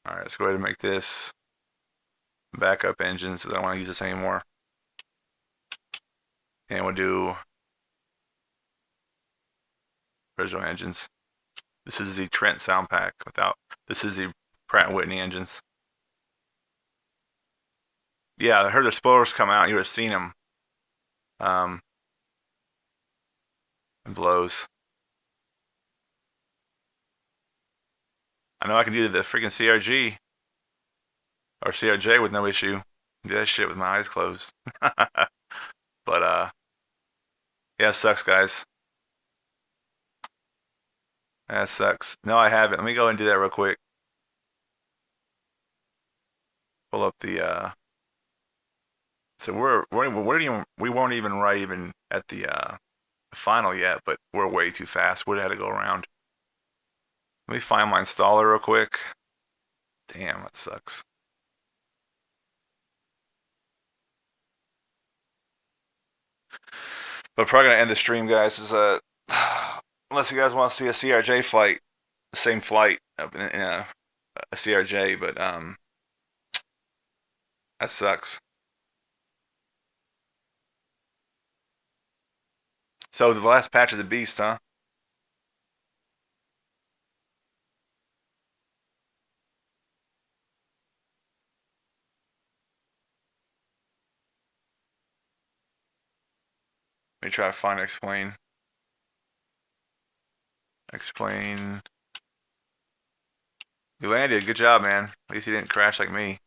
All right, let's go ahead and make this backup engine so I don't want to use this anymore. And we'll do original engines. This is the Trent Sound Pack this is the Pratt & Whitney engines. Yeah, I heard the spoilers come out. You would have seen them. It blows. I know I can do the freaking CRG or CRJ with no issue. Do that shit with my eyes closed. But yeah, it sucks, guys. That sucks. No, I haven't. Let me go and do that real quick. Pull up the so we weren't even right even at the final yet, but we're way too fast. Would have had to go around. Let me find my installer real quick. Damn, that sucks. But probably gonna end the stream, guys. Is unless you guys want to see a CRJ flight, the same flight in a CRJ, but that sucks. So the last patch is a beast, huh? Let me try to find explain. You landed. Good job, man. At least you didn't crash like me.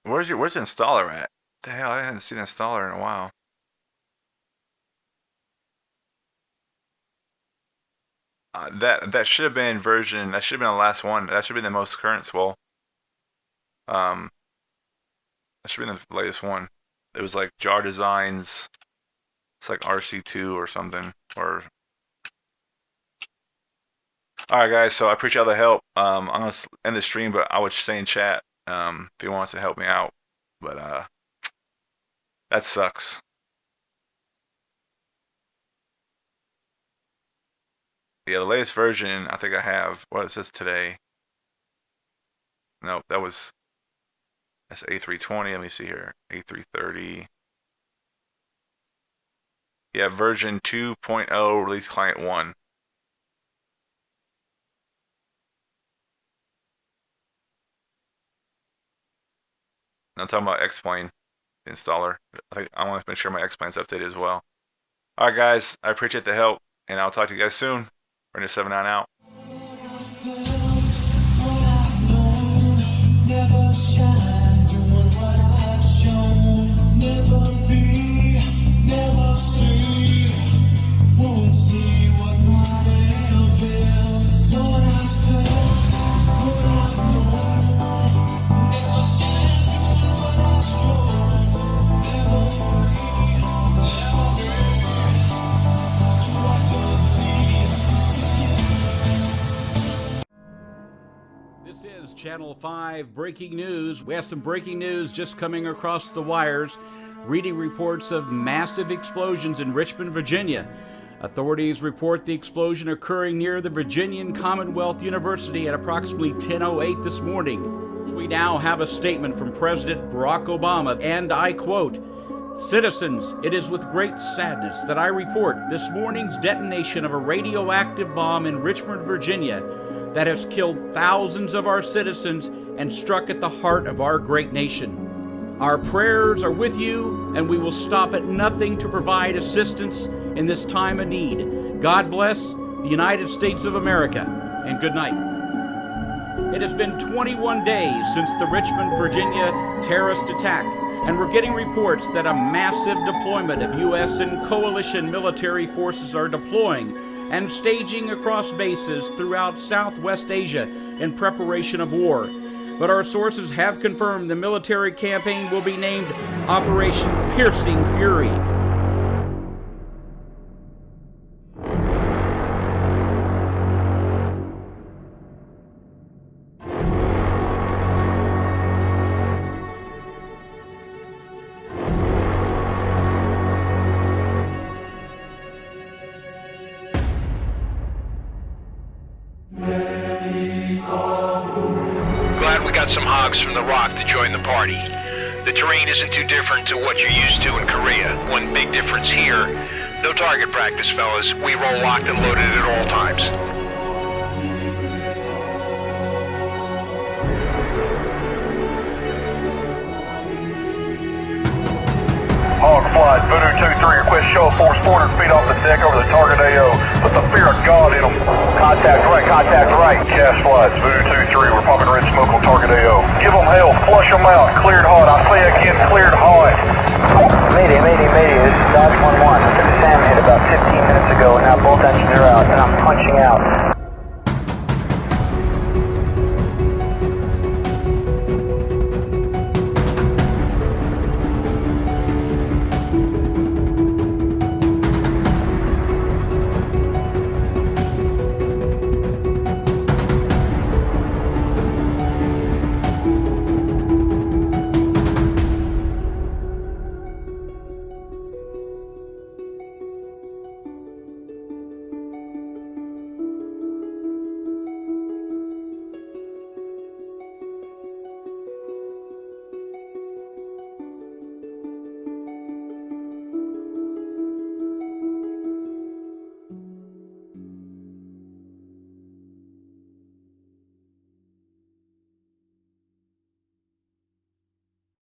Where's the installer at? The hell, I haven't seen the installer in a while. That should have been version. That should have been the last one. That should have been the most current swell. That should have been the latest one. It was like JarDesigns. It's like RC2 or something. Or all right, guys. So I appreciate all the help. I'm gonna end the stream, but I would say in chat if he wants to help me out. But that sucks. Yeah, the latest version I think I have. What is this today? Nope, that's A320. Let me see here. A330. Yeah, version 2.0 release client 1. I'm talking about X-Plane installer. I want to make sure my X-Plane's updated as well. All right, guys. I appreciate the help, and I'll talk to you guys soon. Runway 79 out. Never shine, doing what I've shown. Never be, never see. Won't see what might have been. Channel 5 breaking news. We have some breaking news just coming across the wires. Reading reports of massive explosions in Richmond, Virginia. Authorities report the explosion occurring near the Virginian Commonwealth University at approximately 10:08 this morning. We now have a statement from President Barack Obama, and I quote, "Citizens, it is with great sadness that I report this morning's detonation of a radioactive bomb in Richmond, Virginia that has killed thousands of our citizens and struck at the heart of our great nation. Our prayers are with you, and we will stop at nothing to provide assistance in this time of need. God bless the United States of America, and good night." It has been 21 days since the Richmond, Virginia terrorist attack, and we're getting reports that a massive deployment of U.S. and coalition military forces are deploying and staging across bases throughout Southwest Asia in preparation of war. But our sources have confirmed the military campaign will be named Operation Piercing Fury. Glad we got some hogs from the Rock to join the party. The terrain isn't too different to what you're used to in Korea. One big difference here, no target practice, fellas. We roll locked and loaded at all times. Hog flight, Voodoo 2-3, request show of force 400 feet off the deck over the target AO. Put the fear of God in them. Contact right. Cast flights, Voodoo 2-3, we're popping red smoke on target AO. Give them hell, flush them out, cleared hot. I say again, cleared hot. Mayday, this is Dodge 1-1. I took a SAM hit about 15 minutes ago, and now both engines are out, and I'm punching out.